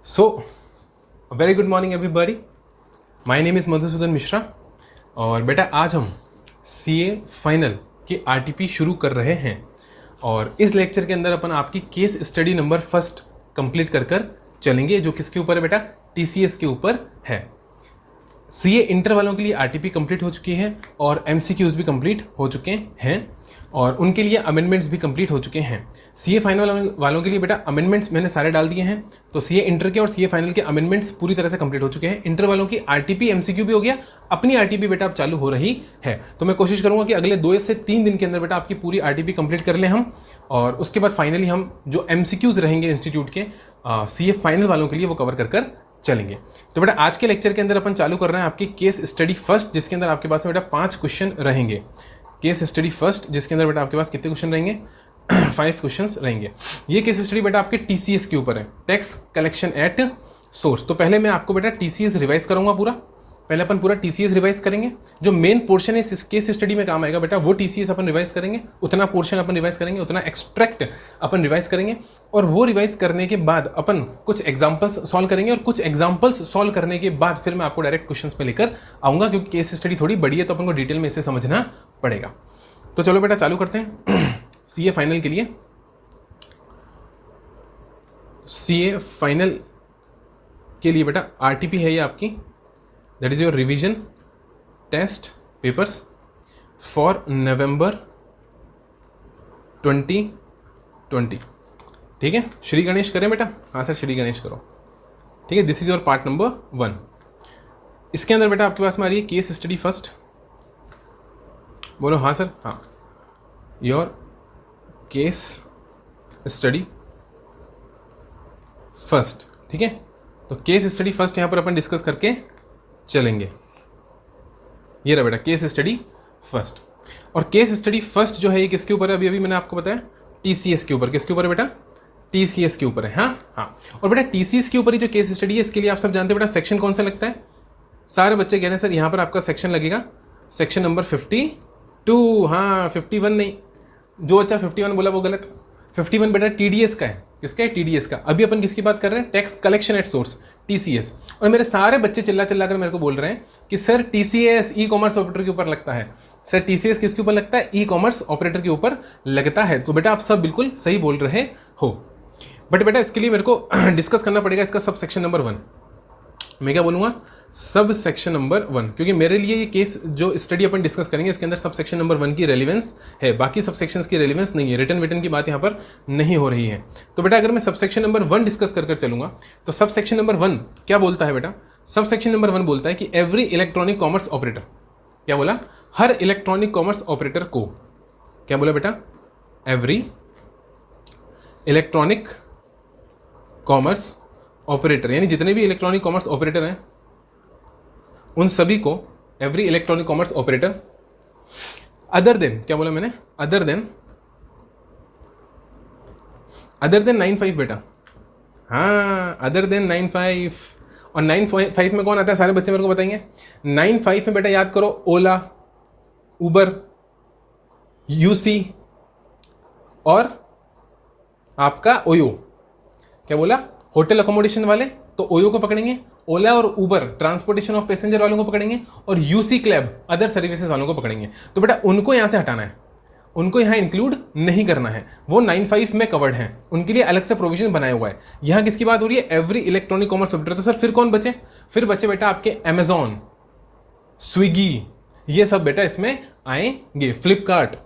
So, a very good morning everybody. My name is Madhusudan Mishra और बेटा आज हम CA फाइनल के RTP शुरू कर रहे हैं और इस लेक्चर के अंदर अपन आपकी case study number first complete कर चलेंगे, जो किसके ऊपर है बेटा? TCS के ऊपर है। CA इंटर वालों के लिए RTP कंप्लीट हो चुकी है और MCQs भी कंप्लीट हो चुके हैं और उनके लिए अमेंडमेंट्स भी कंप्लीट हो चुके हैं। CA फाइनल वालों के लिए बेटा अमेंडमेंट्स मैंने सारे डाल दिए हैं, तो CA इंटर के और CA फाइनल के अमेंडमेंट्स पूरी तरह से कंप्लीट हो चुके हैं। इंटर वालों की RTP MCQ भी हो गया, अपनी RTP बेटा अब चालू हो रही है। तो मैं कोशिश करूंगा कि अगले 2 से 3 दिन के अंदर बेटा आपकी पूरी RTP कंप्लीट कर लें हम, और उसके बाद फाइनली हम जो MCQs रहेंगे इंस्टीट्यूट के CA फाइनल वालों के लिए वो कवर कर चलेंगे। तो बेटा आज के लेक्चर के अंदर अपन चालू कर रहे हैं आपकी केस स्टडी फर्स्ट, जिसके अंदर आपके पास में बेटा 5 क्वेश्चन रहेंगे। केस स्टडी फर्स्ट जिसके अंदर बेटा आपके पास कितने क्वेश्चन रहेंगे? 5 क्वेश्चंस रहेंगे। ये केस स्टडी बेटा आपके TCS के ऊपर है, टैक्स कलेक्शन एट सोर्स। तो पहले मैं आपको बेटा TCS रिवाइज करूंगा पूरा। पहले अपन पूरा TCS रिवाइज करेंगे, जो मेन पोर्शन है इस केस स्टडी में काम आएगा बेटा वो TCS अपन रिवाइज करेंगे, उतना पोर्शन अपन रिवाइज करेंगे, उतना एक्सट्रैक्ट अपन रिवाइज करेंगे। और वो रिवाइज करने के बाद अपन कुछ एग्जांपल्स सॉल्व करेंगे, और कुछ एग्जांपल्स सॉल्व करने के बाद फिर मैं आपको डायरेक्ट क्वेश्चंस पे लेकर आऊंगा, क्योंकि केस स्टडी थोड़ी बड़ी है तो अपन को डिटेल में इसे समझना पड़ेगा। तो चलो बेटा चालू करते हैं। CA फाइनल के लिए, CA फाइनल के लिए बेटा RTP है ये आपकी, that is your revision test papers for November 2020। ठीक है, श्री गणेश करें बेटा? हाँ सर, श्री गणेश करो। ठीक है, this is your part number 1। इसके अंदर बेटा आपके पास में आ रही है केस स्टडी फर्स्ट। बोलो हाँ सर। हाँ, योर केस स्टडी फर्स्ट। ठीक है, तो केस स्टडी फर्स्ट यहां पर अपन डिस्कस करके चलेंगे। ये रहा बेटा केस स्टडी फर्स्ट। और केस स्टडी फर्स्ट जो है ये किसके ऊपर है? अभी मैंने आपको बताया TCS के ऊपर। किसके ऊपर है बेटा? TCS के ऊपर है। हाँ। और बेटा TCS के ऊपर ही जो केस स्टडी है इसके लिए आप सब जानते हैं बेटा सेक्शन कौन सा लगता है? सारे बच्चे कह रहे हैं सर यहाँ पर आपका सेक्शन लगेगा सेक्शन नंबर 52। हाँ, 51 नहीं, जो अच्छा 51 बोला वो गलत। 51 बेटा TDS का है। किसका है? TDS का। अभी अपन किसकी बात कर रहे हैं? Tax collection at source, TCS। और मेरे सारे बच्चे चिल्ला कर मेरे को बोल रहे हैं कि सर TCS ई कॉमर्स ऑपरेटर के ऊपर लगता है। सर TCS किसके ऊपर लगता है? ई कॉमर्स ऑपरेटर के ऊपर लगता है। तो बेटा आप सब बिल्कुल सही बोल रहे हो, बट बेटा इसके लिए मेरे को डिस्कस करना पड़ेगा इसका सब सेक्शन नंबर 1। मैं क्या बोलूँगा? सब सेक्शन नंबर 1, क्योंकि मेरे लिए ये केस जो स्टडी अपन डिस्कस करेंगे इसके अंदर सब सेक्शन नंबर 1 की रेलिवेंस है, बाकी सब सेक्शंस की रेलिवेंस नहीं है। रिटन की बात यहाँ पर नहीं हो रही है। तो बेटा अगर मैं सब सेक्शन नंबर 1 डिस्कस कर चलूंगा तो सब सेक्शन नंबर 1 क्या बोलता है बेटा? सब सेक्शन नंबर 1 बोलता है कि एवरी इलेक्ट्रॉनिक कॉमर्स ऑपरेटर, क्या बोला? हर इलेक्ट्रॉनिक कॉमर्स ऑपरेटर को, क्या बोला बेटा? एवरी इलेक्ट्रॉनिक कॉमर्स ऑपरेटर, यानी जितने भी इलेक्ट्रॉनिक कॉमर्स ऑपरेटर हैं उन सभी को every electronic commerce operator other than, क्या बोला मैंने? अदर देन 95 बेटा। हाँ, अदर देन 95। और 95 में कौन आता है? सारे बच्चे मेरे को बताएंगे। 95 में बेटा याद करो ओला, उबर, UC और आपका ओयो। क्या बोला? होटल अकोमोडेशन वाले तो ओयो को पकड़ेंगे, ओला और उबर ट्रांसपोर्टेशन ऑफ पैसेंजर वालों को पकड़ेंगे, और UC क्लैब अदर सर्विसेज वालों को पकड़ेंगे। तो बेटा उनको यहां से हटाना है, उनको यहां इंक्लूड नहीं करना है। वो 95 में कवर्ड हैं, उनके लिए अलग से प्रोविजन बनाया हुआ है। यहां किसकी बात हो रही है? Every electronic commerce operator. तो सर फिर कौन बचे? फिर बचे बेटा आपके अमेजॉन, स्विगी, ये सब बेटा इसमें आएंगे, फ्लिपकार्ट,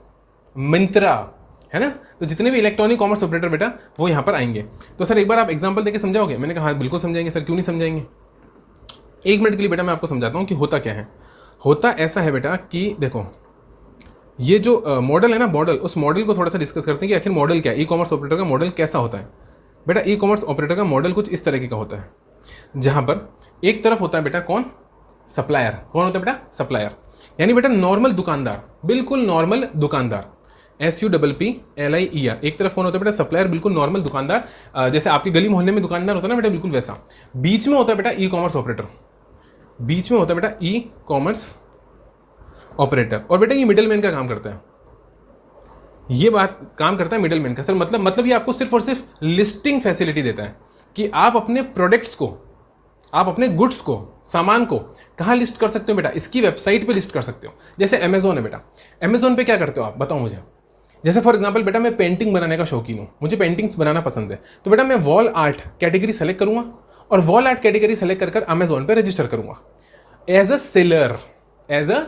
मिंत्रा, है ना? तो जितने भी इलेक्ट्रॉनिक कॉमर्स ऑपरेटर बेटा वो यहां पर आएंगे। तो सर एक बार आप एग्जांपल देके समझाओगे? मैंने कहा हाँ बिल्कुल समझाएंगे सर, क्यों नहीं समझाएंगे। 1 मिनट के लिए बेटा मैं आपको समझाता हूं कि होता क्या है। होता ऐसा है बेटा कि देखो ये जो मॉडल है ना, मॉडल, उस मॉडल को थोड़ा सा डिस्कस करते हैं कि आखिर मॉडल क्या है, ई कॉमर्स ऑपरेटर का मॉडल कैसा होता है। बेटा ई कॉमर्स ऑपरेटर का मॉडल कुछ इस तरीके का होता है, जहां पर एक तरफ होता है बेटा कौन? सप्लायर। कौन होता है बेटा? सप्लायर, यानी बेटा नॉर्मल दुकानदार, बिल्कुल नॉर्मल दुकानदार, SUPPLIER। एक तरफ कौन होता है बेटा? सप्लायर, बिल्कुल नॉर्मल दुकानदार, जैसे आपकी गली मोहल्ले में दुकानदार होता है ना बेटा, बिल्कुल वैसा। बीच में होता है बेटा ई कॉमर्स ऑपरेटर, बीच में होता है बेटा ई कॉमर्स ऑपरेटर। और बेटा ये मिडलमैन का काम करता है, ये बात काम करता है मिडलमैन का। सर मतलब ये आपको सिर्फ और सिर्फ लिस्टिंग फैसिलिटी देता है, कि आप अपने प्रोडक्ट्स को, आप अपने गुड्स को, सामान को कहाँ लिस्ट कर सकते हो बेटा, इसकी वेबसाइट पे लिस्ट कर सकते हो। जैसे अमेजोन है बेटा, अमेजोन पे क्या करते हो आप बताओ मुझे। जैसे फॉर एग्जांपल बेटा मैं पेंटिंग बनाने का शौकीन हूँ, मुझे पेंटिंग्स बनाना पसंद है, तो बेटा मैं वॉल आर्ट कैटेगरी सेलेक्ट करूँगा और वॉल आर्ट कैटेगरी सेलेक्ट कर अमेजोन पे रजिस्टर करूँगा एज अ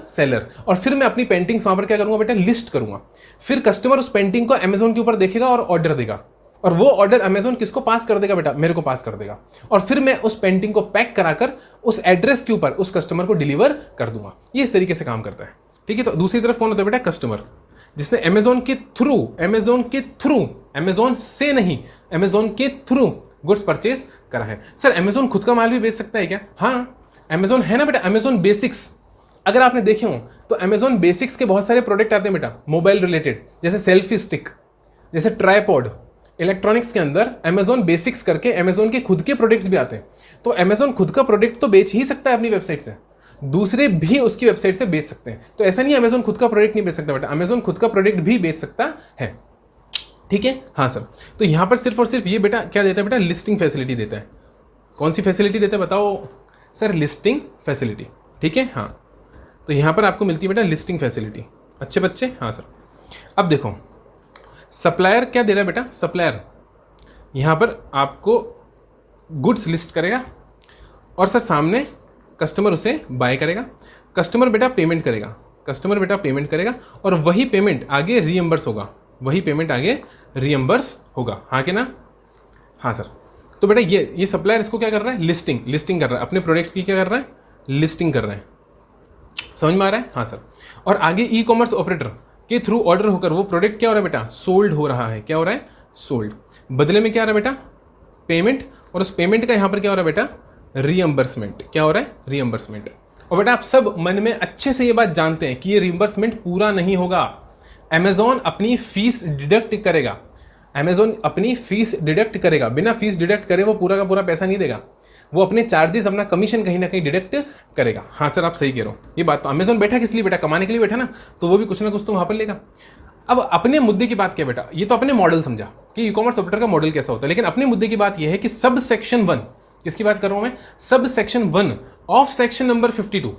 सेलर, और फिर मैं अपनी पेंटिंग्स वहाँ पर क्या करूँगा बेटा, लिस्ट करूँगा। फिर कस्टमर उस पेंटिंग को अमेजोन के ऊपर देखेगा और ऑर्डर देगा, और वो ऑर्डर अमेजोन किसको पास कर देगा बेटा, मेरे को पास कर देगा, और फिर मैं उस पेंटिंग को पैक कराकर उस एड्रेस के ऊपर उस कस्टमर को डिलीवर कर दूंगा। ये इस तरीके से काम करता है, ठीक है। तो दूसरी तरफ कौन होता है बेटा, कस्टमर, जिसने अमेजोन के थ्रू, अमेजोन से नहीं, अमेजोन के थ्रू गुड्स परचेज करा है। सर अमेजोन खुद का माल भी बेच सकता है क्या? हाँ, अमेजोन है ना बेटा, अमेजोन बेसिक्स, अगर आपने देखे हो तो अमेजोन बेसिक्स के बहुत सारे प्रोडक्ट आते हैं बेटा मोबाइल रिलेटेड, जैसे सेल्फी स्टिक, जैसे ट्राइपॉड। इलेक्ट्रॉनिक्स के अंदर अमेजोन बेसिक्स करके अमेजोन के खुद के प्रोडक्ट्स भी आते हैं। तो अमेजोन खुद का प्रोडक्ट तो बेच ही सकता है अपनी वेबसाइट से, दूसरे भी उसकी वेबसाइट से बेच सकते हैं। तो ऐसा नहीं है अमेजोन खुद का प्रोडक्ट नहीं बेच सकता बेटा, अमेजोन खुद का प्रोडक्ट भी बेच सकता है, ठीक है। हाँ सर, तो यहाँ पर सिर्फ और सिर्फ ये बेटा क्या देता है बेटा, लिस्टिंग फैसिलिटी देता है। कौन सी फैसिलिटी देता है बताओ सर? लिस्टिंग फैसिलिटी, ठीक है। हाँ, तो यहाँ पर आपको मिलती है बेटा लिस्टिंग फैसिलिटी। अच्छे बच्चे, हाँ सर। अब देखो सप्लायर क्या दे रहा है बेटा, सप्लायर यहाँ पर आपको गुड्स लिस्ट करेगा और सर सामने कस्टमर उसे बाय करेगा, कस्टमर बेटा पेमेंट करेगा, और वही पेमेंट आगे रीएम्बर्स होगा, हाँ कि ना? हाँ सर। तो बेटा ये सप्लायर इसको क्या कर रहा है, लिस्टिंग कर रहा है, अपने प्रोडक्ट्स की क्या कर रहा है, लिस्टिंग कर रहा है। समझ में आ रहा है? हाँ सर। और आगे ई कॉमर्स ऑपरेटर के थ्रू ऑर्डर होकर वो प्रोडक्ट क्या हो रहा है बेटा, सोल्ड हो रहा है। क्या हो रहा है? सोल्ड। बदले में क्या आ रहा है बेटा, पेमेंट, और उस पेमेंट का यहाँ पर क्या हो रहा है बेटा, रीएम्बर्समेंट। क्या हो रहा है? रीएम्बर्समेंट। और बेटा आप सब मन में अच्छे से ये बात जानते हैं कि ये रीएम्बर्समेंट पूरा नहीं होगा, अमेजोन अपनी फीस डिडक्ट करेगा, बिना फीस डिडक्ट करे वो पूरा का पूरा पैसा नहीं देगा, वो अपने चार्जेस, अपना कमीशन कहीं ना कहीं डिडक्ट करेगा। हाँ सर आप सही कह रहे हो, ये बात तो अमेजोन बैठा किस लिए बेटा, कमाने के लिए बैठा ना, तो वो भी कुछ ना कुछ तो वहाँ पर लेगा। अब अपने मुद्दे की बात क्या बेटा, ये तो अपने मॉडल समझा कि ई कॉमर्स ऑपरेटर का मॉडल कैसा होता है, लेकिन अपने मुद्दे की बात यह है कि सब सेक्शन 1, किसकी बात कर रहा हूँ मैं, sub section 1 of section number 52,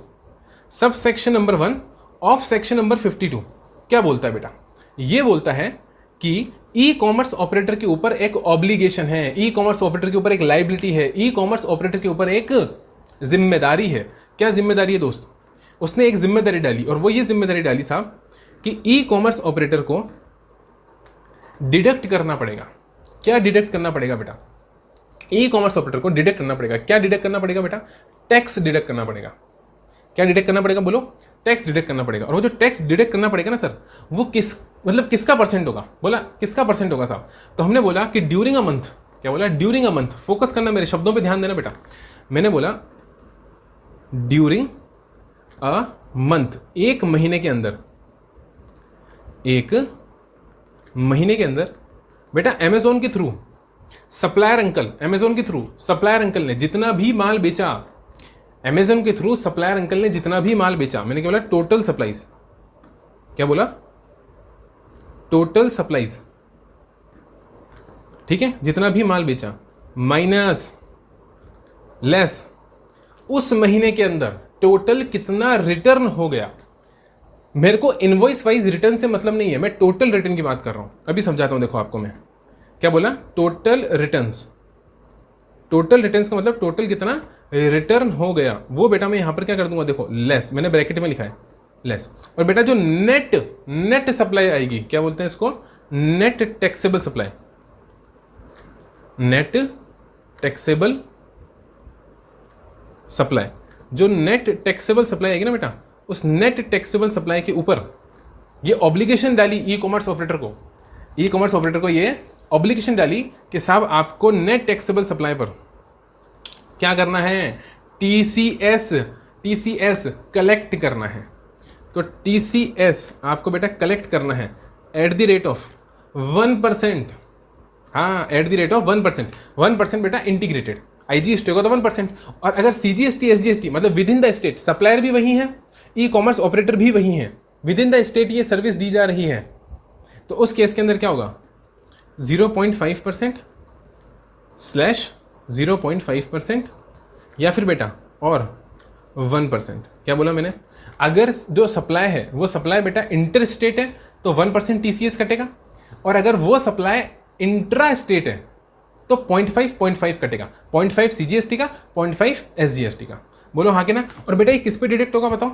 sub section number 1 of section number 52 क्या बोलता है बेटा, ये बोलता है कि ई कॉमर्स ऑपरेटर के ऊपर एक ऑब्लिगेशन है, ई कॉमर्स ऑपरेटर के ऊपर एक लाइबिलिटी है, ई कॉमर्स ऑपरेटर के ऊपर एक जिम्मेदारी है। क्या जिम्मेदारी है दोस्त? उसने एक जिम्मेदारी डाली, और वो ये जिम्मेदारी डाली साहब कि ई कॉमर्स ऑपरेटर को डिडक्ट करना पड़ेगा। क्या डिडक्ट करना पड़ेगा बेटा? ई कॉमर्स ऑपरेटर को डिडक्ट करना पड़ेगा। क्या डिडक्ट करना पड़ेगा बेटा? टैक्स डिडक्ट करना पड़ेगा। क्या डिडक्ट करना पड़ेगा बोलो? टैक्स डिडक्ट करना पड़ेगा। और वो जो टैक्स डिडक्ट करना पड़ेगा ना सर, वो किसका परसेंट होगा? बोला किसका परसेंट होगा साहब? तो हमने बोला कि ड्यूरिंग अ मंथ। क्या बोला? During a month. फोकस करना, मेरे शब्दों पे ध्यान देना बेटा। मैंने बोला ड्यूरिंग अ मंथ, एक महीने के अंदर बेटा अमेजोन के थ्रू सप्लायर अंकल ने जितना भी माल बेचा, अमेजन के थ्रू सप्लायर अंकल ने जितना भी माल बेचा, मैंने क्या बोला? Total supplies. क्या बोला? टोटल सप्लाईज, ठीक है, जितना भी माल बेचा माइनस लेस उस महीने के अंदर टोटल कितना रिटर्न हो गया। मेरे को इनवॉइस वाइज रिटर्न से मतलब नहीं है, मैं टोटल रिटर्न की बात कर रहा हूं। अभी समझाता हूं, देखो आपको मैं क्या बोला, टोटल रिटर्न्स का मतलब टोटल कितना रिटर्न हो गया, वो बेटा मैं यहां पर क्या कर दूंगा, देखो लेस, मैंने ब्रैकेट में लिखा है लेस। और बेटा जो नेट सप्लाई आएगी, क्या बोलते हैं इसको? Net taxable supply. Net taxable supply, जो नेट टैक्सेबल सप्लाई आएगी ना बेटा, उस नेट टैक्सेबल सप्लाई के ऊपर ये ऑब्लिगेशन डाली ई कॉमर्स ऑपरेटर को ये ऑब्लिगेशन डाली कि साहब आपको नेट टैक्सेबल सप्लाई पर क्या करना है? टीसीएस कलेक्ट करना है। तो टीसीएस आपको बेटा कलेक्ट करना है एट द रेट ऑफ 1%। हाँ, एट द रेट ऑफ 1% बेटा इंटीग्रेटेड। आईजीएसटी होगा तो 1%, और अगर सीजीएसटी एसजीएसटी मतलब with in the state, supplier भी वही है, ई कॉमर्स ऑपरेटर भी वही है, विद इन द स्टेट ये सर्विस दी जा रही है, तो उस केस के अंदर क्या होगा? 0.5% 0.5% या फिर बेटा और 1%। क्या बोला मैंने? अगर जो सप्लाई है वो सप्लाई बेटा इंटर स्टेट है तो 1% TCS कटेगा, और अगर वो सप्लाई इंट्रा स्टेट है तो 0.5 कटेगा, 0.5 CGST का, 0.5 SGST का। बोलो हाँ कि ना? और बेटा ये किस पे डिडक्ट होगा बताओ?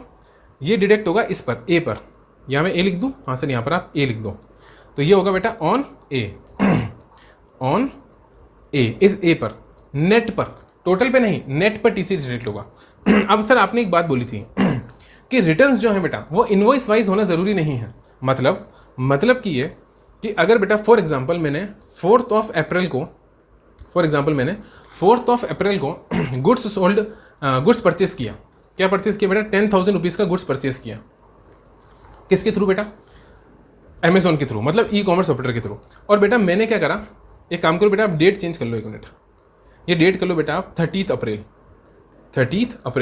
ये डिडक्ट होगा इस पर, ए पर। यहाँ मैं ए लिख दूँ, हाँ सर यहाँ पर आप ए लिख दो, तो ये होगा बेटा ऑन ए, ऑन ए, इस ए पर, नेट पर, टोटल पे नहीं, नेट पर TCS डिडक्ट होगा। अब सर आपने एक बात बोली थी कि रिटर्न्स जो है बेटा वो इनवॉइस वाइज होना ज़रूरी नहीं है। मतलब कि ये कि अगर बेटा फॉर एग्जांपल मैंने 4th ऑफ अप्रैल को गुड्स परचेस किया। क्या परचेस किया बेटा? 10,000 रुपीज़ का गुड्स परचेस किया। किसके थ्रू बेटा? अमेजोन के थ्रू, मतलब ई कॉमर्स ऑपरेटर के थ्रू। और बेटा मैंने क्या करा, एक काम करो बेटा, आप डेट चेंज कर लो, 1 मिनट, ये डेट कर लो बेटा आप 30 अप्रैल।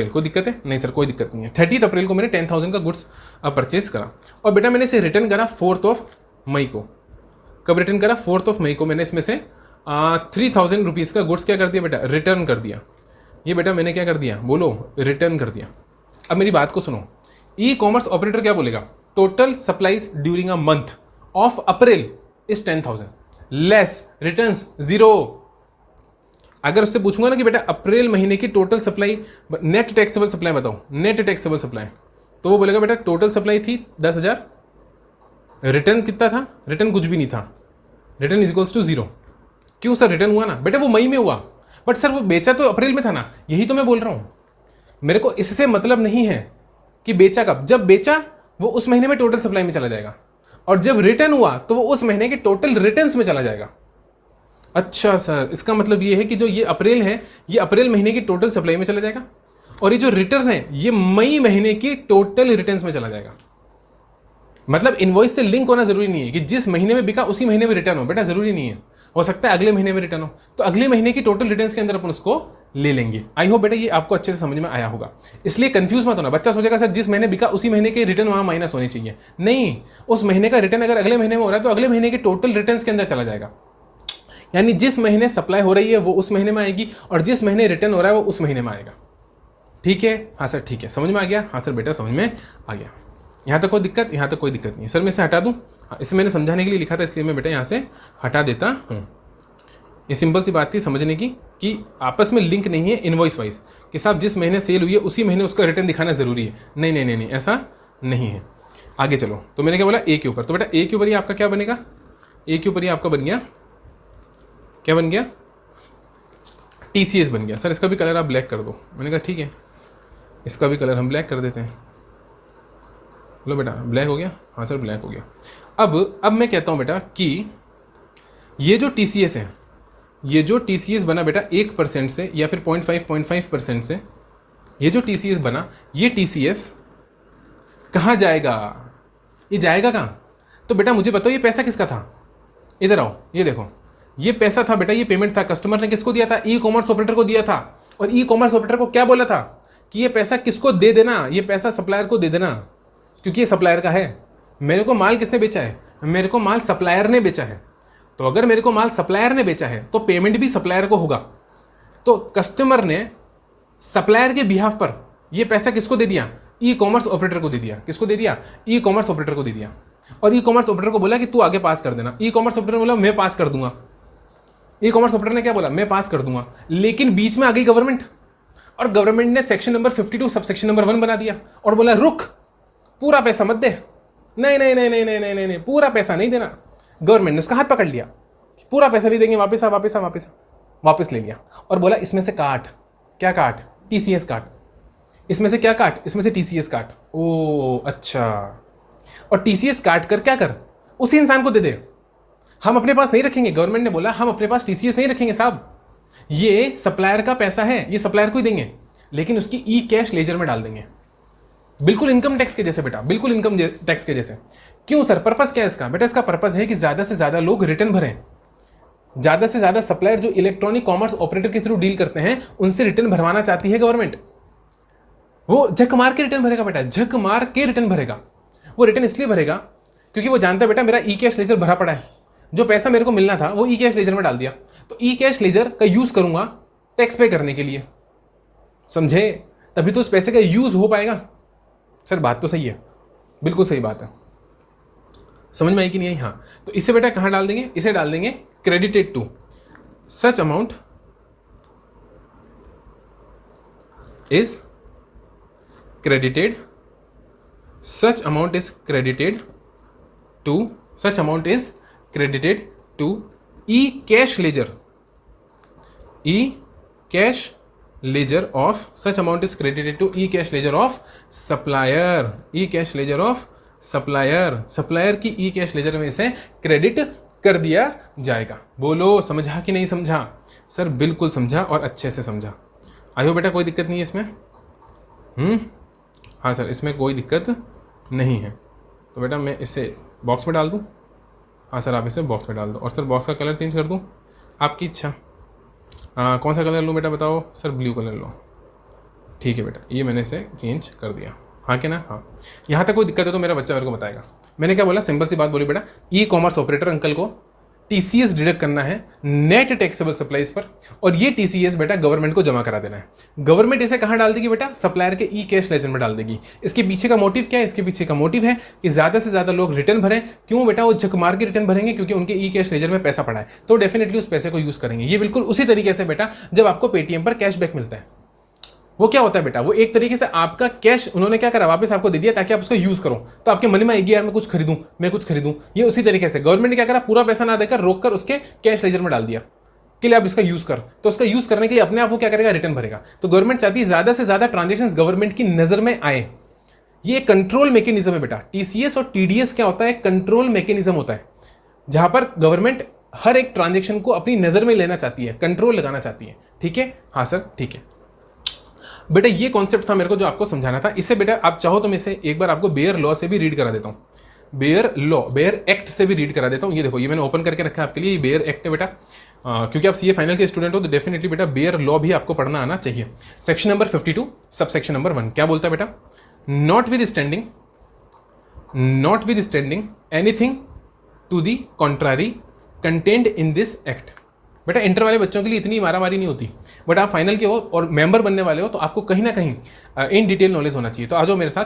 कोई दिक्कत है? नहीं सर कोई दिक्कत नहीं है। 30 अप्रैल को मैंने 10,000 का गुड्स परचेस करा, और बेटा मैंने इसे रिटर्न करा 4th ऑफ मई को। कब रिटर्न करा? 4th ऑफ मई को मैंने इसमें से 3,000 रुपीज़ का गुड्स क्या कर दिया बेटा? रिटर्न कर दिया। ये बेटा मैंने क्या कर दिया? बोलो, रिटर्न कर दिया। अब मेरी बात को सुनो, ई कॉमर्स ऑपरेटर क्या बोलेगा? Total supplies during a month of April is 10,000 less returns 0। अगर उससे पूछूंगा ना कि बेटा अप्रैल महीने की total supply, net taxable supply बताओ, नेट टैक्सेबल सप्लाई, तो वो बोलेगा बेटा टोटल सप्लाई थी 10,000, रिटर्न कितना था? रिटर्न कुछ भी नहीं था, रिटर्न इज इक्वल्स टू 0। क्यों सर? रिटर्न हुआ ना बेटा, वो मई में हुआ, बट सर वो बेचा तो अप्रैल में था ना। यही तो मैं बोल रहा हूँ, मेरे को इससे मतलब नहीं है कि बेचा कब। जब बेचा वो उस महीने में टोटल सप्लाई में चला जाएगा, और जब रिटर्न हुआ तो वो उस महीने के टोटल रिटर्न्स में चला जाएगा। अच्छा सर, इसका मतलब ये है कि जो ये अप्रैल है, ये अप्रैल महीने की टोटल सप्लाई में चला जाएगा, और ये जो रिटर्न है ये मई महीने की टोटल रिटर्न्स में चला जाएगा। मतलब इनवॉइस से लिंक होना जरूरी नहीं है कि जिस महीने में बिका उसी महीने में रिटर्न हो, बेटा जरूरी नहीं है। हो सकता है अगले महीने में रिटर्न हो, तो अगले महीने की टोटल रिटर्न्स के अंदर अपन उसको ले लेंगे। आई होप बेटा ये आपको अच्छे से समझ में आया होगा। इसलिए कंफ्यूज मत होना। बच्चा सोचेगा सर जिस महीने बिका उसी महीने के रिटर्न वहां माइनस होने चाहिए। नहीं, उस महीने का रिटर्न अगर अगले महीने में हो रहा है तो अगले महीने के टोटल रिटर्न्स के अंदर चला जाएगा। यानी जिस महीने सप्लाई हो रही है वो उस महीने में आएगी, और जिस महीने रिटर्न हो रहा है वो उस महीने में आएगा। ठीक है? हाँ सर ठीक है, समझ में आ गया? हाँ सर बेटा समझ में आ गया। यहाँ तक कोई दिक्कत? यहाँ तक कोई दिक्कत नहीं है सर। मैं इसे हटा दूँ? हाँ, इसे मैंने समझाने के लिए लिखा था, इसलिए मैं बेटा यहाँ से हटा देता हूँ। ये सिंपल सी बात थी समझने की कि आपस में लिंक नहीं है इनवॉइस वाइज कि साहब जिस महीने सेल हुई है उसी महीने उसका रिटर्न दिखाना जरूरी है। नहीं नहीं नहीं नहीं, ऐसा नहीं है। आगे चलो, तो मैंने क्या बोला? ए के ऊपर। तो बेटा ए के ऊपर ही आपका क्या बनेगा? ए के ऊपर ही आपका बन गया, क्या बन गया? TCS बन गया। सर इसका भी कलर आप ब्लैक कर दो। मैंने कहा ठीक है, इसका भी कलर हम ब्लैक कर देते हैं। बोलो बेटा ब्लैक हो गया? हाँ सर ब्लैक हो गया। अब मैं कहता हूँ बेटा कि ये जो TCS है, ये जो TCS बना बेटा 1% से या फिर 0.5% से, ये जो TCS बना, ये TCS कहाँ जाएगा? ये जाएगा कहाँ? तो बेटा मुझे बताओ ये पैसा किसका था? इधर आओ, ये देखो, ये पैसा था बेटा, ये पेमेंट था। कस्टमर ने किसको दिया था? ई कॉमर्स ऑपरेटर को दिया था। और ई कॉमर्स ऑपरेटर को क्या बोला था कि ये पैसा किसको दे देना? ये पैसा सप्लायर को दे देना, क्योंकि ये सप्लायर का है। मेरे को माल किसने बेचा है? मेरे को माल सप्लायर ने बेचा है। तो अगर मेरे को माल सप्लायर ने बेचा है तो पेमेंट भी सप्लायर को होगा। तो कस्टमर ने सप्लायर के बिहाफ पर ये पैसा किसको दे दिया? ई कॉमर्स ऑपरेटर को दे दिया। किसको दे दिया? ई कॉमर्स ऑपरेटर को दे दिया। और ई कॉमर्स ऑपरेटर को बोला कि तू आगे पास कर देना। ई कॉमर्स ऑपरेटर बोला मैं पास कर दूंगा। ई कॉमर्स ऑपरेटर ने क्या बोला? मैं पास कर दूंगा। लेकिन बीच में आ गई गवर्नमेंट, और गवर्नमेंट ने section number 52 sub section number 1 बना दिया और बोला रुक, पूरा पैसा मत दे। नहीं नहीं नहीं नहीं नहीं नहीं नहीं, नहीं पूरा पैसा नहीं देना। गवर्नमेंट ने उसका हाथ पकड़ लिया, पूरा पैसा नहीं देंगे, वापस आ वापस आ वापस आ, वापस ले लिया और बोला इसमें से काट। क्या काट? TCS काट। इसमें से क्या काट? इसमें से TCS काट। ओ अच्छा, और TCS काट कर क्या कर? उसी इंसान को दे दे। हम अपने पास नहीं रखेंगे। गवर्नमेंट ने बोला हम अपने पास TCS नहीं रखेंगे साहब, ये सप्लायर का पैसा है, ये सप्लायर को ही देंगे, लेकिन उसकी ई कैश लेजर में डाल देंगे। बिल्कुल इनकम टैक्स के जैसे बेटा, बिल्कुल इनकम टैक्स के जैसे। क्यों सर? पर्पस क्या है इसका? बेटा इसका पर्पस है कि ज्यादा से ज्यादा लोग रिटर्न भरें, ज्यादा से ज्यादा सप्लायर जो इलेक्ट्रॉनिक कॉमर्स ऑपरेटर के थ्रू डील करते हैं उनसे रिटर्न भरवाना चाहती है गवर्नमेंट। वो झक मार के रिटर्न भरेगा बेटा, झक मार के रिटर्न भरेगा। वो रिटर्न इसलिए भरेगा क्योंकि वो जानता है बेटा मेरा ई कैश लेजर भरा पड़ा है, जो पैसा मेरे को मिलना था वो ई कैश लेजर में डाल दिया, तो ई कैश लेजर का यूज करूंगा टैक्स पे करने के लिए, समझे? तभी तो उस पैसे का यूज हो पाएगा। सर बात तो सही है, बिल्कुल सही बात है। समझ में आई कि नहीं आई? हाँ, तो इसे बेटा कहाँ डाल देंगे? इसे डाल देंगे credited to such amount is credited, such amount is credited to, such amount is credited to e-cash ledger, e-cash ledger of, such amount is credited to e-cash ledger of supplier, e-cash ledger of supplier, supplier की e-cash ledger में से credit कर दिया जाएगा। बोलो समझा कि नहीं समझा? सर बिल्कुल समझा और अच्छे से समझा। आई हो बेटा, कोई दिक्कत नहीं है इसमें? हाँ सर, इसमें कोई दिक्कत नहीं है। तो बेटा मैं इसे बॉक्स में डाल दूँ? हाँ सर, आप इसे बॉक्स में डाल दो। और सर बॉक्स का कलर चेंज कर दूँ? आपकी इच्छा। कौन सा कलर लूँ बेटा बताओ? सर ब्लू कलर लो। ठीक है बेटा, ये मैंने इसे चेंज कर दिया। हाँ कि ना? हाँ। यहाँ तक कोई दिक्कत है तो मेरा बच्चा मेरे को बताएगा। मैंने क्या बोला? सिंपल सी बात बोली बेटा, ई कॉमर्स ऑपरेटर अंकल को टीसीएस डिडक्ट करना है नेट टैक्सेबल सप्लाईज पर, और ये टीसीएस बेटा गवर्नमेंट को जमा करा देना है। गवर्नमेंट इसे कहाँ डाल देगी बेटा? सप्लायर के ई कैश लेजर में डाल देगी। इसके पीछे का मोटिव क्या है? इसके पीछे का मोटिव है कि ज़्यादा से ज़्यादा लोग रिटर्न भरें। क्यों बेटा? वो झक मार के रिटर्न भरेंगे क्योंकि उनके ई कैश लेजर में पैसा पड़ा है, तो डेफिनेटली उस पैसे को यूज़ करेंगे। ये बिल्कुल उसी तरीके से बेटा जब आपको पेटीएम पर कैशबैक मिलता है, वो क्या होता है बेटा? वो एक तरीके से आपका कैश उन्होंने क्या करा, वापस आपको दे दिया ताकि आप उसको यूज करो। तो आपके मन में आएगी यार मैं कुछ खरीदूं। ये उसी तरीके से गवर्नमेंट ने क्या करा, पूरा पैसा ना देकर रोक कर उसके कैश लेजर में डाल दिया कि आप इसका यूज कर। तो उसका यूज करने के लिए अपने आप वो क्या करेगा, रिटर्न भरेगा। तो गवर्नमेंट चाहती है ज्यादा से ज्यादा ट्रांजेक्शन गवर्नमेंट की नजर में आए। ये कंट्रोल मैकेनिज्म है बेटा। टीसीएस और टीडीएस क्या होता है? कंट्रोल मैकेनिज्म होता है, जहां पर गवर्नमेंट हर एक ट्रांजेक्शन को अपनी नजर में लेना चाहती है, कंट्रोल लगाना चाहती है। ठीक है? हाँ सर ठीक है बेटा, ये कॉन्सेप्ट था मेरे को जो आपको समझाना था। इसे बेटा आप चाहो तो मैं इसे एक बार आपको बेयर लॉ से भी रीड करा देता हूँ, बेयर एक्ट से भी रीड करा देता हूँ। ये देखो, ये मैंने ओपन करके रखा है आपके लिए, ये बेयर एक्ट है बेटा। क्योंकि आप सीए फाइनल के स्टूडेंट हो तो डेफिनेटली बेटा बेयर लॉ भी आपको पढ़ना आना चाहिए। Section number 52 sub section number 1 क्या बोलता है बेटा? Notwithstanding anything to the contrary content in this act. बेटा इंटर वाले बच्चों के लिए इतनी मारामारी नहीं होती, बट आप फाइनल के हो और मेंबर बनने वाले हो तो आपको कहीं ना कहीं इन डिटेल नॉलेज होना चाहिए। तो आ जाओ मेरे साथ।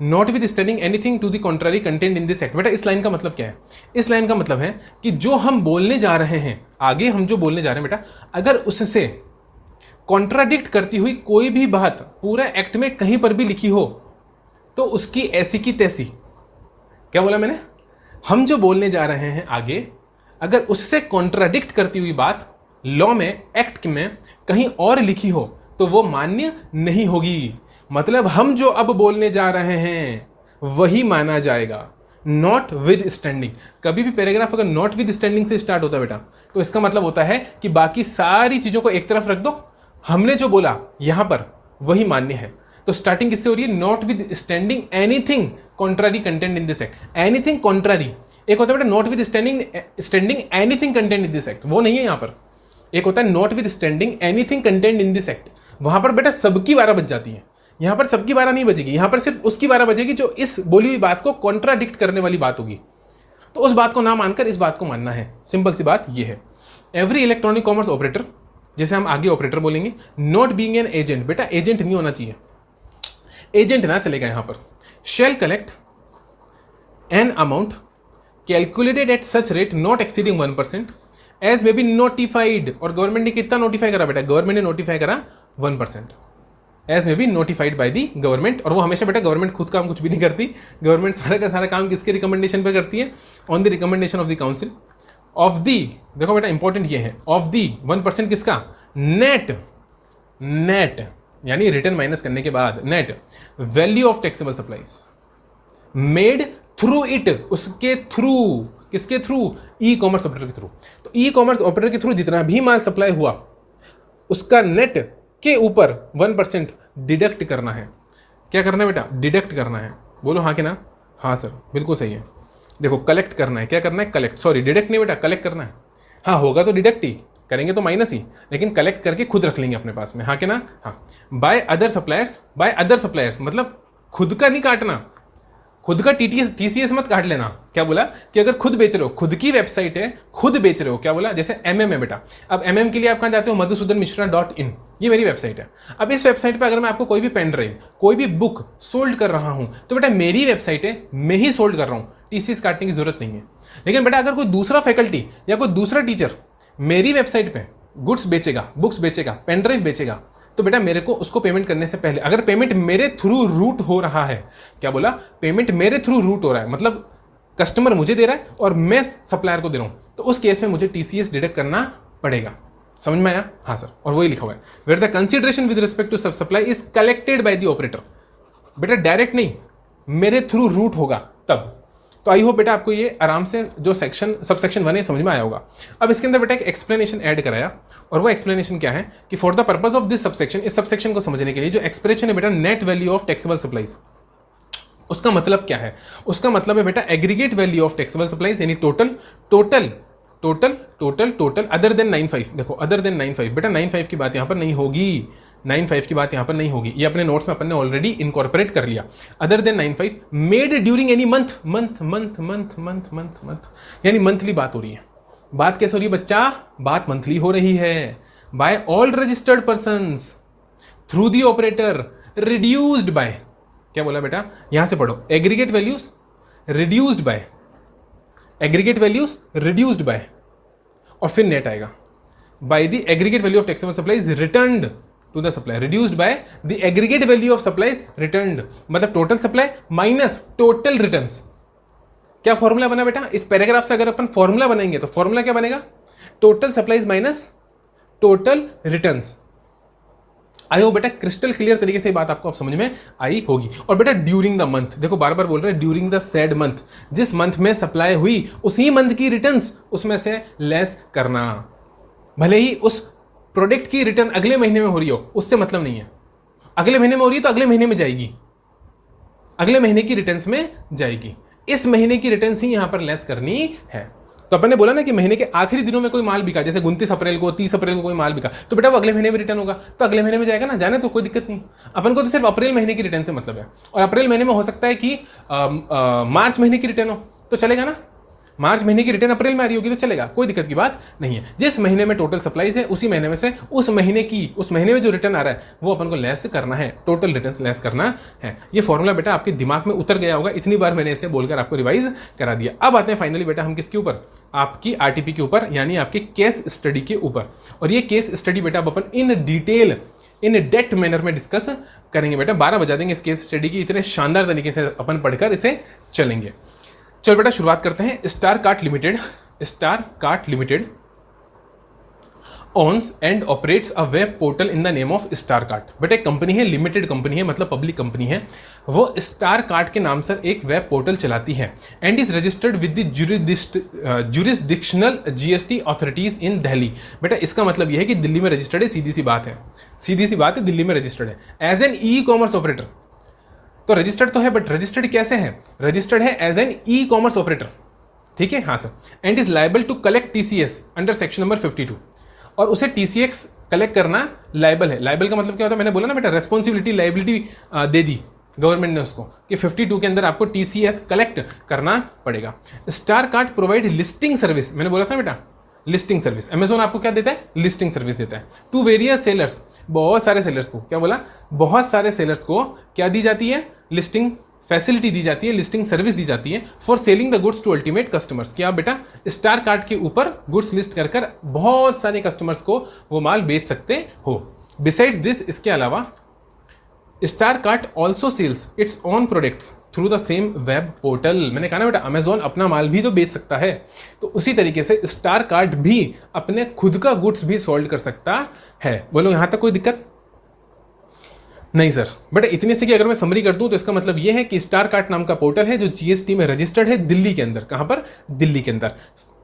Notwithstanding anything to the contrary content in this act. बेटा इस लाइन का मतलब क्या है? इस लाइन का मतलब है कि जो हम बोलने जा रहे हैं, आगे हम जो बोलने जा रहे हैं बेटा, अगर उससे कॉन्ट्राडिक्ट करती हुई कोई भी बात पूरा एक्ट में कहीं पर भी लिखी हो तो उसकी ऐसी की तैसी, क्या बोला मैंने? हम जो बोलने जा रहे हैं आगे, अगर उससे कॉन्ट्राडिक्ट करती हुई बात लॉ में, एक्ट में कहीं और लिखी हो तो वो मान्य नहीं होगी। मतलब हम जो अब बोलने जा रहे हैं वही माना जाएगा। नॉट विद स्टैंडिंग, कभी भी पैराग्राफ अगर नॉट विद स्टैंडिंग से स्टार्ट होता है बेटा तो इसका मतलब होता है कि बाकी सारी चीजों को एक तरफ रख दो, हमने जो बोला यहां पर वही मान्य है। तो स्टार्टिंग किससे हो रही है? Not with standing anything contrary content in this act. Anything contrary, एक होता है बेटा notwithstanding anything content in this act, वो नहीं है यहां पर। एक होता है not with standing anything content in this act, वहां पर बेटा सबकी 12 बज जाती है। यहां पर सबकी 12 नहीं बजेगी, यहां पर सिर्फ उसकी 12 बजेगी जो इस बोली हुई बात को कॉन्ट्राडिक्ट करने वाली बात होगी। तो उस बात को ना मानकर इस बात को मानना है। सिंपल सी बात ये है। एवरी इलेक्ट्रॉनिक कॉमर्स ऑपरेटर, जैसे हम आगे ऑपरेटर बोलेंगे, नॉट बीइंग एन एजेंट, बेटा एजेंट नहीं होना चाहिए, एजेंट ना चलेगा यहां पर। Shall collect an amount calculated at such rate not exceeding 1% as may be notified. और गवर्नमेंट ने कितना नोटिफाई करा बेटा? गवर्नमेंट ने नोटिफाई करा 1%, as may be notified by the government. और वो हमेशा बेटा गवर्नमेंट खुद काम कुछ भी नहीं करती, गवर्नमेंट सारा का सारा काम किसके रिकमेंडेशन पर करती है? On the recommendation of the council of the, देखो बेटा इंपॉर्टेंट ये है, ऑफ दी 1% किसका? नेट यानी रिटर्न माइनस करने के बाद net value of taxable supplies made through it, उसके थ्रू, किसके थ्रू? ई कॉमर्स ऑपरेटर के थ्रू। तो ई कॉमर्स ऑपरेटर के थ्रू जितना भी माल सप्लाई हुआ उसका नेट के ऊपर 1% डिडक्ट करना है। क्या करना है बेटा? डिडक्ट करना है। बोलो हाँ कि ना? हाँ सर बिल्कुल सही है। देखो कलेक्ट करना है, क्या करना है? कलेक्ट, सॉरी डिडक्ट नहीं बेटा, कलेक्ट करना है। हाँ होगा तो डिडक्ट ही करेंगे, तो माइनस ही, लेकिन कलेक्ट करके खुद रख लेंगे अपने पास में। हाँ कि ना? हाँ। बाय अदर सप्लायर्स मतलब खुद का नहीं काटना, खुद का टीसीएस मत काट लेना। क्या बोला कि अगर खुद बेच रहे हो, खुद की वेबसाइट है, खुद बेच रहे हो, क्या बोला, जैसे एमएम है बेटा, अब एमएम के लिए आप कहाँ जाते हो, madhusudanmishra.in, ये मेरी वेबसाइट है। अब इस वेबसाइट पे अगर मैं आपको कोई भी पेन ड्राइव, कोई भी बुक सोल्ड कर रहा हूं, तो बेटा मेरी वेबसाइट है, मैं ही सोल्ड कर रहा हूं, टीसीएस काटने की जरूरत नहीं है। लेकिन बेटा अगर कोई दूसरा फैकल्टी या कोई दूसरा टीचर मेरी वेबसाइट पे गुड्स बेचेगा, बुक्स बेचेगा, पेन ड्राइव बेचेगा, तो बेटा मेरे को उसको पेमेंट करने से पहले, अगर पेमेंट मेरे थ्रू रूट हो रहा है, क्या बोला, पेमेंट मेरे थ्रू रूट हो रहा है, मतलब कस्टमर मुझे दे रहा है और मैं सप्लायर को दे रहा हूं, तो उस केस में मुझे टीसीएस डिडक्ट करना पड़ेगा। समझ में आया? हाँ सर, और वही लिखा हुआ है, where the consideration with respect to such supply is collected by the operator. बेटा डायरेक्ट नहीं, मेरे थ्रू रूट होगा तब। तो आई होप बेटा आपको ये आराम से जो सेक्शन सब सेक्शन 1 है समझ में आया होगा। अब इसके अंदर बेटा एक एक्सप्लेनेशन ऐड कराया, और वो एक्सप्लेनेशन क्या है कि for the purpose of this subsection, इस सबसेक्शन को समझने के लिए जो एक्सप्रेशन है बेटा net value of taxable supplies, उसका मतलब क्या है? उसका मतलब है बेटा aggregate value of taxable supplies, यानी total total total total total other than 95। देखो अदर देन 95, बेटा 95 की बात यहां पर नहीं होगी, 95 की बात यहां पर नहीं होगी, ये अपने नोट्स में अपन ने ऑलरेडी इनकॉर्पोरेट कर लिया। Other than 95 made during any month, month month month month month month, यानी मंथली बात हो रही है। बात कैसे हो रही है बच्चा? बात मंथली हो रही है। By all registered persons through the operator reduced by, क्या बोला बेटा, यहां से पढ़ो, aggregate values reduced by, aggregate values reduced by, और फिर नेट आएगा by the aggregate value of taxable supplies returned to the supply, reduced by the aggregate value of supplies returned, मतलब total supply minus total returns. क्या formula बना बेटा? इस paragraph से अगर अपन फॉर्मूला बनाएंगे तो फॉर्मूला क्या बनेगा? Total supplies minus total returns. आई हो बेटा क्रिस्टल क्लियर तरीके से बात आपको अब समझ में आई होगी। और बेटा ड्यूरिंग द मंथ, देखो बार बार बोल रहे हैं ड्यूरिंग द सेड मंथ, जिस मंथ में सप्लाई हुई उसी मंथ की रिटर्न्स उसमें से लेस करना। भले ही उस प्रोडक्ट की रिटर्न अगले महीने में हो रही हो, उससे मतलब नहीं है। अगले महीने में हो रही है तो अगले महीने में जाएगी, अगले महीने की रिटर्न्स में जाएगी, इस महीने की रिटर्न्स ही यहां पर लेस करनी है। तो अपन ने बोला ना कि महीने के आखिरी दिनों में कोई माल बिका, जैसे 29 अप्रैल को, 30 अप्रैल को कोई माल बिका, तो बेटा वो अगले महीने में रिटर्न होगा, तो अगले महीने में जाएगा ना, जाने तो कोई दिक्कत नहीं। अपन को तो सिर्फ अप्रैल महीने की रिटर्न से मतलब है, और अप्रैल महीने में हो सकता है कि मार्च महीने की रिटर्न हो तो चलेगा ना, मार्च महीने की रिटर्न अप्रैल में आ रही होगी तो चलेगा, कोई दिक्कत की बात नहीं है। जिस महीने में टोटल सप्लाईज है उसी महीने में से उस महीने में जो रिटर्न आ रहा है वो अपन को लेस करना है, टोटल रिटर्न लेस करना है। ये फॉर्मूला बेटा आपके दिमाग में उतर गया होगा, इतनी बार मैंने इसे बोलकर आपको रिवाइज करा दिया। अब आते हैं फाइनली बेटा हम किसके ऊपर? आपकी आरटीपी के ऊपर, यानी आपके केस स्टडी के ऊपर। और ये केस स्टडी बेटा अब अपन in detail in depth manner में डिस्कस करेंगे बेटा। 12 बजा देंगे इस केस स्टडी की, इतने शानदार तरीके से अपन पढ़कर इसे चलेंगे। चलो बेटा शुरुआत करते हैं। Star cart limited owns and operates a web portal in the name of star cart. बेटा एक कंपनी है, लिमिटेड कंपनी है, मतलब पब्लिक कंपनी है, वो स्टार कार्ट के नाम से एक वेब पोर्टल चलाती है and is registered with the jurisdictional GST authorities in Delhi. बेटा इसका मतलब यह है कि दिल्ली में रजिस्टर्ड है, सीधी सी बात है, दिल्ली में रजिस्टर्ड है as an e commerce operator. तो रजिस्टर्ड तो है, बट रजिस्टर्ड कैसे है? रजिस्टर्ड है as an e commerce operator, ठीक है, हाँ sir, and is liable to collect TCS under section number 52, और उसे टीसीएस कलेक्ट करना लायबल है। लायबल का मतलब क्या होता है? मैंने बोला ना बेटा, रेस्पॉन्सिबिलिटी लायबिलिटी दे दी गवर्नमेंट ने उसको कि 52 के अंदर आपको टीसीएस कलेक्ट करना पड़ेगा। Star cart provide listing service, मैंने बोला था बेटा लिस्टिंग सर्विस। अमेजोन आपको क्या देता है? लिस्टिंग सर्विस देता है टू वेरियस सेलर्स, बहुत सारे सेलर्स को, क्या बोला, बहुत सारे सेलर्स को क्या दी जाती है? लिस्टिंग फैसिलिटी दी जाती है, लिस्टिंग सर्विस दी जाती है for selling the goods to ultimate customers. क्या आप बेटा स्टार कार्ट के ऊपर गुड्स लिस्ट कर कर बहुत सारे कस्टमर्स को वो माल बेच सकते हो। बिसाइड्स दिस, इसके अलावा Star Cart also sells its own products through the same web portal. मैंने कहा ना बेटा अमेजोन अपना माल भी तो बेच सकता है, तो उसी तरीके से स्टार कार्ट भी अपने खुद का गुड्स भी सोल्ड कर सकता है। बोलो यहां तक कोई दिक्कत नहीं सर? बेटा इतने से कि अगर मैं समरी कर दूं तो इसका मतलब यह है कि स्टार कार्ट नाम का पोर्टल है जो जीएसटी में रजिस्टर्ड है दिल्ली के अंदर। कहां पर? दिल्ली के अंदर,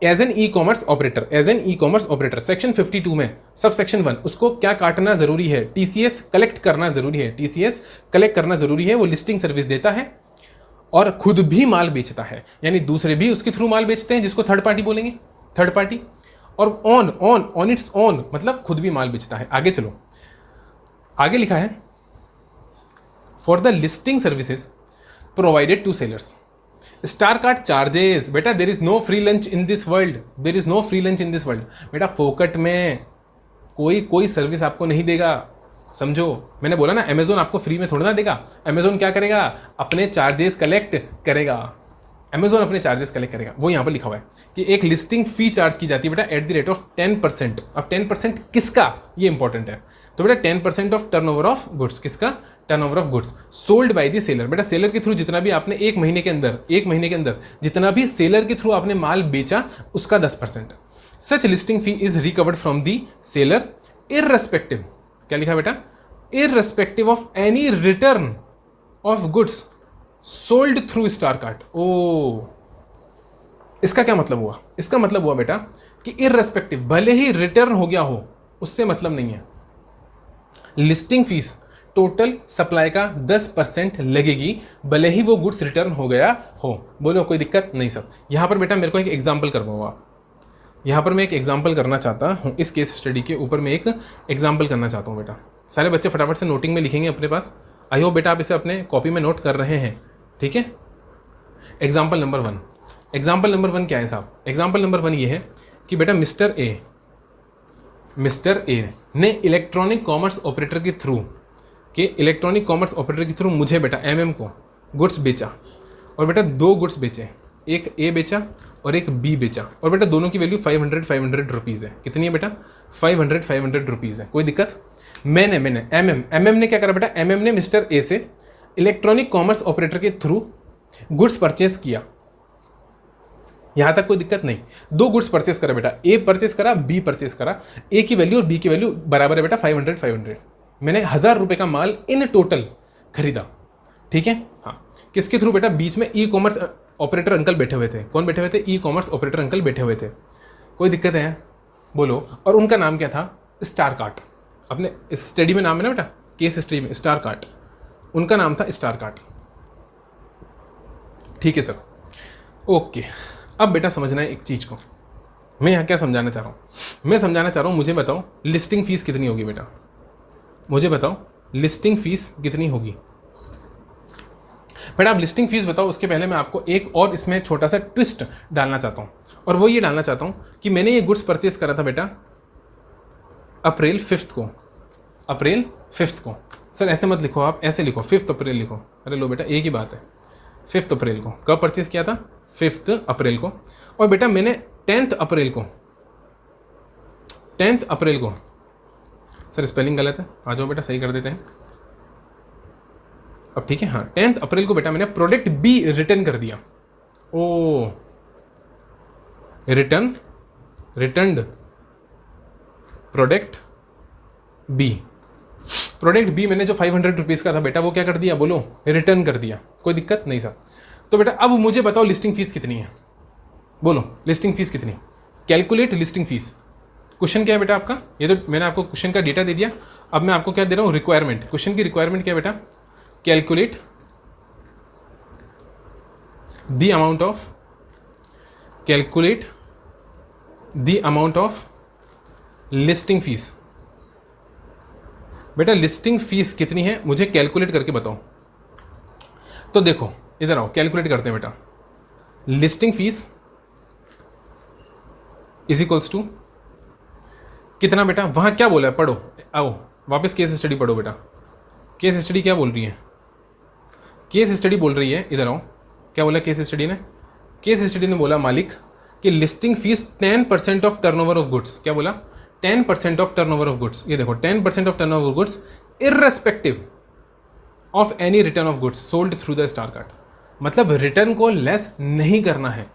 as an e commerce operator. Section 52 में सब सेक्शन 1 उसको क्या काटना जरूरी है? टीसीएस कलेक्ट करना जरूरी है, टीसीएस कलेक्ट करना जरूरी है। वो लिस्टिंग सर्विस देता है और खुद भी माल बेचता है, यानी दूसरे भी उसके थ्रू माल बेचते हैं, जिसको थर्ड पार्टी बोलेंगे, थर्ड पार्टी। और ऑन इट्स ओन मतलब खुद भी माल बेचता है। आगे चलो, आगे लिखा है for the listing services provided to sellers. Star Cart charges, बेटा there is no free lunch in this world, there is no free lunch in this world. बेटा फोकट में कोई सर्विस आपको नहीं देगा, समझो। मैंने बोला ना अमेजोन आपको फ्री में थोड़ा ना देगा। अमेजोन क्या करेगा, अपने चार्जेस कलेक्ट करेगा। अमेजोन अपने चार्जेस कलेक्ट करेगा, वो यहाँ पर लिखा हुआ है कि एक लिस्टिंग फी चार्ज की जाती है बेटा एट द रेट ऑफ 10%। अब 10% किसका, ये इंपॉर्टेंट है। तो बेटा 10% ऑफ टर्नओवर ऑफ गुड्स, किसका, turnover of goods sold by the seller. बेटा सेलर के थ्रू जितना भी आपने एक महीने के अंदर जितना भी सेलर के थ्रू आपने माल बेचा उसका 10%। Such listing fee is recovered from the seller irrespective, क्या लिखा बेटा, irrespective of any return of goods sold through star cart. ओ, इसका क्या मतलब हुआ, इसका मतलब हुआ बेटा कि इररेस्पेक्टिव, भले ही रिटर्न हो गया हो उससे मतलब नहीं है। लिस्टिंग फीस टोटल सप्लाई का 10% लगेगी, भले ही वो गुड्स रिटर्न हो गया हो। बोलो कोई दिक्कत नहीं सब। यहां पर बेटा मेरे को एक एग्जांपल करवाओ आप, यहां पर मैं एक एग्जांपल करना चाहता हूं, इस केस स्टडी के ऊपर मैं एक एग्जांपल करना चाहता हूं बेटा। सारे बच्चे फटाफट से नोटिंग में लिखेंगे अपने पास। आई होप बेटा आप इसे अपने कॉपी में नोट कर रहे हैं, ठीक है। एग्जाम्पल नंबर 1, एग्जाम्पल नंबर 1 क्या है साहब, एग्जाम्पल नंबर 1 ये है कि बेटा मिस्टर ए ने इलेक्ट्रॉनिक कॉमर्स ऑपरेटर के थ्रू मुझे बेटा MM को गुड्स बेचा, और बेटा 2 गुड्स बेचे, एक A बेचा और एक B बेचा, और बेटा दोनों की वैल्यू 500 रुपीज़ है। कितनी है बेटा, 500 रुपीज़ है। कोई दिक्कत, मैंने MM ने क्या करा बेटा, MM ने मिस्टर A से इलेक्ट्रॉनिक कॉमर्स ऑपरेटर के थ्रू गुड्स परचेस किया, यहां तक कोई दिक्कत नहीं। 2 गुड्स परचेस करा बेटा, A परचेस करा, B परचेस करा। A की वैल्यू और B की वैल्यू बराबर है बेटा 500। मैंने 1000 रुपए का माल इन टोटल खरीदा, ठीक है। हाँ, किसके थ्रू बेटा, बीच में ई-कॉमर्स ऑपरेटर अंकल बैठे हुए थे। कौन बैठे हुए थे, ई-कॉमर्स ऑपरेटर अंकल बैठे हुए थे। कोई दिक्कत है, बोलो। और उनका नाम क्या था, स्टार कार्ट। अपने स्टडी में नाम है ना बेटा, केस स्टडी में स्टार कार्ट, उनका नाम था स्टार कार्ट, ठीक है सर। ओके, अब बेटा समझना है एक चीज़ को, मैं यहाँ क्या समझाना चाह रहा हूँ, मैं समझाना चाह रहा हूँ, मुझे बताओ लिस्टिंग फीस कितनी होगी बेटा, मुझे बताओ लिस्टिंग फीस कितनी होगी बेटा। आप लिस्टिंग फीस बताओ, उसके पहले मैं आपको एक और इसमें छोटा सा ट्विस्ट डालना चाहता हूँ, और वो ये डालना चाहता हूँ कि मैंने ये गुड्स परचेस करा था बेटा अप्रैल 5 को, अप्रैल 5 को। सर ऐसे मत लिखो आप, ऐसे लिखो 5 अप्रैल लिखो। अरे लो बेटा, एक ही बात है। 5 अप्रैल को कब परचेस किया था, 5 अप्रैल को। और बेटा मैंने 10 अप्रैल को, 10 अप्रैल को, सर स्पेलिंग गलत है, आ जाओ बेटा सही कर देते हैं अब, ठीक है। हाँ, 10 अप्रैल को बेटा मैंने प्रोडक्ट B रिटर्न कर दिया। ओ, returned product B, product B मैंने जो 500 रुपीज़ का था बेटा, वो क्या कर दिया, बोलो, रिटर्न कर दिया। कोई दिक्कत नहीं सर। तो बेटा अब मुझे बताओ लिस्टिंग फीस कितनी है, बोलो लिस्टिंग फीस कितनी, कैलकुलेट लिस्टिंग फीस। क्वेश्चन क्या है बेटा आपका, ये तो मैंने आपको क्वेश्चन का डेटा दे दिया, अब मैं आपको क्या दे रहा हूँ, रिक्वायरमेंट। क्वेश्चन की रिक्वायरमेंट क्या है बेटा, calculate the amount of listing fees. बेटा लिस्टिंग फीस कितनी है मुझे कैलकुलेट करके बताओ। तो देखो इधर आओ, कैलकुलेट करते हैं बेटा। Listing fees is equals to कितना बेटा, वहां क्या बोला है, पढ़ो, आओ वापस केस स्टडी पढ़ो बेटा। केस स्टडी क्या बोल रही है, केस स्टडी बोल रही है, इधर आओ, क्या बोला केस स्टडी ने, केस स्टडी ने बोला मालिक कि listing fees 10% of turnover of goods, क्या बोला, 10% ऑफ टर्नओवर ऑफ गुड्स। ये देखो 10% of turnover goods irrespective of any return of goods sold through the star cart. मतलब रिटर्न को लेस नहीं करना है,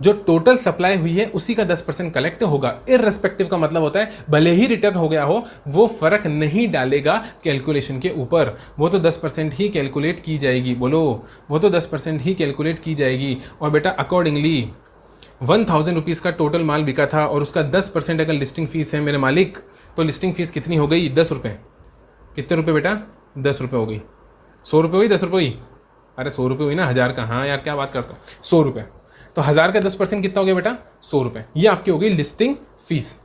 जो टोटल सप्लाई हुई है उसी का 10% कलेक्ट होगा। इररेस्पेक्टिव का मतलब होता है भले ही रिटर्न हो गया हो, वो फर्क नहीं डालेगा कैलकुलेशन के ऊपर, वो तो 10% ही कैलकुलेट की जाएगी। बोलो, वो तो 10% ही कैलकुलेट की जाएगी। और बेटा अकॉर्डिंगली 1000 रुपीज़ का टोटल माल बिका था और उसका 10% अगर लिस्टिंग फीस है मेरे मालिक, तो लिस्टिंग फीस कितनी हो गई, 10 रुपये। कितने रुपये बेटा, 10 रुपये हो गई। 100 रुपये हुई, 10 रुपये हुई, अरे 100 रुपये हुई ना, 1000 का, हाँ यार क्या बात करता हूँ, 100 रुपये। तो 1000 का 10% कितना हो गया बेटा, 100 रुपये। ये आपकी हो गई लिस्टिंग फीस।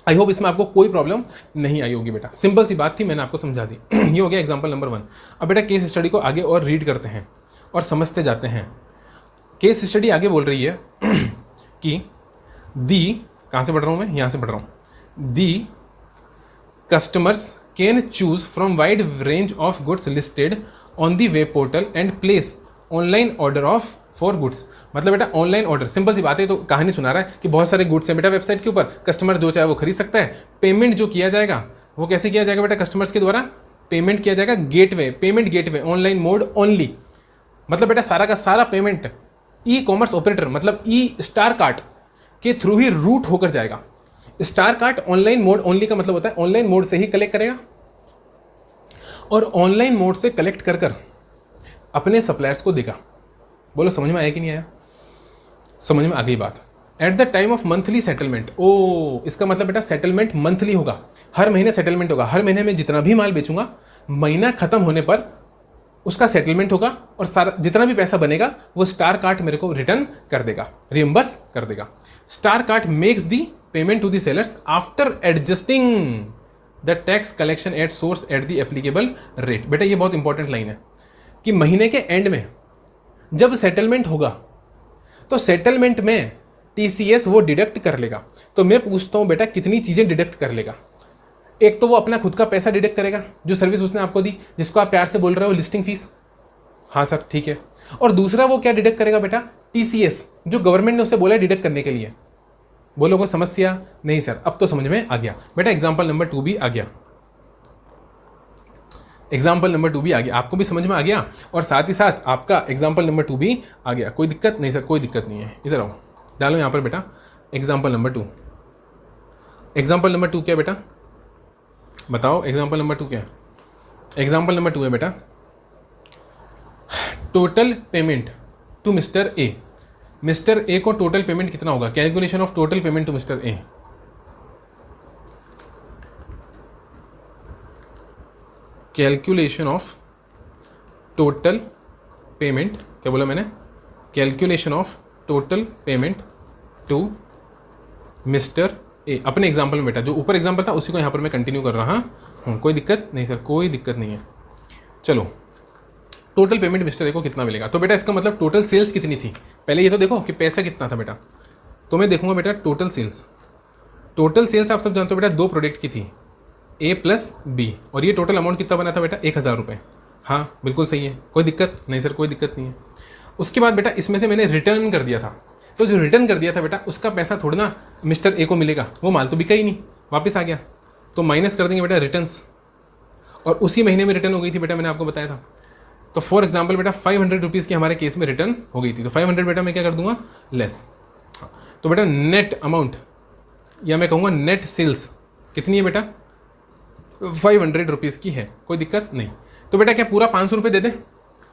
आई होप इसमें आपको कोई प्रॉब्लम नहीं आई होगी बेटा, सिंपल सी बात थी, मैंने आपको समझा दी। ये हो गया एग्जाम्पल नंबर 1। अब बेटा केस स्टडी को आगे और रीड करते हैं और समझते जाते हैं। केस स्टडी आगे बोल रही है कि दी, कहाँ से पढ़ रहा हूँ मैं, यहाँ से पढ़ रहा हूँ, दी customers can choose from wide range of goods listed on the web portal and place online order of for goods। मतलब बेटा ऑनलाइन ऑर्डर, सिंपल सी बात है, तो कहानी सुना रहा है कि बहुत सारे गुड्स हैं बेटा वेबसाइट के ऊपर, कस्टमर जो चाहे वो खरीद सकता है। पेमेंट जो किया जाएगा वो कैसे किया जाएगा बेटा, कस्टमर्स के द्वारा पेमेंट किया जाएगा gateway, payment gateway online mode only. मतलब बेटा सारा का सारा पेमेंट ई कॉमर्स ऑपरेटर मतलब ई स्टार कार्ट के थ्रू ही रूट होकर जाएगा। Star cart online mode only का मतलब होता है ऑनलाइन मोड से ही कलेक्ट करेगा और ऑनलाइन मोड से कलेक्ट कर कर अपने सप्लायर्स को देगा। बोलो समझ में आया कि नहीं आया? समझ में आ गई बात। At the time of monthly settlement, ओ इसका मतलब बेटा सेटलमेंट मंथली होगा, हर महीने सेटलमेंट होगा। हर महीने में जितना भी माल बेचूंगा महीना खत्म होने पर उसका सेटलमेंट होगा और सारा जितना भी पैसा बनेगा वो स्टार कार्ट मेरे को रिटर्न कर देगा, रिएम्बर्स कर देगा। Star Cart makes the payment to the sellers after adjusting the tax collection at source at the applicable rate. बेटा ये बहुत इंपॉर्टेंट लाइन है कि महीने के एंड में जब सेटलमेंट होगा तो सेटलमेंट में टीसीएस वो डिडक्ट कर लेगा। तो मैं पूछता हूं बेटा कितनी चीजें डिडक्ट कर लेगा? एक तो वो अपना खुद का पैसा डिडक्ट करेगा जो सर्विस उसने आपको दी, जिसको आप प्यार से बोल रहे हो लिस्टिंग फीस, हाँ सर ठीक है। और दूसरा वो क्या डिडक्ट करेगा बेटा, टीसीएस जो गवर्नमेंट ने उसे बोला है डिडक्ट करने के लिए। बोलो कोई समस्या नहीं सर, अब तो समझ में आ गया बेटा। एग्जाम्पल नंबर 2 भी आ गया, एग्जाम्पल नंबर 2 भी आ गया, आपको भी समझ में आ गया और साथ ही साथ आपका एग्जाम्पल नंबर 2 भी आ गया। कोई दिक्कत नहीं सर, कोई दिक्कत नहीं है। इधर आओ, डालो यहाँ पर बेटा एग्जाम्पल नंबर 2। एग्जाम्पल नंबर 2 क्या बेटा बताओ, एग्जाम्पल नंबर 2 क्या है? एग्जाम्पल नंबर 2 है बेटा total payment to mister A. Mister A को टोटल पेमेंट कितना होगा? Calculation of total payment to mister A. Calculation of total payment, क्या बोला मैंने? Calculation of total payment to mister A. अपने एग्जाम्पल में बेटा जो ऊपर एग्जाम्पल था उसी को यहाँ पर मैं कंटिन्यू कर रहा हूँ। कोई दिक्कत नहीं सर, कोई दिक्कत नहीं है। चलो टोटल पेमेंट मिस्टर ए को कितना मिलेगा? तो बेटा इसका मतलब टोटल सेल्स कितनी थी, पहले ये तो देखो कि पैसा कितना था बेटा। तो मैं देखूंगा बेटा टोटल सेल्स। टोटल सेल्स आप सब जानते हो बेटा 2 प्रोडक्ट की थी, ए प्लस बी, और ये टोटल अमाउंट कितना बना था बेटा? 1000 रुपये। हाँ बिल्कुल सही है, कोई दिक्कत नहीं सर, कोई दिक्कत नहीं है। उसके बाद बेटा इसमें से मैंने रिटर्न कर दिया था, तो जो रिटर्न कर दिया था बेटा उसका पैसा थोड़ा ना मिस्टर ए को मिलेगा, वो माल तो बिका ही नहीं, वापस आ गया, तो माइनस कर देंगे बेटा रिटर्न्स। और उसी महीने में रिटर्न हो गई थी बेटा, मैंने आपको बताया था। तो फॉर एग्जाम्पल बेटा 500 रुपीज़ की हमारे केस में रिटर्न हो गई थी, तो 500 बेटा मैं क्या कर दूंगा लेस। तो बेटा नेट अमाउंट या मैं कहूँगा नेट सेल्स कितनी है बेटा? 500 रुपीज़ की है, कोई दिक्कत नहीं। तो बेटा क्या पूरा 500 रुपये दे दे?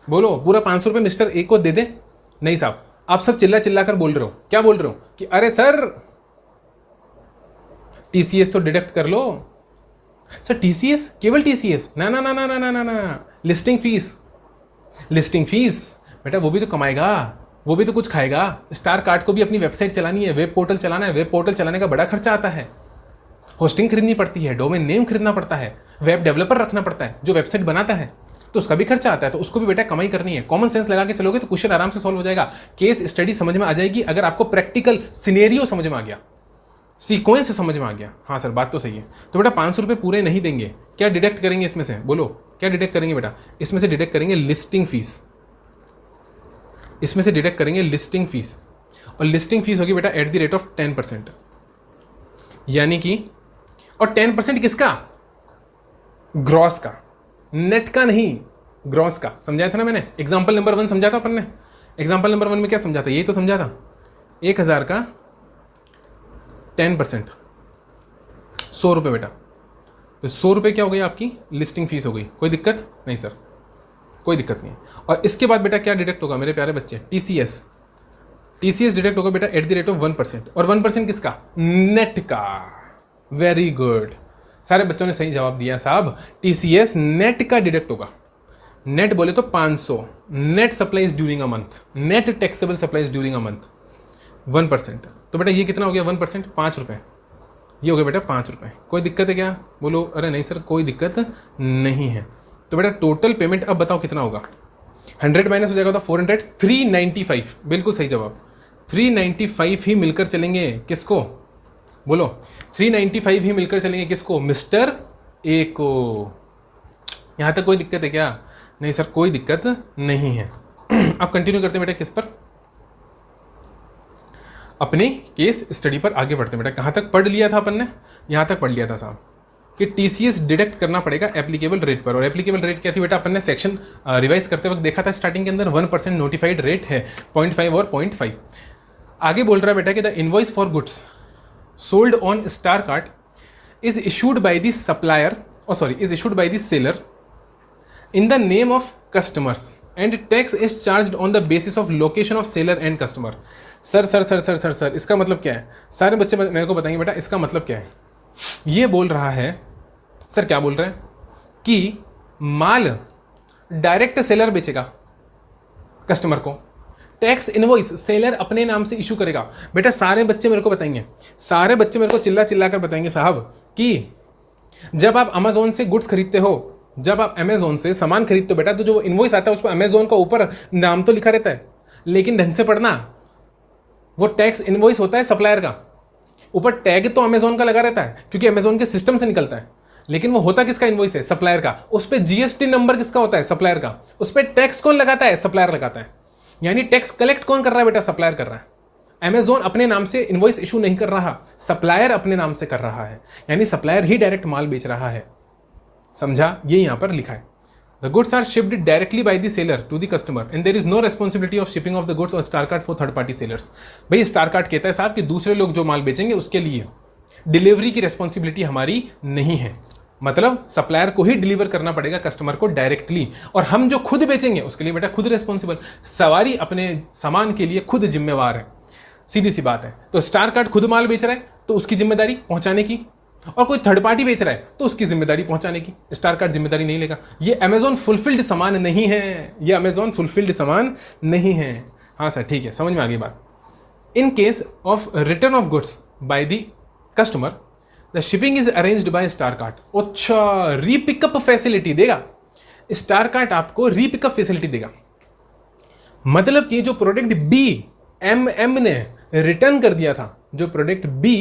बोलो पूरा 500 रुपये मिस्टर ए को दे दे? नहीं साहब, आप सब चिल्ला चिल्ला कर बोल रहे हो, क्या बोल रहे हो कि अरे सर टीसीएस तो डिडक्ट कर लो। सर टीसीएस, केवल टीसीएस? ना ना ना ना ना ना ना, लिस्टिंग फीस। लिस्टिंग फीस बेटा वो भी तो कमाएगा, वो भी तो कुछ खाएगा। स्टार कार्ट को भी अपनी वेबसाइट चलानी है, वेब पोर्टल चलाना है, वेब पोर्टल चलाने का बड़ा खर्चा आता है। होस्टिंग खरीदनी पड़ती है, डोमेन नेम खरीदना पड़ता है, वेब डेवलपर रखना पड़ता है जो वेबसाइट बनाता है, तो उसका भी खर्चा आता है। तो उसको भी बेटा कमाई करनी है। कॉमन सेंस लगा के चलोगे तो क्वेश्चन आराम से सॉल्व हो जाएगा, केस स्टडी समझ में आ जाएगी अगर आपको प्रैक्टिकल सिनेरियो समझ में आ गया, सीक्वेंस समझ में आ गया। हाँ सर बात तो सही है। तो बेटा 500 रुपये पूरे नहीं देंगे, क्या डिडक्ट करेंगे इसमें से? बोलो क्या डिडक्ट करेंगे बेटा? इसमें से डिडक्ट करेंगे लिस्टिंग फीस, इसमें से डिडक्ट करेंगे लिस्टिंग फीस, और लिस्टिंग फीस होगी बेटा एट द रेट ऑफ 10%, यानी कि और 10% किसका? ग्रॉस का, नेट का नहीं, ग्रॉस का। समझाया था ना मैंने, एग्जाम्पल नंबर 1 समझा था अपन ने। एग्जाम्पल नंबर 1 में क्या समझा था? यही तो समझा था, 1000 का 10%, 100 रुपये बेटा। तो 100 रुपये क्या हो गई आपकी? लिस्टिंग फीस हो गई। कोई दिक्कत नहीं सर, कोई दिक्कत नहीं। और इसके बाद बेटा क्या डिडक्ट होगा मेरे प्यारे बच्चे? टीसीएस। टीसीएस डिडक्ट होगा बेटा एट द रेट ऑफ 1%, और 1% किसका? नेट का। वेरी गुड, सारे बच्चों ने सही जवाब दिया साहब। टीसीएस नेट का डिडक्ट होगा। नेट बोले तो 500, net supplies during a month, net taxable supplies during a month 1%। तो बेटा ये कितना हो गया 1%? 5 रुपये। ये हो गया बेटा 5 रुपये। कोई दिक्कत है क्या? बोलो अरे नहीं सर कोई दिक्कत नहीं है। तो बेटा टोटल पेमेंट अब बताओ कितना होगा? 100 माइनस हो जाएगा तो 400, 395। बिल्कुल सही जवाब, 395 ही मिलकर चलेंगे किसको? बोलो 395 ही मिलकर चलेंगे किसको? मिस्टर ए को। यहाँ तक कोई दिक्कत है क्या? नहीं सर कोई दिक्कत नहीं है। अब कंटिन्यू करते हैं बेटा किस पर? अपने केस स्टडी पर आगे बढ़ते हैं बेटा। कहाँ तक पढ़ लिया था अपन ने? यहाँ तक पढ़ लिया था साहब कि टीसीएस डिडक्ट करना पड़ेगा एप्लीकेबल रेट पर। और एप्लीकेबल रेट क्या थी बेटा? अपन ने सेक्शन रिवाइज करते वक्त देखा था स्टार्टिंग के अंदर 1% नोटिफाइड रेट है, 0.5 और 0.5। आगे बोल रहा है बेटा कि the invoice for goods sold on star cart is issued by the supplier is issued by the seller in the name of customers and tax is charged on the basis of location of seller and customer। Sir इसका मतलब क्या है? सारे बच्चे मेरे को बताएंगे बेटा इसका मतलब क्या है? ये बोल रहा है सर, क्या बोल रहा है कि माल डायरेक्ट सेलर बेचेगा कस्टमर को, टैक्स इनवॉइस सेलर अपने नाम से इशू करेगा। बेटा सारे बच्चे मेरे को बताएंगे, सारे बच्चे मेरे को चिल्ला चिल्ला कर बताएंगे साहब कि जब आप अमेजोन से गुड्स खरीदते हो, जब आप अमेजोन से सामान खरीदते हो बेटा, तो जो इनवॉइस आता है उस पर अमेजोन का ऊपर नाम तो लिखा रहता है, लेकिन ढंग से पढ़ना, वो टैक्स इनवॉइस होता है सप्लायर का। ऊपर टैग तो अमेजोन का लगा रहता है क्योंकि अमेजोन के सिस्टम से निकलता है, लेकिन वो होता किसका इनवॉइस है? सप्लायर का। उस पर जीएसटी नंबर किसका होता है? सप्लायर का। उस पर टैक्स कौन लगाता है? सप्लायर लगाता है। यानी टैक्स कलेक्ट कौन कर रहा है बेटा? सप्लायर कर रहा है। अमेजोन अपने नाम से इनवॉइस इशू नहीं कर रहा, सप्लायर अपने नाम से कर रहा है। यानी सप्लायर ही डायरेक्ट माल बेच रहा है। समझा? ये यहां पर लिखा है the goods are shipped directly by the seller to the customer and there is no responsibility of shipping of the goods और star card for third party sellers. भाई स्टार कार्ड कहता है साहब कि दूसरे लोग जो माल बेचेंगे उसके लिए डिलीवरी की रेस्पॉन्सिबिलिटी हमारी नहीं है। मतलब सप्लायर को ही डिलीवर करना पड़ेगा कस्टमर को डायरेक्टली, और हम जो खुद बेचेंगे उसके लिए बेटा खुद रेस्पॉन्सिबल। सवारी अपने सामान के लिए खुद जिम्मेवार है, सीधी सी बात है। तो स्टार कार्ड खुद माल बेच रहा है तो उसकी जिम्मेदारी पहुंचाने की, और कोई थर्ड पार्टी बेच रहा है तो उसकी जिम्मेदारी पहुंचाने की। स्टार कार्ड जिम्मेदारी नहीं लेगा। ये अमेजोन फुलफिल्ड सामान नहीं है, ये अमेजोन फुलफिल्ड सामान नहीं है। हाँ सर ठीक है, समझ में आ गई बात। In case of return of goods by the customer the shipping is arranged by star card. अच्छा, रीपिकअप फैसिलिटी देगा स्टार कार्ड, आपको रीपिकअप फैसिलिटी देगा। मतलब कि जो प्रोडक्ट बी एमएम ने रिटर्न कर दिया था, जो प्रोडक्ट बी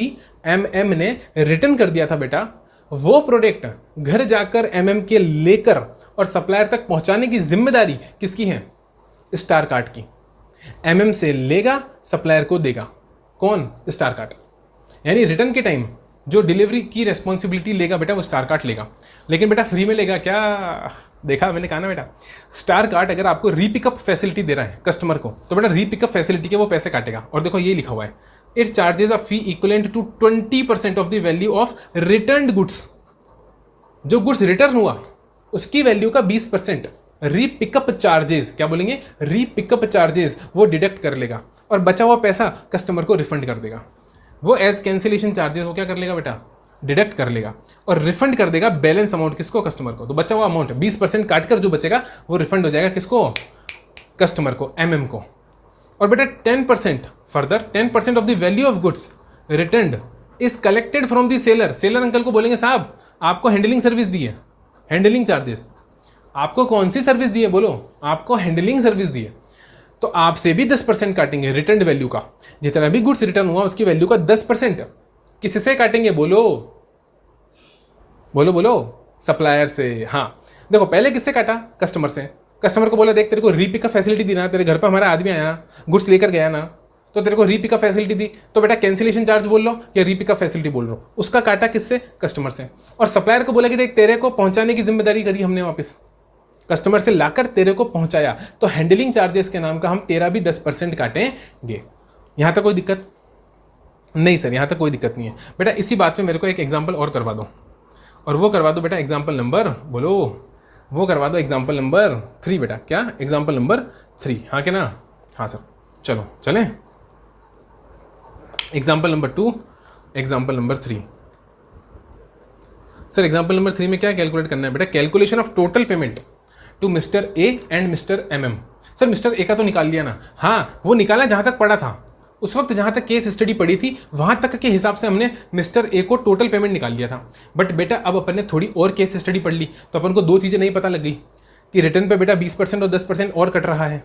एमएम ने रिटर्न कर दिया था बेटा, वो प्रोडक्ट घर जाकर एमएम के लेकर और सप्लायर तक पहुंचाने की जिम्मेदारी किसकी है? स्टार कार्ड की। एमएम से लेगा, सप्लायर को देगा। कौन? Star card. यानी रिटर्न के टाइम जो डिलीवरी की रेस्पॉन्सिबिलिटी लेगा बेटा वो स्टार कार्ड लेगा। लेकिन बेटा फ्री में लेगा क्या? देखा मैंने कहा ना बेटा, स्टार कार्ड अगर आपको रीपिकअप फैसिलिटी दे रहा है कस्टमर को, तो बेटा रीपिकअप फैसिलिटी के वो पैसे काटेगा। और देखो ये लिखा हुआ है, it charges a fee equivalent to 20% of the value of return goods. जो गुड्स रिटर्न हुआ उसकी वैल्यू का 20% रीपिकअप चार्जेस, क्या बोलेंगे? रीपिकअप चार्जेस वो डिडक्ट कर लेगा, और बचा हुआ पैसा कस्टमर को रिफंड कर देगा। वो एज कैंसिलेशन चार्जेस वो क्या कर लेगा बेटा? डिडक्ट कर लेगा और रिफंड कर देगा बैलेंस अमाउंट किसको? कस्टमर को। तो बचा हुआ अमाउंट 20% काटकर जो बचेगा वो रिफंड हो जाएगा किसको? कस्टमर को, एमएम को। और बेटा 10% further 10% of the value of goods returned is collected from the seller. Seller uncle को बोलेंगे साहब आपको हैंडलिंग सर्विस दी है, हैंडलिंग चार्जेस। आपको कौन सी सर्विस दी है? बोलो, आपको हैंडलिंग सर्विस दी है, तो आपसे भी 10% काटेंगे रिटर्न वैल्यू का। जितना भी गुड्स रिटर्न हुआ उसकी वैल्यू का 10% किससे काटेंगे? बोलो बोलो बोलो, सप्लायर से। हाँ देखो, पहले किससे काटा? कस्टमर से। कस्टमर को बोला देख तेरे को रीपिकअप फैसिलिटी दी ना, तेरे घर पर हमारा आदमी आया ना, गुड्स लेकर गया ना, तो तेरे को रीपिकअप फैसिलिटी दी, तो बेटा कैंसिलेशन चार्ज बोल लो या रीपिकअप फैसिलिटी बोल लो, उसका काटा किससे? कस्टमर से। और सप्लायर को बोला कि देख तेरे को पहुंचाने की जिम्मेदारी करी हमने, वापस कस्टमर से लाकर तेरे को पहुंचाया, तो हैंडलिंग चार्जेस के नाम का हम तेरा भी 10% काटेंगे। यहां तक कोई दिक्कत नहीं? सर यहां तक कोई दिक्कत नहीं है बेटा। इसी बात में मेरे को एक एग्जांपल और करवा दो, और वो करवा दो बेटा एग्जांपल नंबर, बोलो वो करवा दो एग्जांपल नंबर 3 बेटा। क्या? Example number 3। हाँ क्या ना? हाँ सर, चलो चलें। Example number 2, example number 3। Sir example number 3 में क्या कैलकुलेट करना है बेटा? Calculation of total payment to mister A and mister MM. Sir mister A का तो निकाल लिया ना? हाँ वो निकाला जहां तक पड़ा था, उस वक्त जहाँ तक केस स्टडी पड़ी थी वहाँ तक के हिसाब से हमने मिस्टर ए को टोटल पेमेंट निकाल लिया था। बट बेटा अब अपन ने थोड़ी और केस स्टडी पढ़ ली तो अपन को दो चीज़ें नहीं पता लग गई कि रिटर्न पे बेटा 20% और 10% और कट रहा है,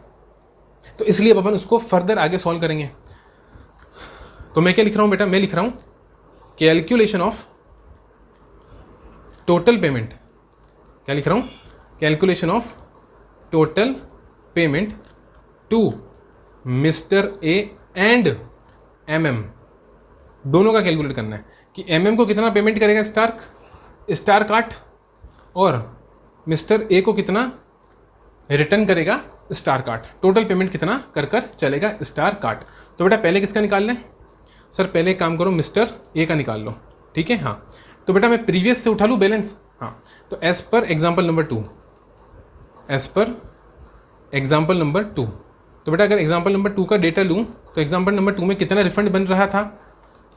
तो इसलिए अब अपन उसको फर्दर आगे सॉल्व करेंगे। तो मैं क्या लिख रहा हूँ बेटा, मैं लिख रहा हूँ कैलकुलेशन ऑफ टोटल पेमेंट। क्या लिख रहा हूँ? Calculation of total payment to mister A and MM, दोनों का कैलकुलेट करना है कि एमएम को कितना पेमेंट करेगा स्टार काट, और मिस्टर ए को कितना रिटर्न करेगा स्टार काट। टोटल पेमेंट कितना कर चलेगा स्टार काट। तो बेटा पहले किसका निकाल लें? सर पहले काम करो मिस्टर ए का निकाल लो, ठीक है। हाँ तो बेटा मैं प्रीवियस से उठा लूँ बैलेंस। हाँ तो as per example number 2, as per example number 2, तो बेटा अगर एग्जाम्पल नंबर 2 का डेटा लूँ तो एग्जाम्पल नंबर 2 में कितना रिफंड बन रहा था?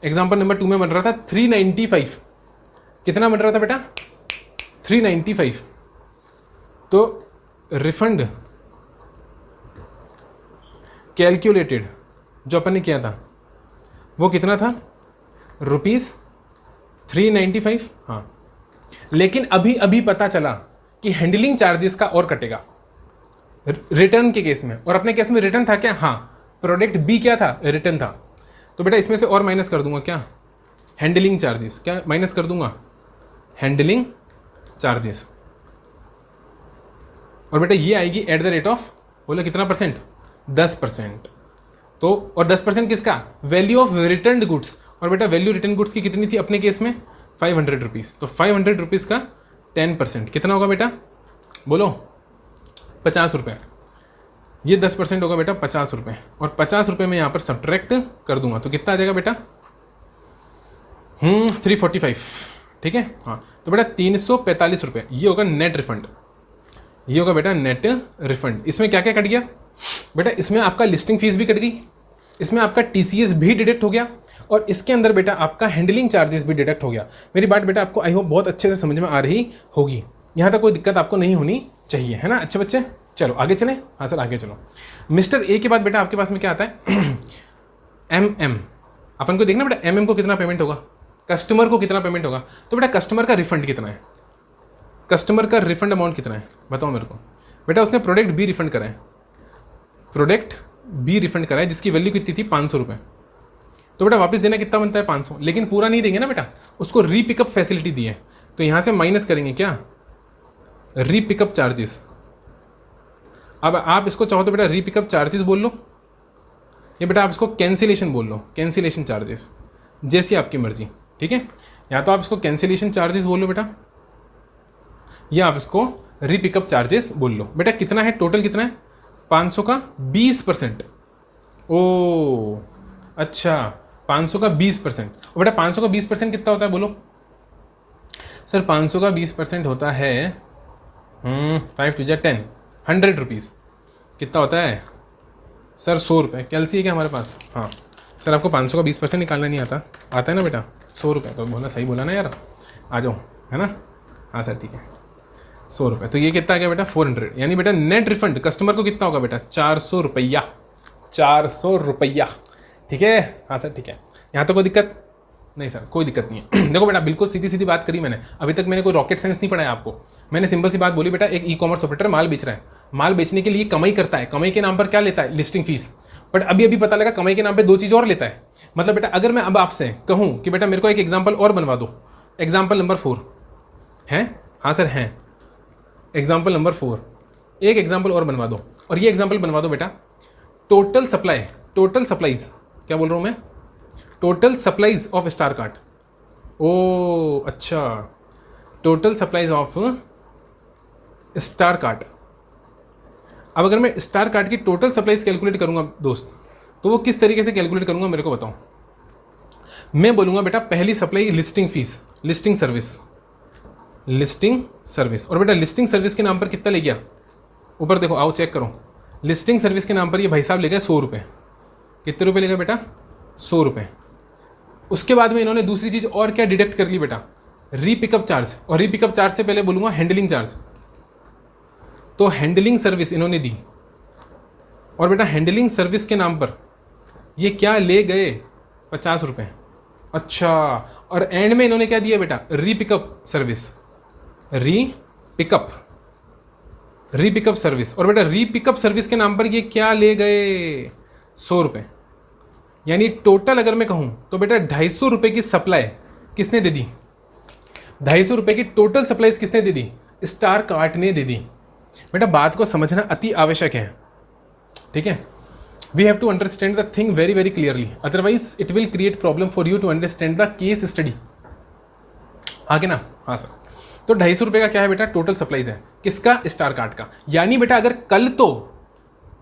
एग्जाम्पल नंबर 2 में बन रहा था 395। कितना बन रहा था बेटा? 395। तो रिफंड कैलकुलेटेड जो अपन ने किया था वो कितना था? ₹395। हाँ लेकिन अभी अभी पता चला कि हैंडलिंग चार्जेस का और कटेगा रिटर्न के केस में, और अपने केस में रिटर्न था क्या? हाँ प्रोडक्ट बी क्या था? रिटर्न था। तो बेटा इसमें से और माइनस कर दूंगा क्या? Handling charges. क्या माइनस कर दूंगा? Handling charges. और बेटा ये आएगी एट द रेट ऑफ, बोलो कितना परसेंट? 10%। तो और 10% किसका? Value of return goods. और बेटा वैल्यू रिटर्न गुड्स की कितनी थी अपने केस में? 500 रुपीज़। तो 500 रुपीज़ का 10% कितना होगा बेटा? बोलो 50 रुपये। ये 10% होगा बेटा 50 रुपये, और 50 रुपये में यहाँ पर सब्ट्रैक्ट कर दूंगा तो कितना आ जाएगा बेटा? 345, ठीक है। हाँ तो बेटा 345 रुपये ये होगा नेट रिफंड, ये होगा बेटा नेट रिफंड। इसमें क्या क्या कट गया बेटा? इसमें आपका लिस्टिंग फीस भी कट गई, इसमें आपका TCS भी डिडक्ट हो गया, और इसके अंदर बेटा आपका हैंडलिंग चार्जेस भी डिडक्ट हो गया। मेरी बात बेटा आपको आई होप बहुत अच्छे से समझ में आ रही होगी, यहाँ तक कोई दिक्कत आपको नहीं होनी चाहिए, है ना अच्छे बच्चे। चलो आगे चलें। हाँ सर आगे चलो। मिस्टर ए के बाद बेटा आपके पास में क्या आता है? MM। अपन को देखना बेटा MM को कितना पेमेंट होगा, कस्टमर को कितना पेमेंट होगा। तो बेटा कस्टमर का रिफंड कितना है? कस्टमर का रिफंड अमाउंट कितना है बताओ मेरे को। बेटा उसने प्रोडक्ट बी रिफंड करा है, प्रोडक्ट बी रिफंड करा है जिसकी वैल्यू कितनी थी? 500 रुपये। तो बेटा वापस देना कितना बनता है? 500। लेकिन पूरा नहीं देंगे ना बेटा, उसको रीपिकअप फैसिलिटी दी है, तो यहाँ से माइनस करेंगे क्या? रीपिकअप चार्जेस। अब आप इसको चाहो तो बेटा रीपिकअप चार्जेस बोल लो, या बेटा आप इसको कैंसिलेशन बोल लो, कैंसिलेशन चार्जेस, जैसी आपकी मर्जी, ठीक है। या तो आप इसको कैंसिलेशन चार्जेस बोल लो बेटा, या आप इसको रीपिकअप चार्जेस बोल लो। बेटा कितना है टोटल? कितना है? 500 का 20%। ओ अच्छा 500 का 20%। और बेटा 500 का 20% कितना होता है बोलो? सर 500 का 20% होता है 5 टू 10, 100 रुपीज़। कितना होता है सर? 100 रुपये। कैलसी है क्या हमारे पास? हाँ सर आपको 500 का 20% निकालना नहीं आता? आता है ना बेटा 100 रुपये। तो बोला सही बोला ना यार, आ जाओ, है ना। हाँ सर ठीक है 100 रुपये। तो ये कितना आ गया बेटा? 400। यानी बेटा नेट रिफंड कस्टमर को कितना होगा बेटा? 400 रुपया, 400 रुपया, ठीक है। हाँ सर ठीक है। यहाँ तो कोई दिक्कत नहीं सर? कोई दिक्कत नहीं है। देखो बेटा बिल्कुल सीधी सीधी बात करी मैंने, अभी तक मैंने कोई रॉकेट साइंस नहीं पढ़ाया आपको। मैंने सिंपल सी बात बोली बेटा, एक ई-कॉमर्स ऑपरेटर माल बेच रहा है, माल बेचने के लिए कमाई करता है, कमाई के नाम पर क्या लेता है? Listing fees. बट अभी अभी पता लगा कमाई के नाम पे दो चीज़ और लेता है। मतलब बेटा अगर मैं अब आपसे कहूँ कि बेटा मेरे को एक एग्जाम्पल और बनवा दो, एग्जाम्पल नंबर 4 है? हाँ सर हैं। एग्जाम्पल नंबर 4 एक एग्जाम्पल और बनवा दो, और ये एग्जाम्पल बनवा दो बेटा टोटल सप्लाई, टोटल सप्लाईज, क्या बोल रहा हूँ मैं? Total supplies of star cart. ओ अच्छा, total supplies of star cart. अब अगर मैं स्टार कार्ट की टोटल सप्लाईज कैलकुलेट करूंगा दोस्त, तो वो किस तरीके से कैलकुलेट करूंगा मेरे को बताओ। मैं बोलूंगा बेटा पहली supply listing fees, listing service, listing service. और बेटा लिस्टिंग सर्विस के नाम पर कितना ले गया? ऊपर देखो, आओ चेक करो। लिस्टिंग सर्विस के नाम पर ये भाई साहब ले गए 100 रुपये। कितने रुपये ले गए बेटा? 100 रुपये। उसके बाद में इन्होंने दूसरी चीज़ और क्या डिडक्ट कर ली बेटा? रीपिकअप चार्ज। और रीपिकअप चार्ज से पहले बोलूँगा हैंडलिंग चार्ज। तो हैंडलिंग सर्विस इन्होंने दी, और बेटा हैंडलिंग सर्विस के नाम पर ये क्या ले गए? 50 रुपये। अच्छा, और एंड में इन्होंने क्या दिया बेटा? रीपिकअप सर्विस, रीपिकअप सर्विस। और बेटा रीपिकअप सर्विस के नाम पर ये क्या ले गए? 100 रुपये। यानी टोटल अगर मैं कहूँ तो बेटा 250 रुपये की सप्लाई किसने दे दी? 250 रुपये की टोटल सप्लाईज किसने दे दी? स्टार कार्ट ने दे दी। बेटा बात को समझना अति आवश्यक है, ठीक है। We have to understand the thing very very clearly, otherwise it will create problem for you to understand the case study. आगे ना, हाँ सर। तो 250 रुपये का क्या है बेटा? टोटल सप्लाईज है। किसका? स्टार कार्ट का। यानी बेटा अगर कल तो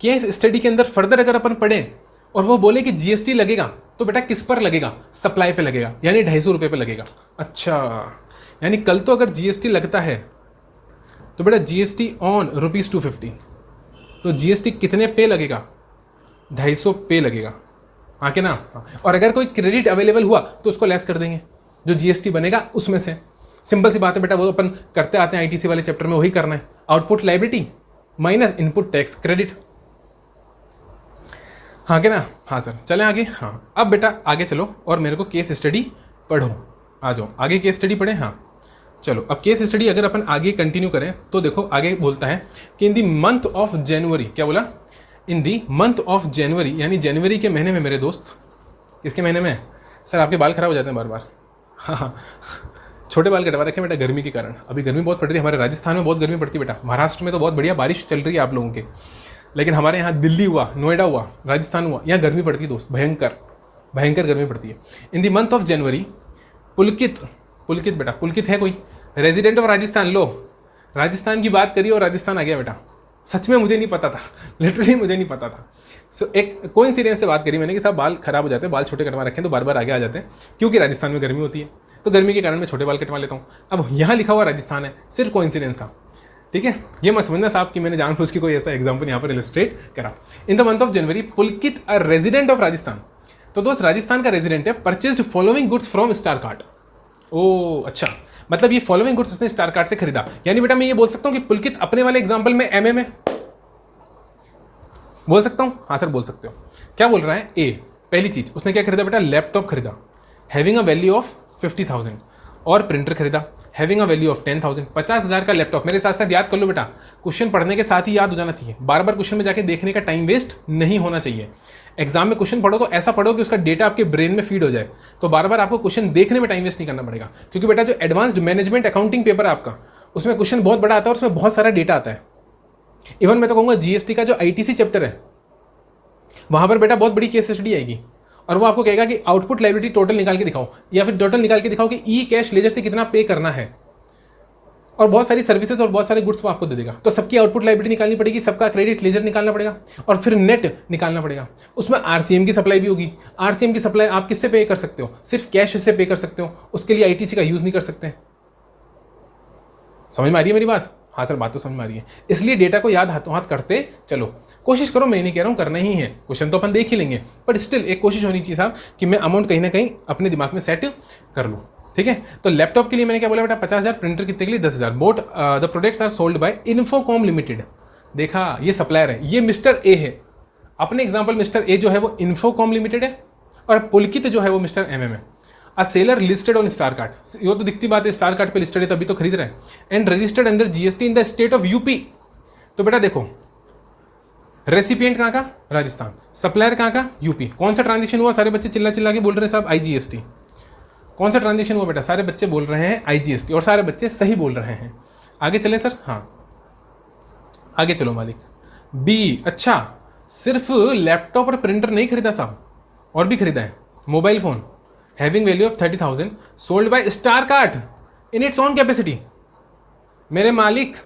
केस स्टडी के अंदर फर्दर अगर अपन पढ़े और वो बोले कि जीएसटी लगेगा, तो बेटा किस पर लगेगा? सप्लाई पे लगेगा, यानी 250 रुपये पे लगेगा। अच्छा, यानी कल तो अगर जीएसटी लगता है तो बेटा जीएसटी ऑन ₹250, तो जीएसटी कितने पे लगेगा? 250 पे लगेगा। हाँ कि ना? और अगर कोई क्रेडिट अवेलेबल हुआ तो उसको लेस कर देंगे, जो जीएसटी बनेगा उसमें से। सिंपल सी बात है बेटा, वो अपन करते आते हैं आईटीसी वाले चैप्टर में, वही करना है। Output liability minus input tax credit. हाँ कि ना? हाँ सर, चलें आगे। हाँ, अब बेटा आगे चलो और मेरे को केस स्टडी पढ़ो। आ जाओ आगे, केस स्टडी पढ़ें। हाँ चलो, अब केस स्टडी अगर अपन आगे कंटिन्यू करें तो देखो आगे बोलता है कि इन दी मंथ ऑफ जनवरी, क्या बोला? इन दी मंथ ऑफ जनवरी, यानी जनवरी के महीने में मेरे दोस्त। किसके महीने में? सर आपके बाल खराब हो जाते हैं बार बार। हाँ, छोटे बाल कटवा रखे बेटा गर्मी के कारण। अभी गर्मी बहुत पड़ रही है, हमारे राजस्थान में बहुत गर्मी पड़ती है बेटा। महाराष्ट्र में तो बहुत बढ़िया बारिश चल रही है आप लोगों के, लेकिन हमारे यहाँ दिल्ली हुआ, नोएडा हुआ, राजस्थान हुआ, यहाँ गर्मी पड़ती है दोस्त, भयंकर भयंकर गर्मी पड़ती है। इन दी मंथ ऑफ जनवरी, पुलकित बेटा, पुलकित है कोई रेजिडेंट ऑफ राजस्थान। लो, राजस्थान की बात करी और राजस्थान आ गया बेटा। सच में मुझे नहीं पता था, लिटरली मुझे नहीं पता था। सो एक कोइंसिडेंस से बात करी मैंने कि साहब बाल खराब हो जाते हैं, बाल छोटे कटवा रखे हैं तो बार बार आगे आ जाते हैं, क्योंकि राजस्थान में गर्मी होती है, तो गर्मी के कारण मैं छोटे बाल कटवा लेता हूँ। अब यहाँ लिखा हुआ राजस्थान है, सिर्फ कोइंसिडेंस था, ठीक है। ये मत समझना साहब कि मैंने जानबूझ के कोई ऐसा एग्जाम्पल यहाँ पर इलस्ट्रेट करा। In the month of January, Pulkit a resident of Rajasthan, तो दोस्त राजस्थान का रेजिडेंट है, purchased following goods from star cart. ओ अच्छा, मतलब ये फॉलोइंग गुड्स उसने स्टार कार्ट से खरीदा। यानी बेटा मैं ये बोल सकता हूँ कि पुलकित अपने वाले एग्जाम्पल में एमए में बोल सकता हूँ। हाँ सर बोल सकते हो। क्या बोल रहा है? ए, पहली चीज उसने क्या खरीदा बेटा? लैपटॉप खरीदा हैविंग अ वैल्यू ऑफ 50,000, और प्रिंटर खरीदा हैविंग अ वैल्यू ऑफ 10,000। 50,000 का लैपटॉप। मेरे साथ साथ याद कर लो बेटा, क्वेश्चन पढ़ने के साथ ही याद हो जाना चाहिए, बार बार क्वेश्चन में जाके देखने का टाइम वेस्ट नहीं होना चाहिए। एग्जाम में क्वेश्चन पढ़ो तो ऐसा पढ़ो कि उसका डेटा आपके ब्रेन में फीड हो जाए, तो बार बार आपको क्वेश्चन देखने में टाइम वेस्ट नहीं करना पड़ेगा। क्योंकि बेटा जो एडवांस्ड मैनेजमेंट अकाउंटिंग पेपर है आपका, उसमें क्वेश्चन बहुत बड़ा आता है और उसमें बहुत सारा डेटा आता है। इवन मैं तो कहूँगा जीएसटी का जो आईटीसी चैप्टर है, वहां पर बेटा बहुत बड़ी केस स्टडी आएगी और वो आपको कहेगा कि आउटपुट लायबिलिटी टोटल निकाल के दिखाओ, या फिर टोटल निकाल के दिखाओ कि ई कैश लेजर से कितना पे करना है, और बहुत सारी सर्विसेज और बहुत सारे गुड्स वो आपको दे देगा। तो सबकी आउटपुट लायबिलिटी निकालनी पड़ेगी, सबका क्रेडिट लेजर निकालना पड़ेगा, और फिर नेट निकालना पड़ेगा। उसमें आरसीएम की सप्लाई भी होगी। आरसीएम की सप्लाई आप किससे पे कर सकते हो? सिर्फ कैश से पे कर सकते हो, उसके लिए आईटीसी का यूज नहीं कर सकते। समझ में आ रही है मेरी बात? हाँ सर बात तो समझ में आ रही है। इसलिए डेटा को याद हाथों हाथ करते चलो, कोशिश करो, मैं नहीं कह रहा हूँ करना ही है, क्वेश्चन तो अपन देख ही लेंगे, बट स्टिल एक कोशिश होनी चाहिए साहब कि मैं अमाउंट कहीं ना कहीं अपने दिमाग में सेट कर लूँ, ठीक है। तो लैपटॉप के लिए मैंने क्या बोला बेटा? 50,000, प्रिंटर कितने के लिए? 10,000। Both the products are sold by Infocom Limited. देखा, ये सप्लायर है, ये मिस्टर ए है। अपने एग्जाम्पल मिस्टर ए जो है वो इन्फोकॉम लिमिटेड है, और पुलकित जो है वो मिस्टर एमएम है। A seller listed on star cart, ये तो दिखती बात है, स्टार कार्ट पे लिस्टेड है तभी तो खरीद रहे हैं। And registered under GST in the state of UP. तो बेटा देखो, रेसिपिएंट कहाँ का? राजस्थान। सप्लायर कहाँ का? यूपी। कौन सा ट्रांजेक्शन हुआ? सारे बच्चे चिल्ला चिल्ला के बोल रहे हैं साहब आईजीएसटी। कौन सा ट्रांजेक्शन हुआ बेटा? सारे बच्चे बोल रहे हैं आईजीएसटी, और सारे बच्चे सही बोल रहे हैं। आगे चले सर। हाँ आगे चलो मालिक। बी, अच्छा सिर्फ लैपटॉप और प्रिंटर नहीं खरीदा साहब, और भी खरीदा है। Mobile phone having value of 30,000 sold by star cart in its on capacity. मेरे मालिक,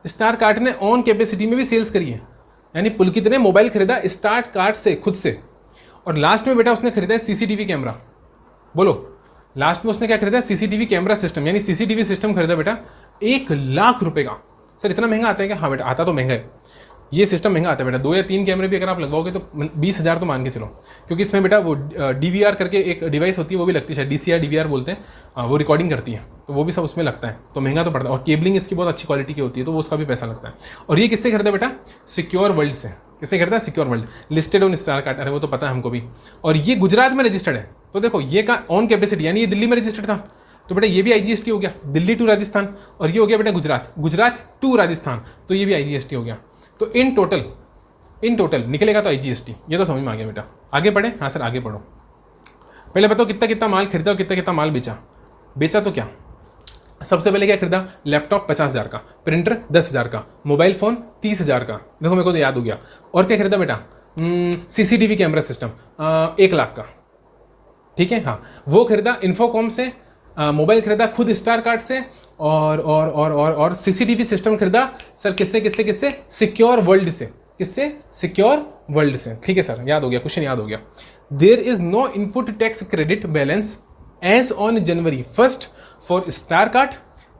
स्टार कार्ट ने ऑन कैपेसिटी में भी सेल्स करी है, यानी पुलकित ने मोबाइल खरीदा स्टार कार्ट से खुद से। और लास्ट में बेटा उसने खरीदा है सीसीटीवी कैमरा। बोलो, लास्ट में उसने क्या खरीदा? सीसीटीवी कैमरा सिस्टम, यानी सीसीटीवी सिस्टम खरीदा बेटा 1,00,000 रुपए का। सर इतना महंगा आता है क्या? हाँ बेटा आता तो महंगा है, ये सिस्टम महंगा आता है बेटा। 2 या 3 कैमरे भी अगर आप लगवाओगे तो 20,000 तो मान के चलो, क्योंकि इसमें बेटा वो डीवीआर करके एक डिवाइस होती है, वो भी लगती है, शायद डीसीआर डीवीआर बोलते हैं, वो रिकॉर्डिंग करती है, तो वो भी सब उसमें लगता है, तो महंगा तो पड़ता है। और केबलिंग इसकी बहुत अच्छी क्वालिटी की होती है, तो वो उसका भी पैसा लगता है। और ये किससे खरीदा बेटा? सिक्योर वर्ल्ड से। किससे खरीदा? Secure world, listed on star card, अरे वो तो पता है हमको भी। और ये गुजरात में रजिस्टर्ड है, तो देखो ये का ऑन कैपेसिटी, यानी ये दिल्ली में रजिस्टर्ड था, तो बेटा ये भी आईजीएसटी हो गया, दिल्ली टू राजस्थान, और ये हो गया बेटा गुजरात, गुजरात टू राजस्थान, तो ये भी आईजीएसटी हो गया। तो इन टोटल निकलेगा तो आईजीएसटी। ये तो समझ में आ गया बेटा। आगे पढ़े? हाँ सर आगे पढ़ो। पहले बताओ कितना कितना माल खरीदा और कितना कितना माल बेचा तो क्या? सबसे पहले क्या खरीदा? लैपटॉप 50,000 का, प्रिंटर 10,000 का, मोबाइल फ़ोन 30,000 का, देखो मेरे को तो याद हो गया। और क्या खरीदा बेटा? सीसीटीवी कैमरा सिस्टम 1,00,000 का, ठीक है। हाँ वो खरीदा इन्फोकॉम से, मोबाइल खरीदा खुद स्टार कार्ड से, और सीसीटीवी सिस्टम खरीदा सर किससे? सिक्योर वर्ल्ड से। किससे? सिक्योर वर्ल्ड से, ठीक है सर, याद हो गया, क्वेश्चन याद हो गया। There is no input tax credit balance as on January 1 for star card,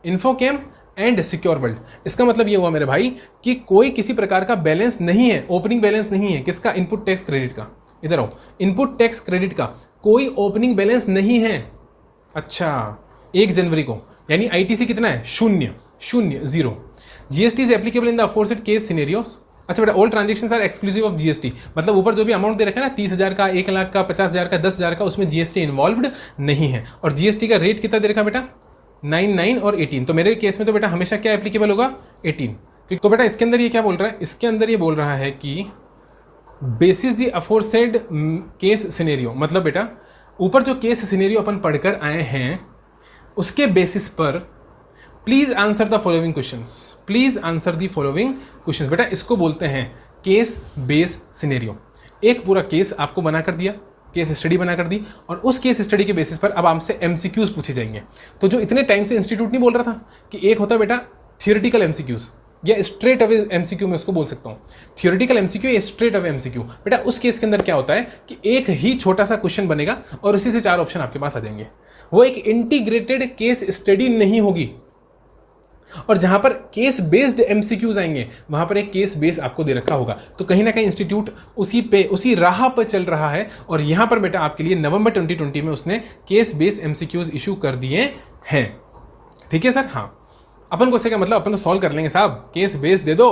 Infochem and secure world. इसका मतलब ये हुआ मेरे भाई कि कोई किसी प्रकार का बैलेंस नहीं है, ओपनिंग बैलेंस नहीं है। किसका? इनपुट टैक्स क्रेडिट का। इधर आओ, इनपुट टैक्स क्रेडिट का कोई ओपनिंग बैलेंस नहीं है। अच्छा 1 जनवरी को, यानी आईटीसी कितना है? 0 GST is applicable in the aforesaid case scenarios. अच्छा बेटा, all transactions are exclusive of GST, मतलब ऊपर जो भी अमाउंट दे रखा है ना, 30,000 का, 1,00,000 का, 50,000 का, 10,000 का, उसमें जीएसटी इन्वॉल्व्ड नहीं है। और जीएसटी का रेट कितना दे रखा बेटा? 9 और 18। तो मेरे केस में तो बेटा हमेशा क्या एप्लीकेबल होगा? 18। तो बेटा इसके अंदर ये क्या बोल रहा है? इसके अंदर ये बोल रहा है कि basis the aforesaid case scenario, मतलब बेटा ऊपर जो केस सिनेरियो अपन पढ़कर आए हैं उसके बेसिस पर please answer the following questions. Please answer the following questions. बेटा इसको बोलते हैं केस बेस सिनेरियो। एक पूरा केस आपको बना कर दिया, केस स्टडी बना कर दी, और उस केस स्टडी के बेसिस पर अब आपसे एमसीक्यूज पूछे जाएंगे। तो जो इतने टाइम से इंस्टीट्यूट नहीं बोल रहा था कि एक होता है बेटा थियोरिटिकल एमसीक्यूज या स्ट्रेट अवे एमसीक्यू, मैं उसको बोल सकता हूँ थियोरिटिकल एमसीक्यू या स्ट्रेट अवे एमसीक्यू। बेटा उस केस के अंदर क्या होता है कि एक ही छोटा सा क्वेश्चन बनेगा और उसी से 4 ऑप्शन आपके पास आ जाएंगे। वो एक इंटीग्रेटेड केस स्टडी नहीं होगी। और जहां पर केस बेस्ड एमसीक्यूज आएंगे वहां पर एक केस बेस आपको दे रखा होगा। तो कहीं ना कहीं इंस्टीट्यूट उसी राह पर चल रहा है, और यहां पर बेटा आपके लिए नवंबर 2020 में उसने केस बेस्ड एमसीक्यूज इशू कर दिए हैं। ठीक है सर? हाँ, अपन को क्या मतलब, अपन तो सॉल्व कर लेंगे साहब, केस बेस दे दो।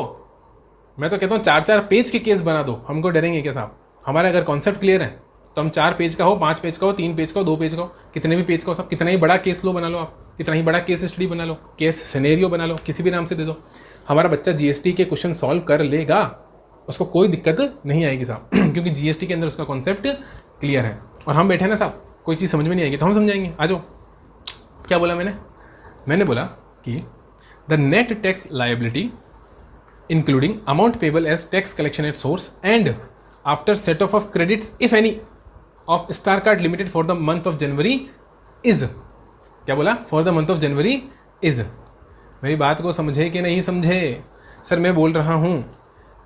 मैं तो कहता हूँ 4-4 पेज के केस बना दो, हमको डरेंगे क्या साहब? हमारा अगर कॉन्सेप्ट क्लियर है तो हम 4 पेज का हो, 5 पेज का हो, 3 पेज का हो, 2 पेज का हो, कितने भी पेज का हो सब, कितना ही बड़ा केस लो बना लो आप, कितना ही बड़ा केस स्टडी बना लो, केस सिनेरियो बना लो, किसी भी नाम से दे दो, हमारा बच्चा जीएसटी के क्वेश्चन सॉल्व कर लेगा, उसको कोई दिक्कत नहीं आएगी साहब क्योंकि जीएसटी के अंदर उसका कॉन्सेप्ट क्लियर है। और हम बैठे हैं ना साहब, कोई चीज़ समझ में नहीं आएगी तो हम समझाएंगे। आ जाओ। क्या बोला मैंने बोला कि the net tax liability including amount payable as tax collection at source and after set off of credits if any of Star Card Limited for the month of January is, क्या बोला? for the month of January is। मेरी बात को समझे कि नहीं समझे? Sir मैं बोल रहा हूँ,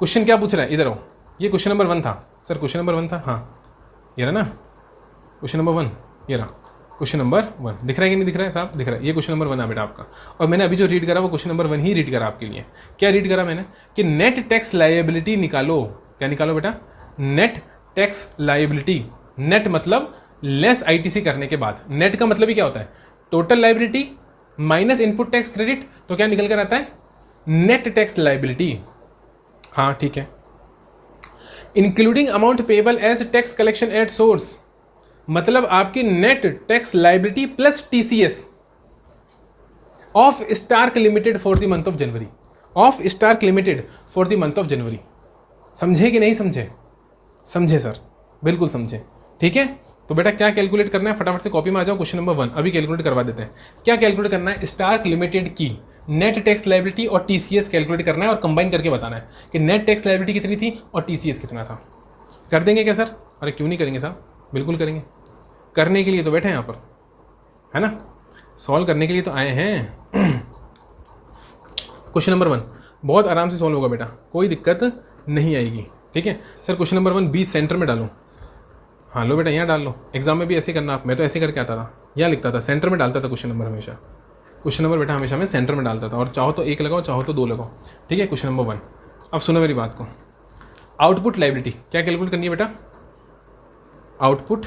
क्वेश्चन क्या पूछ रहा है? इधर आओ। ये क्वेश्चन नंबर 1 था सर, क्वेश्चन नंबर 1 था, हाँ ये रहा ना क्वेश्चन नंबर 1, ये रहा क्वेश्चन नंबर 1। दिख रहा है कि नहीं दिख रहा है साहब? दिख रहा है। ये क्वेश्चन नंबर 1 है बेटा आपका, और मैंने अभी जो रीड करा वो क्वेश्चन नंबर 1 ही रीड करा आपके लिए। क्या रीड करा मैंने? कि नेट टैक्स लायबिलिटी निकालो। क्या निकालो बेटा? Net tax liability. नेट मतलब लेस आईटीसी करने के बाद। नेट का मतलब ही क्या होता है? Total liability minus input tax credit, तो क्या निकल कर आता है? Net tax liability. हाँ ठीक है। Including amount payable as tax collection at source, मतलब आपकी net tax liability plus TCS of Stark Limited for the month of January, of Stark Limited for the month of January. समझे कि नहीं समझे? समझे सर, बिल्कुल समझे। ठीक है, तो बेटा क्या कैलकुलेट करना है? फटाफट से कॉपी में आ जाओ, क्वेश्चन नंबर 1 अभी कैलकुलेट करवा देते हैं। क्या कैलकुलेट करना है? स्टार्क लिमिटेड की नेट टैक्स लायबिलिटी और टीसीएस कैलकुलेट करना है और कंबाइन करके बताना है कि नेट टैक्स लायबिलिटी कितनी थी और टीसीएस कितना था। कर देंगे क्या सर? अरे क्यों नहीं करेंगे साहब, बिल्कुल करेंगे। करने के लिए तो बैठे हैं यहाँ पर, है ना, सॉल्व करने के लिए तो आए हैं। क्वेश्चन नंबर 1 बहुत आराम से सॉल्व होगा बेटा, कोई दिक्कत नहीं आएगी। ठीक है सर, क्वेश्चन नंबर 1 बीच सेंटर में डालो। हाँ लो बेटा, यहाँ डाल लो। एग्जाम में भी ऐसे करना आप, मैं तो ऐसे करके आता था, यहाँ लिखता था, सेंटर में डालता था क्वेश्चन नंबर हमेशा। क्वेश्चन नंबर बेटा हमेशा मैं सेंटर में डालता था, और चाहो तो 1 लगाओ, चाहो तो 2 लगाओ। ठीक है, क्वेश्चन नंबर 1। अब सुनो मेरी बात को। आउटपुट लायबिलिटी क्या कैलकुलेट करनी है बेटा? Output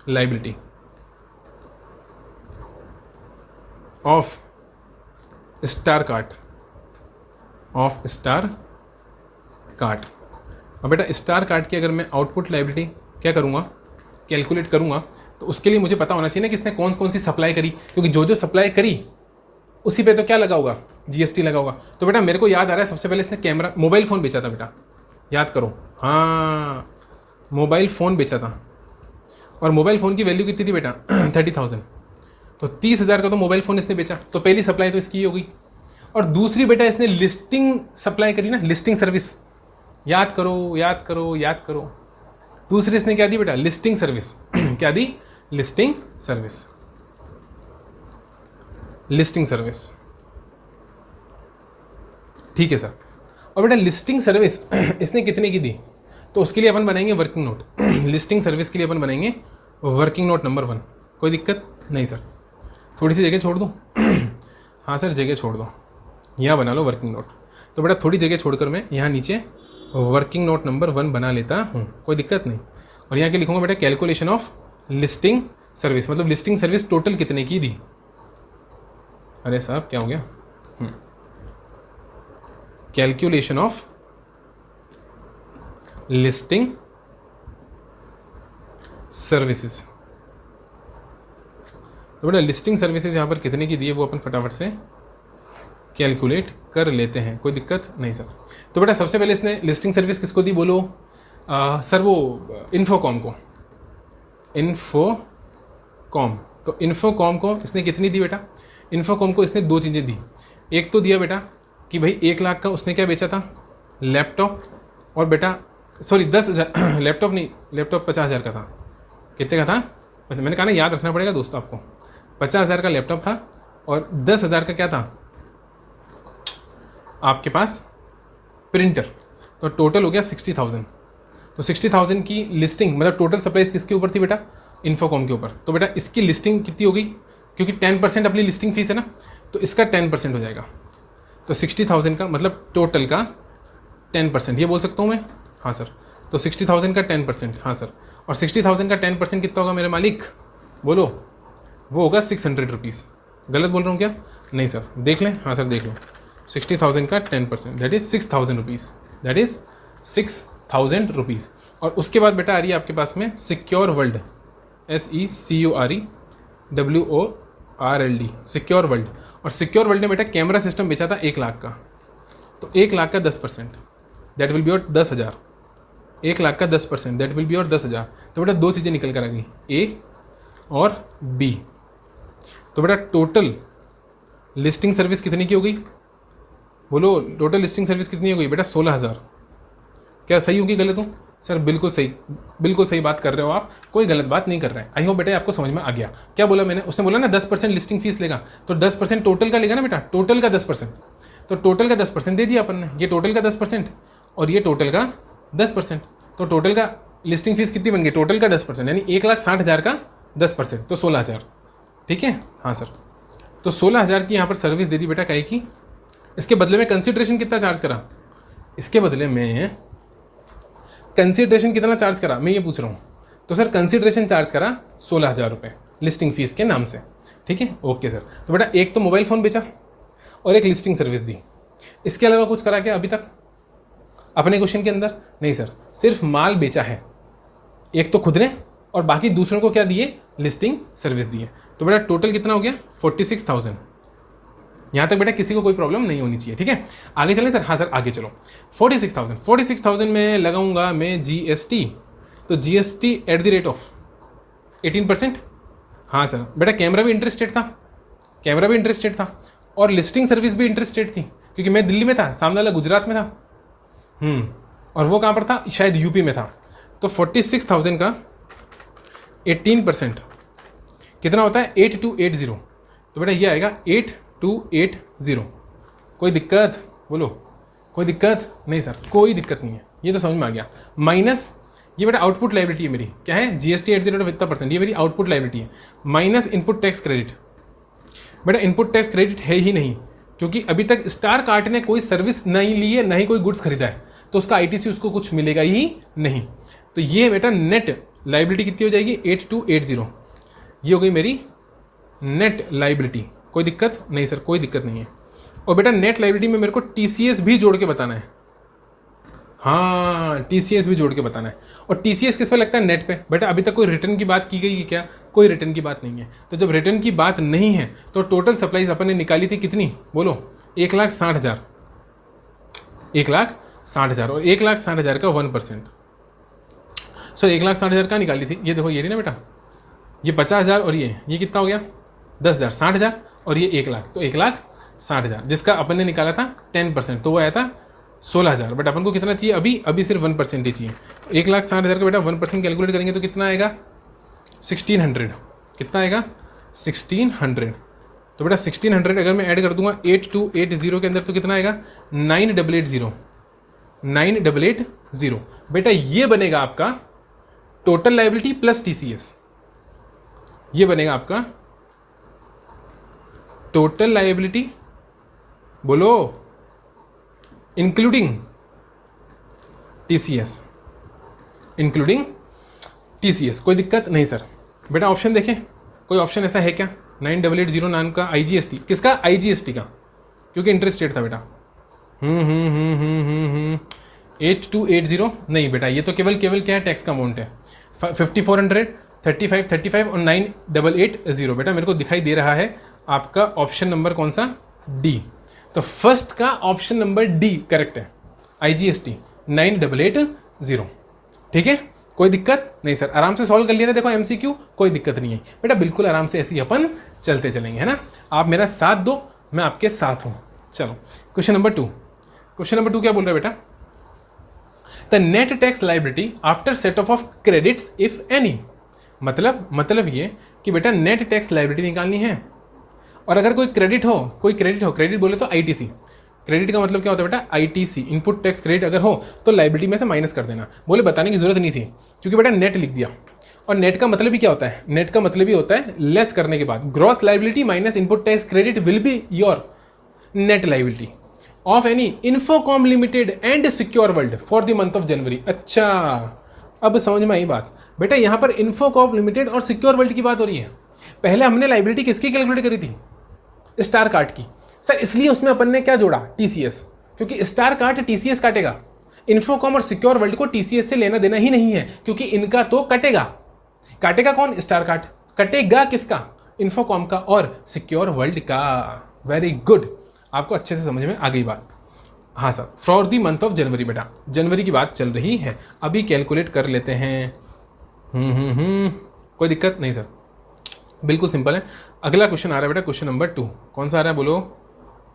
liability of star card, of star card. अब बेटा स्टार काट के अगर मैं आउटपुट लायबिलिटी क्या करूँगा, कैलकुलेट करूँगा, तो उसके लिए मुझे पता होना चाहिए ना कि इसने कौन कौन सी सप्लाई करी, क्योंकि जो जो सप्लाई करी उसी पे तो क्या लगा होगा, जीएसटी लगा होगा। तो बेटा मेरे को याद आ रहा है सबसे पहले इसने कैमरा मोबाइल फ़ोन बेचा था बेटा, याद करो, हाँ मोबाइल फ़ोन बेचा था, और मोबाइल फ़ोन की वैल्यू कितनी थी बेटा 30,000। तो 30,000 का तो मोबाइल फ़ोन इसने बेचा, तो पहली सप्लाई तो इसकी हो गई। और दूसरी बेटा इसने लिस्टिंग सप्लाई करी ना, लिस्टिंग सर्विस, याद करो याद करो याद करो। दूसरी इसने क्या दी बेटा, लिस्टिंग सर्विस क्या दी, लिस्टिंग सर्विस, लिस्टिंग सर्विस, ठीक है सर। और बेटा लिस्टिंग सर्विस इसने कितने की दी, तो उसके लिए अपन बनाएंगे वर्किंग नोट लिस्टिंग सर्विस के लिए अपन बनाएंगे वर्किंग नोट नंबर 1। कोई दिक्कत नहीं सर, थोड़ी सी जगह छोड़ दूँ हाँ सर जगह छोड़ दो, यहाँ बना लो वर्किंग नोट। तो बेटा थोड़ी जगह छोड़कर मैं यहाँ नीचे वर्किंग नोट नंबर 1 बना लेता हूँ, कोई दिक्कत नहीं। और यहाँ के लिखूँगा बेटा कैलकुलेशन ऑफ लिस्टिंग सर्विस, मतलब लिस्टिंग सर्विस टोटल कितने की दी। अरे साहब क्या हो गया, कैलकुलेशन ऑफ लिस्टिंग सर्विसेज। तो बेटा लिस्टिंग सर्विसेज यहाँ पर कितने की दी है वो अपन फटाफट से कैलकुलेट कर लेते हैं, कोई दिक्कत नहीं सर। तो बेटा सबसे पहले इसने लिस्टिंग सर्विस किसको दी बोलो, सर वो इन्फोकॉम को, इन्फोकॉम। तो इन्फोकॉम को इसने कितनी दी बेटा, इन्फोकॉम को इसने 2 चीज़ें दी। एक तो दिया बेटा कि भाई 1 लाख का उसने क्या बेचा था, लैपटॉप, और बेटा सॉरी 10,000 लैपटॉप नहीं, लैपटॉप 50,000 का था। कितने का था, मैंने कहा ना याद रखना पड़ेगा दोस्त आपको, 50,000 का लैपटॉप था और 10,000 का क्या था आपके पास, प्रिंटर। तो टोटल हो गया 60,000। तो 60,000 की लिस्टिंग मतलब टोटल सप्लाईज किसके ऊपर थी बेटा, इन्फोकॉम के ऊपर। तो बेटा इसकी लिस्टिंग कितनी होगी, क्योंकि 10% अपनी लिस्टिंग फीस है ना, तो इसका 10% हो जाएगा। तो 60,000 का मतलब टोटल का 10%, ये बोल सकता हूँ मैं, हाँ सर। तो 60,000 का 10%, हाँ सर। और 60,000 का 10% कितना होगा मेरे मालिक, बोलो, वो होगा 600 रुपीज़। गलत बोल रहा हूँ क्या, नहीं सर, देख लें, हाँ सर देख लो। 60,000 का 10% that is 6,000 rupees, that is 6,000 rupees. और उसके बाद बेटा आ रही है आपके पास में secure world, SECUREWORLD, secure world. और सिक्योर वर्ल्ड ने बेटा कैमरा सिस्टम बेचा था 1 लाख का। तो 1 लाख का 10% दैट विल बी और 10,000, 1 लाख का 10% दैट विल बी और 10,000। तो बेटा 2 चीज़ें निकल कर आ गई, A और B। तो बेटा टोटल लिस्टिंग सर्विस कितनी की हो गई, बोलो टोटल लिस्टिंग सर्विस कितनी हो गई बेटा, 16,000। क्या सही होगी गलत हूँ सर, बिल्कुल सही, बिल्कुल सही बात कर रहे हो आप, कोई गलत बात नहीं कर रहे हैं। आई होप बेटा आपको समझ में आ गया। क्या बोला मैंने, उसने बोला ना 10% लिस्टिंग फीस लेगा, तो 10% टोटल का लेगा ना बेटा, टोटल का 10%। तो टोटल का 10% दे दिया अपन ने, ये टोटल का 10% और ये टोटल का 10%। तो टोटल का लिस्टिंग फीस कितनी बन गई, टोटल का 10%, यानी 1,60,000 का 10%, तो 16,000। ठीक है, हाँ सर। तो 16,000 की यहाँ पर सर्विस दे दी बेटा, काहे की, इसके बदले में कंसिडरेशन कितना चार्ज करा, इसके बदले में कंसिडरेशन कितना चार्ज करा, मैं ये पूछ रहा हूँ। तो सर कंसिडरेशन चार्ज करा 16,000 रुपये लिस्टिंग फीस के नाम से। ठीक है, ओके सर। तो बेटा एक तो मोबाइल फ़ोन बेचा और एक लिस्टिंग सर्विस दी, इसके अलावा कुछ करा क्या अभी तक अपने क्वेश्चन के अंदर, नहीं सर, सिर्फ माल बेचा है, एक तो खुद ने और बाकी दूसरों को क्या दिए, लिस्टिंग सर्विस दिए। तो बेटा टोटल कितना हो गया, 46,000। यहाँ तक बेटा किसी को कोई प्रॉब्लम नहीं होनी चाहिए। ठीक है, आगे चलें सर, हाँ सर आगे चलो। 46,000 में लगाऊंगा मैं GST, तो GST at the rate of 18%। हाँ सर बेटा कैमरा भी इंटरेस्टेड था, कैमरा भी इंटरेस्टेड था और लिस्टिंग सर्विस भी इंटरेस्टेड थी, क्योंकि मैं दिल्ली में था, सामने वाला गुजरात में था, और वो कहाँ पर था, शायद यूपी में था। तो 46,000 का 18% कितना होता है, 8280। तो बेटा ये आएगा 8280। कोई दिक्कत बोलो, कोई दिक्कत नहीं सर, कोई दिक्कत नहीं है, ये तो समझ में आ गया। माइनस ये बेटा आउटपुट लायबिलिटी है मेरी, क्या है, GST at the rate of इतना %, ये मेरी आउटपुट लायबिलिटी है। माइनस इनपुट टैक्स क्रेडिट, बेटा इनपुट टैक्स क्रेडिट है ही नहीं, क्योंकि अभी तक स्टार कार्ट ने कोई सर्विस नहीं ली है, नहीं कोई गुड्स खरीदा है, तो उसका ITC उसको कुछ मिलेगा ही नहीं। तो ये बेटा नेट लायबिलिटी कितनी हो जाएगी, 8280। ये हो गई मेरी नेट लायबिलिटी। कोई दिक्कत नहीं सर, कोई दिक्कत नहीं है। और बेटा नेट लायबिलिटी में मेरे को TCS भी जोड़ के बताना है, हाँ, TCS भी जोड़ के बताना है। और TCS किस पे लगता है? नेट पे। बेटा अभी तक कोई रिटर्न की बात की गई है क्या? कोई रिटर्न की बात नहीं है। तो जब रिटर्न की बात नहीं है तो टोटल सप्लाईज अपन ने निकाली थी कितनी? बोलो। 1,60,000, 1,60,000 और 1,60,000 का 1%। सर 1,60,000 का निकाली थी? ये देखो, ये रही ना बेटा, ये 50,000 और ये कितना हो गया? 10,000, 60,000 और ये 1,00,000, तो 1,60,000 जिसका अपन ने निकाला था 10%, तो वो आया था 16,000। बट अपन को कितना चाहिए? अभी सिर्फ 1% ही चाहिए। 1,60,000 का बेटा 1% कैलकुलेट करेंगे तो कितना आएगा? 1,600। कितना आएगा? 1,600। तो बेटा 1,600 अगर मैं ऐड कर दूंगा 8280 के अंदर तो कितना आएगा? 9,880, 9,880। बेटा ये बनेगा आपका टोटल लायबिलिटी प्लस TCS। ये बनेगा आपका टोटल लायबिलिटी, बोलो, इंक्लूडिंग TCS, इंक्लूडिंग TCS। कोई दिक्कत नहीं सर? बेटा ऑप्शन देखें, कोई ऑप्शन ऐसा है क्या? 9,880 नाम का IGST, किसका? IGST का, क्योंकि इंटरेस्ट रेट था बेटा। 8280 नहीं बेटा, ये तो केवल क्या है? टैक्स का अमाउंट है। 5,400, 35 और 9,880। बेटा मेरे को दिखाई दे रहा है आपका ऑप्शन नंबर कौन सा? डी। तो फर्स्ट का ऑप्शन नंबर डी करेक्ट है, IGST 9,880। ठीक है, कोई दिक्कत नहीं सर? आराम से सॉल्व कर लिया ना, देखो MCQ, कोई दिक्कत नहीं है बेटा, बिल्कुल आराम से ऐसे ही अपन चलते चलेंगे, है ना। आप मेरा साथ दो, मैं आपके साथ हूं। चलो क्वेश्चन नंबर 2। क्वेश्चन नंबर 2 क्या बोल रहा है बेटा? The net tax liability after set of credits if any. मतलब ये कि बेटा नेट टैक्स लाइबिलिटी निकालनी है, और अगर कोई क्रेडिट हो, क्रेडिट बोले तो ITC। क्रेडिट का मतलब क्या होता है बेटा? ITC, इनपुट टैक्स क्रेडिट अगर हो तो लाइबिलिटी में से माइनस कर देना। बोले बताने की जरूरत नहीं थी, क्योंकि बेटा नेट लिख दिया। और नेट का मतलब ही क्या होता है? नेट का मतलब ही होता है लेस करने के बाद, gross liability minus input tax credit will be your net liability of any Infocom limited and secure world for the month of जनवरी। अच्छा, अब समझ में आई बात। बेटा यहाँ पर इन्फोकॉम लिमिटेड और सिक्योर वर्ल्ड की बात हो रही है। पहले हमने लाइबिलिटी किसकी कैलकुलेट करी थी? स्टार कार्ड की। सर इसलिए उसमें अपन ने क्या जोड़ा? TCS, क्योंकि स्टार कार्ड TCS काटेगा। इन्फोकॉम और सिक्योर वर्ल्ड को TCS से लेना देना ही नहीं है, क्योंकि इनका तो कटेगा। काटेगा कौन? Star card. कटेगा किसका? इन्फोकॉम का और सिक्योर वर्ल्ड का। वेरी गुड, आपको अच्छे से समझ में आ गई बात। हाँ sir, for the month of जनवरी। बेटा जनवरी की बात चल रही है, अभी कैलकुलेट कर लेते हैं। कोई दिक्कत नहीं सर, बिल्कुल सिंपल है। अगला क्वेश्चन आ रहा है बेटा, क्वेश्चन नंबर 2। कौन सा आ रहा है बोलो?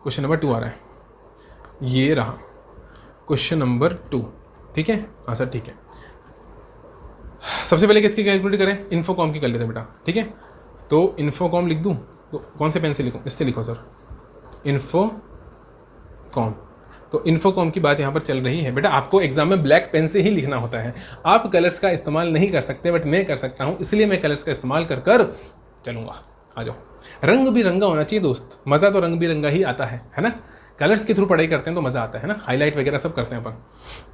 क्वेश्चन नंबर 2 आ रहा है, ये रहा क्वेश्चन नंबर 2। ठीक है, हाँ सर ठीक है। सबसे पहले किसकी कैलकुलेट करें? इन्फोकॉम की कर लेते हैं बेटा। ठीक है, तो इन्फोकॉम लिख दूँ तो कौन से पेन से लिखूँ? इससे लिखो सर, इन्फोकॉम। तो इन्फोकॉम की बात यहाँ पर चल रही है। बेटा आपको एग्जाम में ब्लैक पेन से ही लिखना होता है, आप कलर्स का इस्तेमाल नहीं कर सकते, बट मैं कर सकता हूँ, इसलिए मैं कलर्स का इस्तेमाल कर चलूँगा। आ जाओ, रंग बिरंगा होना चाहिए दोस्त, मज़ा तो रंग बिरंगा ही आता है ना। कलर्स के थ्रू पढ़ाई करते हैं तो मज़ा आता है ना, हाईलाइट वगैरह सब करते हैं अपन।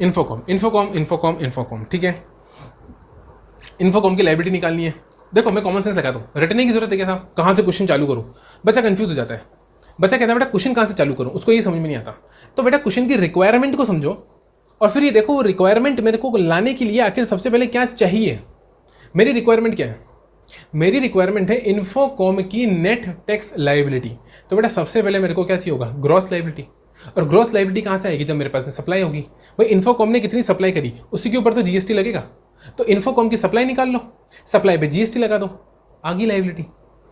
इन्फोकॉम। ठीक है, इन्फोकॉम की लाइबिलिटी निकालनी है। देखो मैं कॉमन सेंस लगाता हूँ, रटने की जरूरत है क्या साहब? कहाँ से क्वेश्चन चालू करूँ? बच्चा कंफ्यूज हो जाता है। बच्चा कहता है बेटा क्वेश्चन कहाँ से चालू करूँ, उसको ये समझ में नहीं आता। तो बेटा क्वेश्चन की रिक्वायरमेंट को समझो, और फिर ये देखो वो रिक्वायरमेंट मेरे को लाने के लिए आखिर सबसे पहले क्या चाहिए। मेरी रिक्वायरमेंट क्या है? मेरी रिक्वायरमेंट है इन्फोकॉम की नेट टैक्स लाइबिलिटी। तो बेटा सबसे पहले मेरे को क्या चाहिए होगा? Gross liability. और ग्रॉस लाइबिलिटी कहाँ से आएगी? जब मेरे पास में सप्लाई होगी। भाई इन्फोकॉम ने कितनी सप्लाई करी, उसी के ऊपर तो GST लगेगा। तो इन्फोकॉम की सप्लाई निकाल लो, सप्लाई पे GST लगा दो, आगी लाइबिलिटी।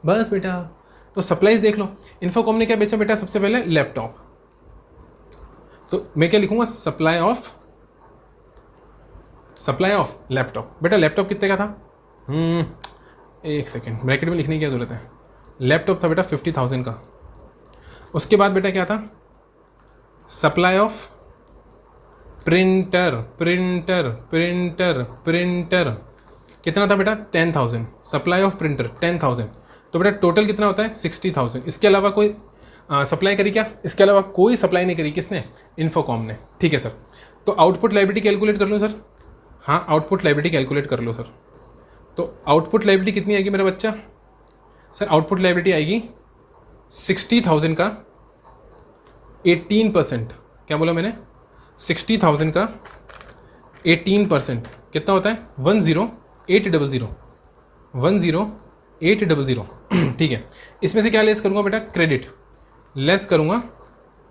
बस बेटा, तो सप्लाईज देख लो। इन्फोकॉम ने क्या बेचा बेटा? सबसे पहले लैपटॉप। तो मैं क्या लिखूंगा? Supply of laptop. बेटा लैपटॉप कितने का था? एक सेकेंड, ब्रैकेट में लिखने की क्या जरूरत है। लैपटॉप था बेटा 50,000 का। उसके बाद बेटा क्या था? सप्लाई ऑफ प्रिंटर कितना था बेटा? 10,000। Supply of printer 10,000। तो बेटा टोटल कितना होता है? 60,000। इसके अलावा कोई सप्लाई करी क्या? इसके अलावा कोई सप्लाई नहीं करी। किसने? इन्फोकॉम ने। ठीक है सर, तो आउटपुट लाइबिलिटी कैलकुलेट कर लो सर। हाँ, आउटपुट लाइबिलिटी कैलकुलेट कर लो सर। तो आउटपुट लाइबिलिटी कितनी आएगी मेरा बच्चा? सर आउटपुट लाइबिलिटी आएगी 60,000 का 18%। क्या बोला मैंने? 60,000 का 18% कितना होता है 10800 10800 ठीक है। इसमें से क्या लेस करूँगा बेटा, क्रेडिट लेस करूँगा,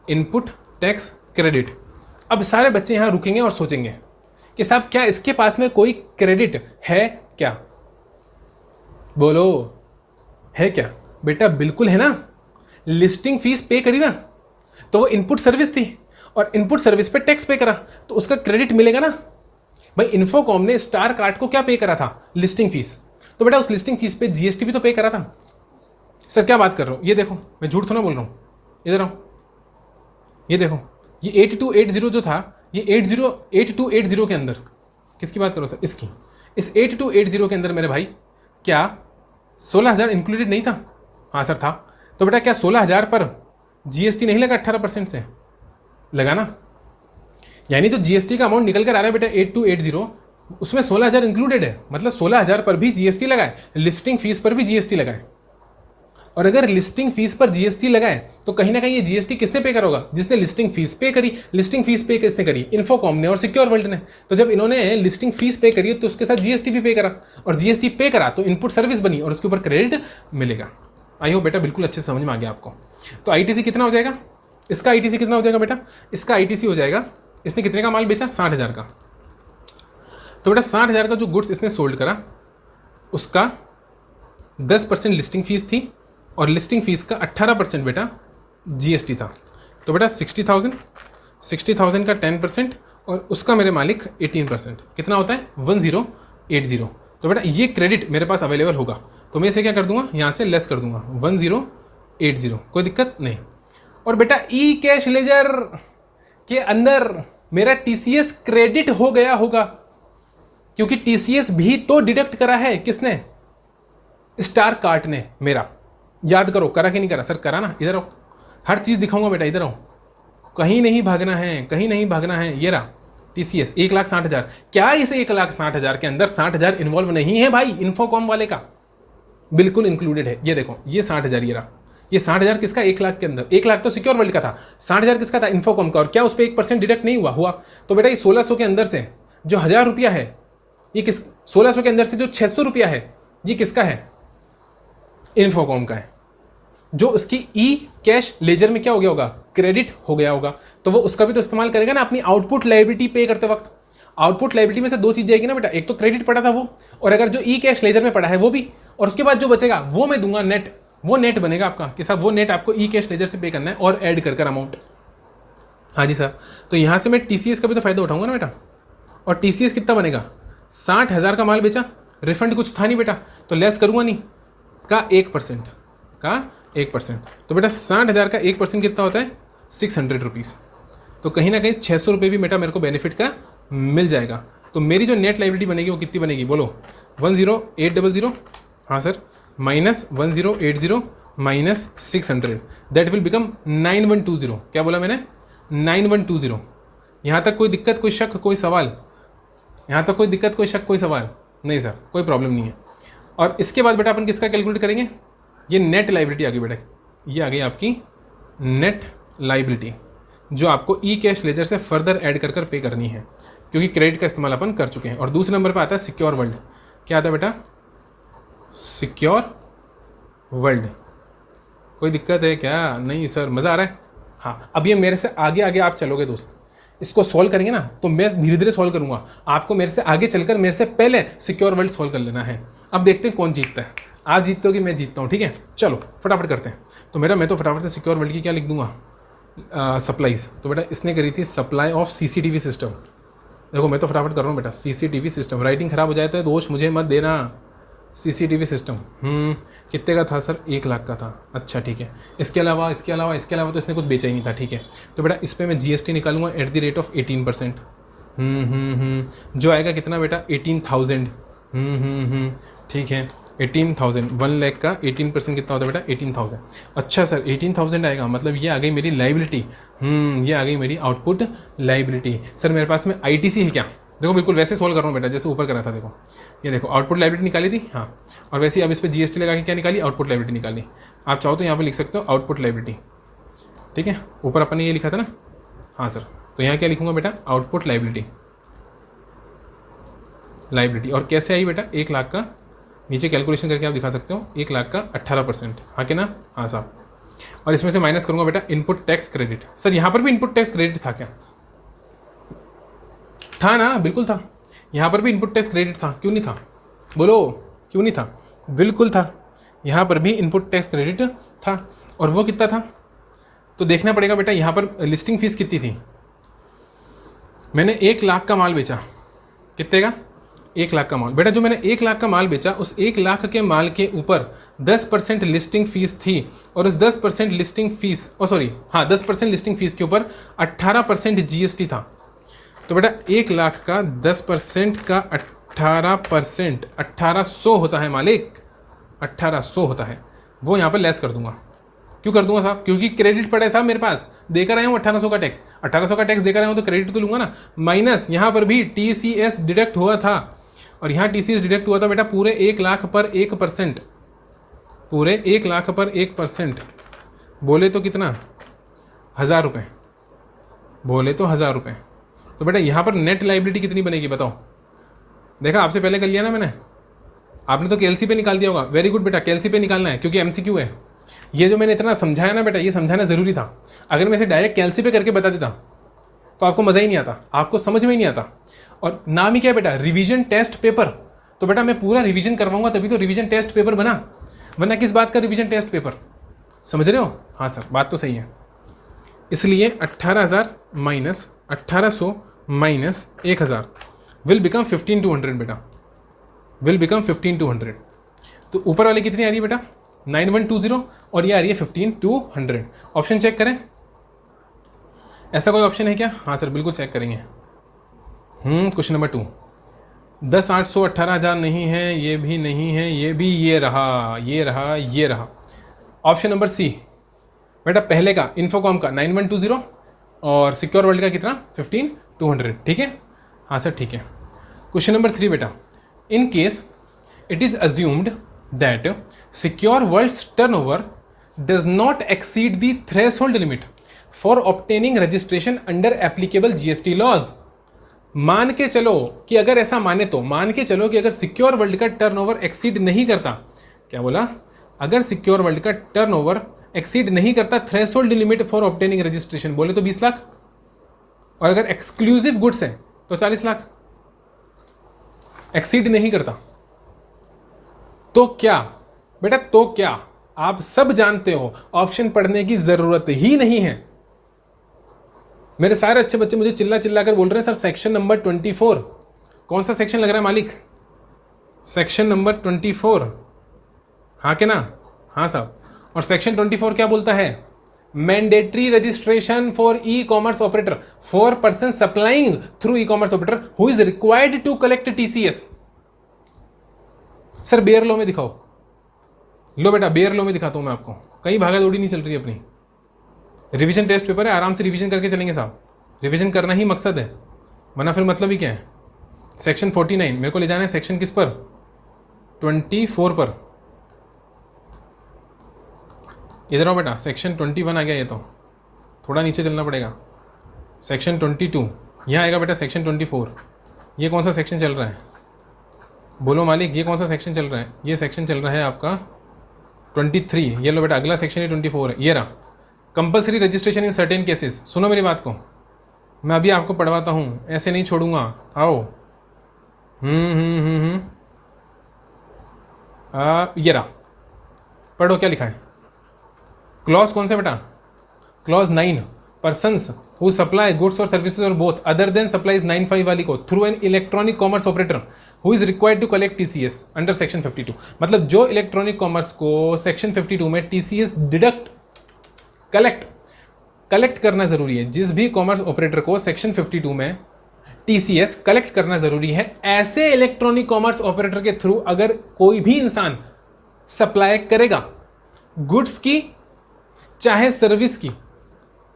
इनपुट टैक्स क्रेडिट। अब सारे बच्चे यहाँ रुकेंगे और सोचेंगे कि साहब क्या इसके पास में कोई क्रेडिट है क्या, बोलो है क्या बेटा, बिल्कुल है ना। लिस्टिंग फीस पे करी ना, तो वो इनपुट सर्विस थी और इनपुट सर्विस पे टैक्स पे करा, तो उसका क्रेडिट मिलेगा ना। भाई इन्फोकॉम ने स्टार कार्ट को क्या पे करा था, लिस्टिंग फीस, तो बेटा उस लिस्टिंग फीस पे जीएसटी भी तो पे करा था। सर क्या बात कर रहा हूँ, ये देखो मैं झूठ तो ना बोल रहा हूँ, इधर आओ, ये देखो ये 8280 जो था, ये 8280 के अंदर किसकी बात करो सर, इसकी, इस 8280 के अंदर मेरे भाई क्या 16,000 इंक्लूडेड नहीं था? हाँ सर था। तो बेटा क्या 16,000 पर जीएसटी नहीं लगा 18% से? लगा ना। यानी तो जीएसटी का अमाउंट निकल कर आ रहा है बेटा 8280, उसमें 16,000 इंक्लूडेड है, मतलब 16,000 पर भी जीएसटी लगाए, लिस्टिंग फीस पर भी जीएसटी लगाए। और अगर लिस्टिंग फीस पर जीएसटी लगाए तो कहीं ना कहीं ये जीएसटी किसने पे करा होगा, जिसने लिस्टिंग फीस पे करी। लिस्टिंग फीस पे किसने करी, इन्फोकॉम ने और सिक्योर वर्ल्ड ने। तो जब इन्होंने लिस्टिंग फीस पे करी तो उसके साथ जीएसटी भी पे करा, और जीएसटी पे करा तो इनपुट सर्विस बनी और उसके ऊपर क्रेडिट मिलेगा। आई हो बेटा बिल्कुल अच्छे से समझ में आ गया आपको। तो आईटीसी कितना हो जाएगा, इसका आईटीसी कितना हो जाएगा बेटा, इसका आईटीसी हो जाएगा, इसने कितने का माल बेचा, 60,000 का। तो बेटा 60,000 का जो गुड्स इसने सोल्ड करा उसका 10% लिस्टिंग फीस थी और लिस्टिंग फीस का 18% बेटा जीएसटी था। तो बेटा 60,000 का 10% और उसका मेरे मालिक 18%, कितना होता है 1080। तो बेटा ये क्रेडिट मेरे पास अवेलेबल होगा, तो मैं इसे क्या कर दूंगा, यहाँ से लेस कर दूंगा 1080, कोई दिक्कत नहीं। और बेटा ई कैश लेजर के अंदर मेरा टीसीएस क्रेडिट हो गया होगा, क्योंकि टीसीएस भी तो डिडक्ट करा है किसने, स्टार कार्ट ने मेरा। याद करो करा कि नहीं करा, सर करा ना। इधर आओ, हर चीज़ दिखाऊंगा बेटा, इधर आओ, कहीं नहीं भागना है, कहीं नहीं भागना है। ये रहा टीसीएस 1,60,000। क्या इस 1,60,000 के अंदर 60,000 इन्वॉल्व नहीं है भाई, इन्फोकॉम वाले का बिल्कुल इंक्लूडेड है। ये देखो ये 60,000, ये रहा, ये 60,000 किसका, 1,00,000 के अंदर। 1,00,000 तो सिक्योर वर्ल्ड का था, 60,000 किसका था, इन्फोकॉम का। और क्या उस पर 1% डिडक्ट नहीं हुआ। तो बेटा ये 1,600 के अंदर से जो 1,000 रुपया है, ये किस, 1,600 के अंदर से जो 600 रुपया है, ये किसका है, इन्फोकॉम का है। जो उसकी ई कैश लेजर में क्या हो गया होगा, क्रेडिट हो गया होगा, तो वो उसका भी तो इस्तेमाल करेगा ना अपनी आउटपुट लायबिलिटी पे करते वक्त। आउटपुट लायबिलिटी में से दो चीज जाएगी ना बेटा, एक तो क्रेडिट पड़ा था वो, और अगर जो ई कैश लेजर में पड़ा है वो भी, और उसके बाद जो बचेगा वो मैं दूंगा नेट, वो नेट बनेगा आपका कि साहब वो नेट आपको ई कैश लेजर से पे करना है और ऐड कर अमाउंट। हाँ जी सर, तो यहाँ से मैं टीसीएस का भी तो फायदा उठाऊंगा ना बेटा। और टीसीएस कितना बनेगा, 60,000 का माल बेचा, रिफंड कुछ था नहीं बेटा, तो लेस करूँगा नहीं का 1% का 1%। तो बेटा 60,000 का 1% कितना होता है, 600 रुपीज़। तो कहीं ना कहीं 600 रुपये भी बेटा मेरे को बेनिफिट का मिल जाएगा। तो मेरी जो नेट लायबिलिटी बनेगी वो कितनी बनेगी, बोलो 10800, हाँ sir, minus 1080 minus 600, that will become 9120। क्या बोला मैंने, 9120। यहाँ तक कोई दिक्कत, कोई शक, कोई सवाल, यहाँ तक कोई दिक्कत, कोई शक, कोई सवाल नहीं सर, कोई प्रॉब्लम नहीं है। और इसके बाद बेटा अपन किसका कैलकुलेट करेंगे, ये नेट लायबिलिटी आ गई बेटा, ये आ गई आपकी नेट लायबिलिटी, जो आपको ई कैश लेजर से फर्दर ऐड कर पे करनी है, क्योंकि क्रेडिट का इस्तेमाल अपन कर चुके हैं। और दूसरे नंबर पे आता है सिक्योर वर्ल्ड। क्या आता है बेटा, सिक्योर वर्ल्ड। कोई दिक्कत है क्या, नहीं सर, मज़ा आ रहा है। हाँ, अब ये मेरे से आगे आगे आप चलोगे दोस्त, इसको सॉल्व करेंगे ना, तो मैं धीरे धीरे सॉल्व करूँगा, आपको मेरे से आगे चलकर मेरे से पहले सिक्योर वर्ल्ड सॉल्व कर लेना है। अब देखते हैं कौन जीतता है, आप जीतते हो कि मैं जीतता हूँ, ठीक है। चलो फटाफट करते हैं। तो मेरा मैं तो फटाफट से सिक्योर वर्ल्ड की क्या लिख दूंगा, सप्लाईज। तो बेटा इसने करी थी सप्लाई ऑफ सीसीटीवी सिस्टम। देखो मैं तो फटाफट कर रहा हूँ बेटा, सीसीटीवी सिस्टम, राइटिंग ख़राब हो जाता है दोष मुझे मत देना। सीसीटीवी सिस्टम कितने का था सर, 1,00,000 का था। अच्छा ठीक है, इसके अलावा तो इसने कुछ बेचा ही नहीं था, ठीक है। तो बेटा इस पर मैं जीएसटी निकालूंगा एट द रेट ऑफ 18%। जो आएगा कितना बेटा, 18,000। ठीक है, 18,000, 1,00,000 का 18% कितना होता है बेटा, 18,000। अच्छा सर 18,000 आएगा, मतलब ये आ गई मेरी लाइबिलिटी। ये आ गई मेरी आउटपुट लाइबिलिटी। सर मेरे पास में आईटीसी है क्या, देखो बिल्कुल वैसे सॉल्व कर रहा हूँ बेटा जैसे ऊपर करा था। देखो ये देखो आउटपुट लाइबिलिटी निकाली थी, हाँ, और वैसे अब इस पर जीएसटी लगा के क्या निकाली, आउटपुट लाइबिलिटी निकाली। आप चाहो तो यहाँ पर लिख सकते हो आउटपुट लाइबिलिटी, ठीक है। ऊपर अपन ने ये लिखा था ना, हाँ सर, तो यहाँ क्या लिखूँगा बेटा, आउटपुट लाइबिलिटी। लाइबिलिटी। और कैसे आई बेटा? 1 लाख का, नीचे कैलकुलेशन करके आप दिखा सकते हो, 1 लाख का 18%, हाँ कि ना? हाँ साहब। और इसमें से माइनस करूंगा बेटा इनपुट टैक्स क्रेडिट। सर यहाँ पर भी इनपुट टैक्स क्रेडिट था क्या? था ना, बिल्कुल था। यहाँ पर भी इनपुट टैक्स क्रेडिट था, क्यों नहीं था? बोलो, क्यों नहीं था? बिल्कुल था, यहाँ पर भी इनपुट टैक्स क्रेडिट था। और वो कितना था? तो देखना पड़ेगा बेटा, यहाँ पर लिस्टिंग फीस कितनी थी? मैंने 1 लाख का माल बेचा, कितने का? 1 लाख का माल। बेटा जो मैंने 1 लाख का माल बेचा, उस 1 लाख के माल के ऊपर 10% लिस्टिंग फीस थी, और उस 10% लिस्टिंग फीस, सॉरी हाँ 10% लिस्टिंग फीस के ऊपर 18% जीएसटी था। तो बेटा 1 लाख का 10% का 18%, 1800 होता है मालिक, 1800 होता है। वो यहाँ पर लेस कर दूंगा। क्यों कर दूंगा साहब? क्योंकि क्रेडिट पड़ा है साहब मेरे पास, देकर आया हूँ 1800 का टैक्स। 1800 का टैक्स देकर आया हूँ तो क्रेडिट तो लूंगा ना। माइनस यहाँ पर भी टीसीएस डिडक्ट हुआ था, और यहाँ टीसीएस डिडक्ट हुआ था बेटा पूरे 1 लाख पर 1%, पूरे 1 लाख पर 1%। बोले तो कितना? 1000 रुपये, बोले तो 1000 रुपये। तो बेटा यहाँ पर नेट लाइबिलिटी कितनी बनेगी बताओ? देखा, आपसे पहले कर लिया ना मैंने। आपने तो केएलसी पे निकाल दिया होगा। वेरी गुड बेटा, केएलसी पे निकालना है क्योंकि एमसीक्यू है। ये जो मैंने इतना समझाया ना बेटा, ये समझाना ज़रूरी था। अगर मैं इसे डायरेक्ट केएलसी पे करके बता देता तो आपको मज़ा ही नहीं आता, आपको समझ में ही नहीं आता। और नाम ही क्या है बेटा? Revision test paper. तो बेटा मैं पूरा रिवीजन करवाऊंगा तभी तो रिवीजन टेस्ट पेपर बना, वरना किस बात का रिवीजन टेस्ट पेपर? समझ रहे हो? हाँ सर, बात तो सही है। इसलिए 18,000 माइनस 1800 माइनस 1000 विल बिकम 15,200 बेटा, विल बिकम 15,200। तो ऊपर वाली कितनी आ रही है बेटा? 9120, और ये आ रही है 15,200। ऑप्शन चेक करें, ऐसा कोई ऑप्शन है क्या? हाँ सर बिल्कुल चेक करेंगे। क्वेश्चन नंबर 2, 10, 800, 18,000 नहीं है, ये भी नहीं है, ये भी, ये रहा, ये रहा, ये रहा। ऑप्शन नंबर सी बेटा, पहले का इन्फोकॉम का 9120, और सिक्योर वर्ल्ड का कितना? 15,200। ठीक है? हाँ सर ठीक है। क्वेश्चन नंबर 3 बेटा, in case it is assumed that secure world's turnover does not exceed the threshold limit for obtaining registration under applicable GST laws। मान के चलो कि अगर ऐसा माने तो, मान के चलो कि अगर सिक्योर वर्ल्ड का टर्नओवर एक्सीड नहीं करता, क्या बोला? अगर सिक्योर वर्ल्ड का टर्नओवर एक्सीड नहीं करता threshold limit for obtaining registration, बोले तो 20 लाख, और अगर एक्सक्लूसिव गुड्स है तो 40 लाख। एक्सीड नहीं करता तो क्या बेटा? तो क्या? आप सब जानते हो, ऑप्शन पढ़ने की जरूरत ही नहीं है। मेरे सारे अच्छे बच्चे मुझे चिल्ला चिल्ला कर बोल रहे हैं सर सेक्शन नंबर 24। कौन सा सेक्शन लग रहा है मालिक? सेक्शन नंबर 24, हाँ के ना? हाँ साहब। और सेक्शन 24 क्या बोलता है? Mandatory registration for e commerce operator for person supplying through e commerce operator who is required to collect TCS. Sir bare law में दिखाओ। लो बेटा बेयर लॉ में दिखाता हूं मैं आपको, कहीं भागा दौड़ी नहीं चल रही अपनी। रिवीजन टेस्ट पेपर है, आराम से रिवीजन करके चलेंगे साहब। रिवीजन करना ही मकसद है, वरना फिर मतलब ही क्या है? सेक्शन 49 मेरे को ले जाना है, सेक्शन किस पर? 24 पर। इधर आओ बेटा, सेक्शन 21 आ गया, ये तो थोड़ा नीचे चलना पड़ेगा। सेक्शन 22 यहाँ आएगा बेटा, सेक्शन 24। ये कौन सा सेक्शन चल रहा है? बोलो मालिक, ये कौन सा सेक्शन चल रहा है? ये सेक्शन चल रहा है आपका 23। ये लो बेटा, अगला सेक्शन ही 24 है। ये रहा compulsory registration in certain cases. सुनो मेरी बात को, मैं अभी आपको पढ़वाता हूँ, ऐसे नहीं छोड़ूंगा। आओ। ये रहा, पढ़ो क्या लिखा है। क्लॉज कौन सा बेटा? Clause 9, persons who supply goods और सर्विसेज और बोथ अदर देन सप्लाइज 95 वाली को through an electronic commerce operator who is required to collect TCS under section 52। मतलब जो इलेक्ट्रॉनिक कॉमर्स को सेक्शन 52 में टीसीएस डिडक्ट कलेक्ट करना जरूरी है, जिस भी कॉमर्स ऑपरेटर को सेक्शन 52 में टीसीएस कलेक्ट करना जरूरी है, ऐसे इलेक्ट्रॉनिक कॉमर्स ऑपरेटर के थ्रू अगर कोई भी इंसान सप्लाई करेगा गुड्स की चाहे सर्विस की,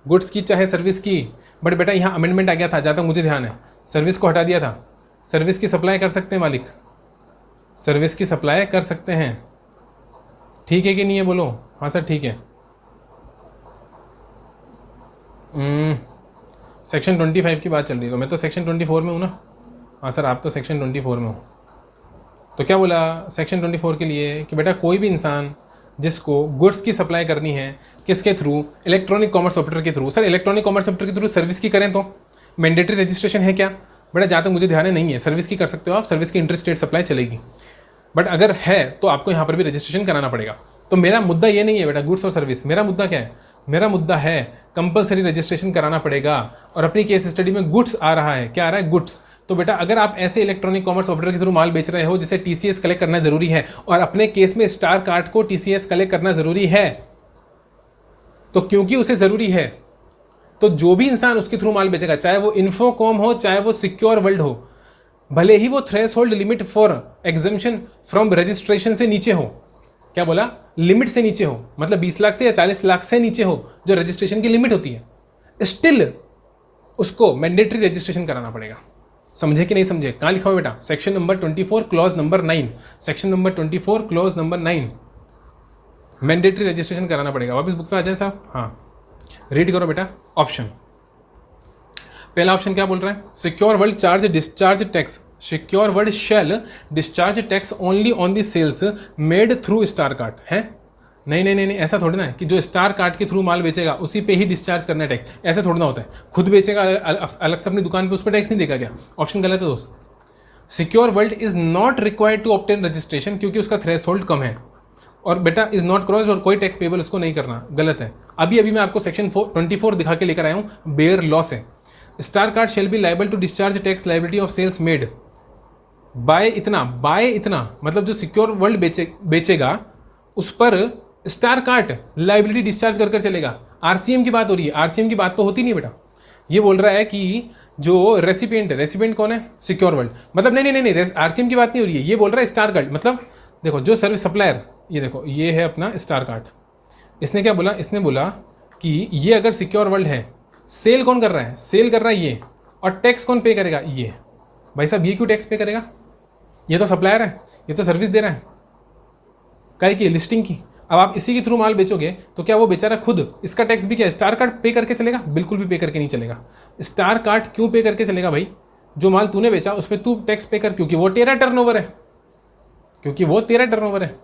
गुड्स की चाहे सर्विस की। बट बेटा यहाँ अमेंडमेंट आ गया था, जहाँ तक मुझे ध्यान है, सर्विस को हटा दिया था। सर्विस की सप्लाई कर सकते हैं मालिक, सर्विस की सप्लाई कर सकते हैं। ठीक है कि नहीं है? बोलो हाँ सर ठीक है। सेक्शन 25 की बात चल रही है, तो मैं तो सेक्शन 24 में हूँ ना। हाँ सर, आप तो सेक्शन 24 में हो। तो क्या बोला सेक्शन 24 के लिए कि बेटा कोई भी इंसान जिसको गुड्स की सप्लाई करनी है, किसके थ्रू, इलेक्ट्रॉनिक कॉमर्स ऑपरेटर के through. Sir electronic commerce operator के थ्रू सर्विस की करें तो मैंडेटरी रजिस्ट्रेशन है क्या? बेटा जहाँ तक मुझे ध्यान है नहीं है, सर्विस की कर सकते हो आप, सर्विस की इंटरस्टेट सप्लाई चलेगी, बट अगर है तो आपको यहाँ पर भी रजिस्ट्रेशन कराना पड़ेगा। तो मेरा मुद्दा ये नहीं है बेटा गुड्स और सर्विस, मेरा मुद्दा क्या है? मेरा मुद्दा है कंपलसरी रजिस्ट्रेशन कराना पड़ेगा। और अपनी केस स्टडी में गुड्स आ रहा है, क्या आ रहा है? गुड्स। तो बेटा अगर आप ऐसे इलेक्ट्रॉनिक कॉमर्स ऑपरेटर के थ्रू माल बेच रहे हो जिसे टीसीएस कलेक्ट करना जरूरी है, और अपने केस में स्टार कार्ड को टीसीएस कलेक्ट करना जरूरी है, तो क्योंकि उसे जरूरी है तो जो भी इंसान उसके थ्रू माल बेचेगा, चाहे वो इन्फोकॉम हो, चाहे वो सिक्योर वर्ल्ड हो, भले ही वो threshold limit for exemption from registration से नीचे हो, क्या बोला? लिमिट से नीचे हो, मतलब 20 लाख से या 40 लाख से नीचे हो, जो रजिस्ट्रेशन की लिमिट होती है, स्टिल उसको मैंडेटरी रजिस्ट्रेशन कराना पड़ेगा। समझे कि नहीं समझे? कहाँ लिखा हुआ बेटा? Section number 24 clause number 9, section number 24 clause number 9, mandatory registration कराना पड़ेगा। वापस बुक पे आ जाए साहब। हाँ, रीड करो बेटा। ऑप्शन, पहला ऑप्शन क्या बोल रहा है? Secure World charge discharge tax, Secure World shall discharge tax only on the sales made through star Card. है नहीं नहीं नहीं नहीं, ऐसा थोड़ी ना है कि जो स्टार कार्ड के थ्रू माल बेचेगा उसी पे ही डिस्चार्ज करना है टैक्स, ऐसा थोड़ा ना होता है। खुद बेचेगा अलग से अपनी दुकान पे, उस पर टैक्स नहीं देगा क्या? ऑप्शन गलत है दोस्त। Secure world is not required to obtain registration, क्योंकि उसका थ्रेशोल्ड कम है। और बेटा इज नॉट क्रॉस, और कोई टैक्स पेबल उसको नहीं करना, गलत है। अभी अभी मैं आपको सेक्शन 24 दिखा के लेकर आया हूँ, बेयर लॉस है। Star Card shall be liable to discharge tax liability of sales made by इतना मतलब जो सिक्योर वर्ल्ड बेचेगा उस पर स्टार कार्ड लाइबिलिटी डिस्चार्ज कर चलेगा। आरसीएम की बात हो रही है, आरसीएम की बात तो होती नहीं बेटा। ये बोल रहा है कि जो रेसिपिएंट है, रेसिपिएंट कौन है? Secure world. मतलब नहीं, आरसीएम की बात नहीं हो रही है, ये बोल रहा है स्टार कार्ड। मतलब देखो जो सर्विस सप्लायर, ये देखो ये है अपना स्टार कार्ड। इसने क्या बोला? इसने बोला कि ये अगर सिक्योर वर्ल्ड है, सेल कौन कर रहा है? सेल कर रहा है ये, और टैक्स कौन पे करेगा? ये। भाई साहब ये क्यों टैक्स पे करेगा? ये तो सप्लायर है, ये तो सर्विस दे रहा है, काय की? लिस्टिंग की। अब आप इसी के थ्रू माल बेचोगे तो क्या वो बेचारा खुद इसका टैक्स भी क्या स्टार कार्ड पे करके चलेगा? बिल्कुल भी पे करके नहीं चलेगा। स्टार कार्ड क्यों पे करके चलेगा भाई? जो माल तूने बेचा उस पर तू टैक्स पे कर, क्योंकि वो तेरा टर्नओवर है, क्योंकि वो तेरा टर्नओवर है।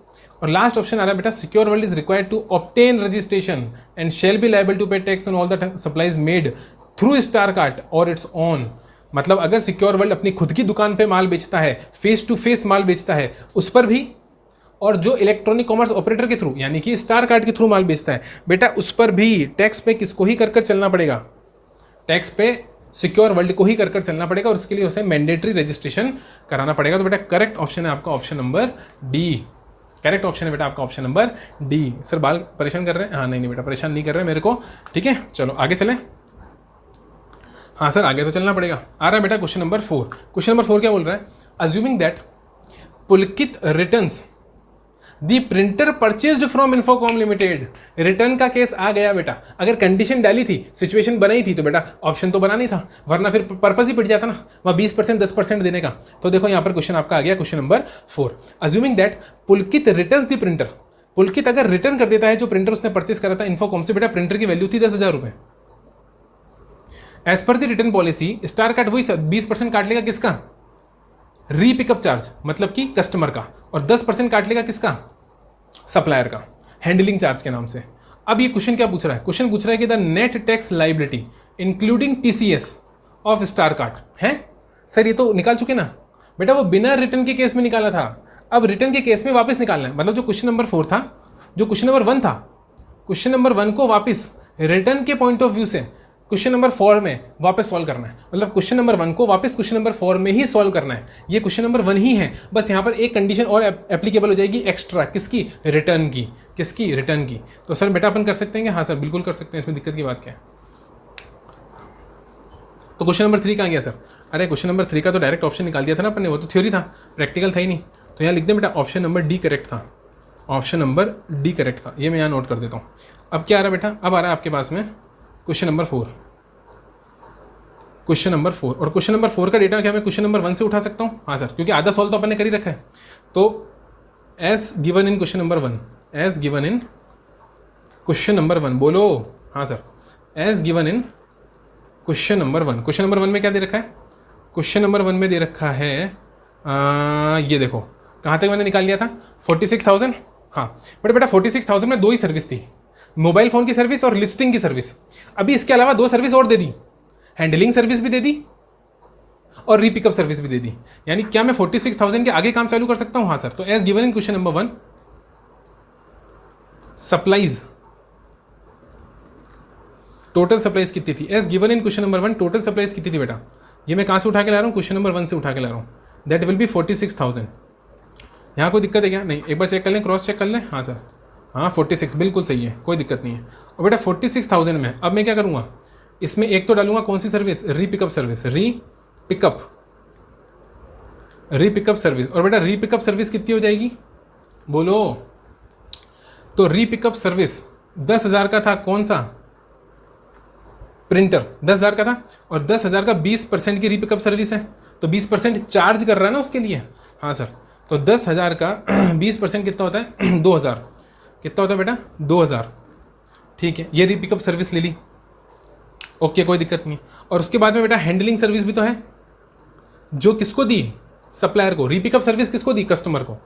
और लास्ट ऑप्शन आ रहा है बेटा, secure world is required to obtain registration and shall be liable to pay tax on all the supplies made through star card और इट्स ओन। मतलब अगर सिक्योर वर्ल्ड अपनी खुद की दुकान पे माल बेचता है, फेस टू फेस माल बेचता है, उस पर भी, और जो इलेक्ट्रॉनिक कॉमर्स ऑपरेटर के थ्रू यानी कि स्टार कार्ड के थ्रू माल बेचता है बेटा, उस पर भी टैक्स पे किसको ही कर चलना पड़ेगा? टैक्स पे सिक्योर वर्ल्ड को ही कर चलना पड़ेगा, और उसके लिए उसे मैंडेटरी रजिस्ट्रेशन कराना पड़ेगा। तो बेटा करेक्ट ऑप्शन है आपका option number D. Correct option है बेटा आपका ऑप्शन नंबर डी। सर बाल परेशान कर रहे हैं? हाँ नहीं बेटा परेशान नहीं कर रहे मेरे को, ठीक है। चलो आगे चलें। हाँ सर आगे तो चलना पड़ेगा। आ रहा है बेटा क्वेश्चन नंबर 4। क्वेश्चन नंबर 4 क्या बोल रहा है? Assuming that Pulkit returns the printer purchased from Infocom limited. Return का केस आ गया बेटा। अगर कंडीशन डाली थी, सिचुएशन बनाई थी, तो बेटा ऑप्शन तो बना नहीं था, वरना फिर पर्पस ही पिट जाता ना वहाँ 20% 10% देने का। तो देखो यहाँ पर क्वेश्चन आपका आ गया question number 4। Assuming that Pulkit returns the printer, Pulkit अगर रिटर्न कर देता है जो प्रिंटर उसने परचेस करा था इन्फोकॉम से, बेटा प्रिंटर की वैल्यू थी 10,000 रुपये। As per the return policy Star Card वही 20% काट लेगा किसका? रीपिकअप चार्ज, मतलब कि कस्टमर का, और 10% काट लेगा किसका? सप्लायर का, हैंडलिंग चार्ज के नाम से। अब ये क्वेश्चन क्या पूछ रहा है? क्वेश्चन पूछ रहा है कि the net tax liability including TCS of star Card है। सर ये तो निकाल चुके ना बेटा, वो बिना रिटर्न के केस में निकाला था, अब रिटर्न के केस में वापस निकालना है। मतलब जो क्वेश्चन नंबर 4 था, जो क्वेश्चन नंबर 1 था, क्वेश्चन नंबर 1 को वापस रिटर्न के पॉइंट ऑफ व्यू से क्वेश्चन नंबर 4 में वापस सॉल्व करना है। मतलब क्वेश्चन नंबर 1 को वापस क्वेश्चन नंबर 4 में ही सॉल्व करना है। ये क्वेश्चन नंबर 1 ही है, बस यहाँ पर एक कंडीशन और एप्लीकेबल हो जाएगी एक्स्ट्रा, किसकी? रिटर्न की। किसकी? रिटर्न की। तो सर बेटा अपन कर सकते हैं? हाँ सर बिल्कुल कर सकते हैं, इसमें दिक्कत की बात क्या है? तो क्वेश्चन नंबर 3 कहाँ गया सर? अरे क्वेश्चन नंबर 3 का तो डायरेक्ट ऑप्शन निकाल दिया था ना अपन ने, वो तो थ्योरी था, प्रैक्टिकल था ही नहीं। तो यहाँ लिख दें बेटा ऑप्शन नंबर डी करेक्ट था, ऑप्शन नंबर डी करेक्ट था। ये मैं यहाँ नोट कर देता हूँ। अब क्या आ रहा है बेटा? अब आ रहा है आपके पास में क्वेश्चन नंबर 4, क्वेश्चन नंबर 4। और क्वेश्चन नंबर 4 का डेटा क्या मैं क्वेश्चन नंबर 1 से उठा सकता हूँ? हाँ सर, क्योंकि आधा सॉल्व तो अपन ने कर ही रखा है। तो as given in question number 1, as given in question number 1, बोलो हाँ sir, as given in question number 1। Question number 1 में क्या दे रखा है? क्वेश्चन नंबर 1 में दे रखा है ये देखो कहाँ तक मैंने निकाल लिया था 46,000। हाँ बट बेटा 46,000 में 2 ही सर्विस थी, मोबाइल फ़ोन की सर्विस और लिस्टिंग की सर्विस। अभी इसके अलावा 2 सर्विस और दे दी, हैंडलिंग सर्विस भी दे दी और रीपिकअप सर्विस भी दे दी। यानी क्या मैं 46,000 के आगे काम चालू कर सकता हूँ? हाँ सर। तो as given in question number 1 supplies, total supplies कितनी थी? As given in question number 1 total supplies कितनी थी बेटा? ये मैं कहाँ से उठा के ला रहा हूँ? क्वेश्चन नंबर 1 से उठा के ला रहा हूँ। That will be 46,000। यहाँ कोई दिक्कत है क्या? नहीं। एक बार चेक कर लें, क्रॉस चेक कर लें। हाँ सर, हाँ 46 बिल्कुल सही है, कोई दिक्कत नहीं है। और बेटा 46,000 में अब मैं क्या करूँगा, इसमें एक तो डालूंगा कौन सी सर्विस? रीपिकअप सर्विस। रीपिकअप सर्विस। और बेटा रीपिकअप सर्विस कितनी हो जाएगी बोलो? तो रीपिकअप सर्विस 10,000 का था। कौन सा? प्रिंटर 10,000 का था, और 10,000 का 20% की रीपिकअप सर्विस है, तो 20% चार्ज कर रहा है ना उसके लिए। हाँ सर। तो 10,000 का 20% कितना होता है? 2,000। कितना होता है बेटा? 2,000। ठीक है, ये रीपिकअप सर्विस ले ली, ओके कोई दिक्कत नहीं। और उसके बाद में बेटा हैंडलिंग सर्विस भी तो है, जो किसको दी? सप्लायर को। रीपिकअप सर्विस किसको दी? कस्टमर को।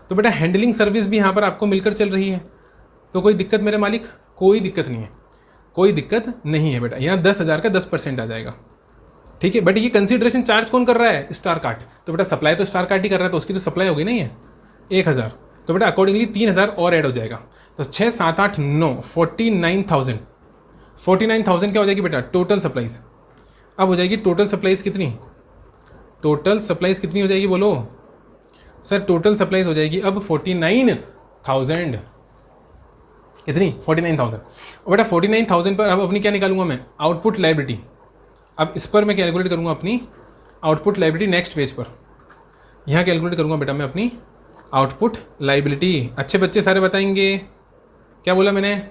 तो बेटा हैंडलिंग सर्विस भी यहाँ पर आपको मिलकर चल रही है, तो कोई दिक्कत मेरे मालिक? कोई दिक्कत नहीं है, कोई दिक्कत नहीं है बेटा। यहाँ 10,000 का 10% आ जाएगा। ठीक है, बट ये कंसीडरेशन चार्ज कौन कर रहा है? Star cart. तो बेटा सप्लाई तो स्टार कार्ट ही कर रहा है, तो उसकी तो सप्लाई होगी नहीं है 1,000। तो बेटा अकॉर्डिंगली 3,000 और ऐड हो जाएगा, तो 6, 7, 8, 9 49,000। 49,000 क्या हो जाएगी बेटा? Total supplies. अब हो जाएगी टोटल सप्लाईज कितनी? टोटल सप्लाईज कितनी हो जाएगी बोलो सर? टोटल सप्लाईज हो जाएगी अब 49,000। कितनी? 49,000। और बेटा 49,000 पर अब अपनी क्या निकालूंगा मैं? Output liability. अब इस पर मैं कैलकुलेट करूंगा अपनी आउटपुट लायबिलिटी नेक्स्ट पेज पर। यहाँ कैलकुलेट करूंगा बेटा मैं अपनी आउटपुट लायबिलिटी। अच्छे बच्चे सारे बताएंगे क्या बोला मैंने?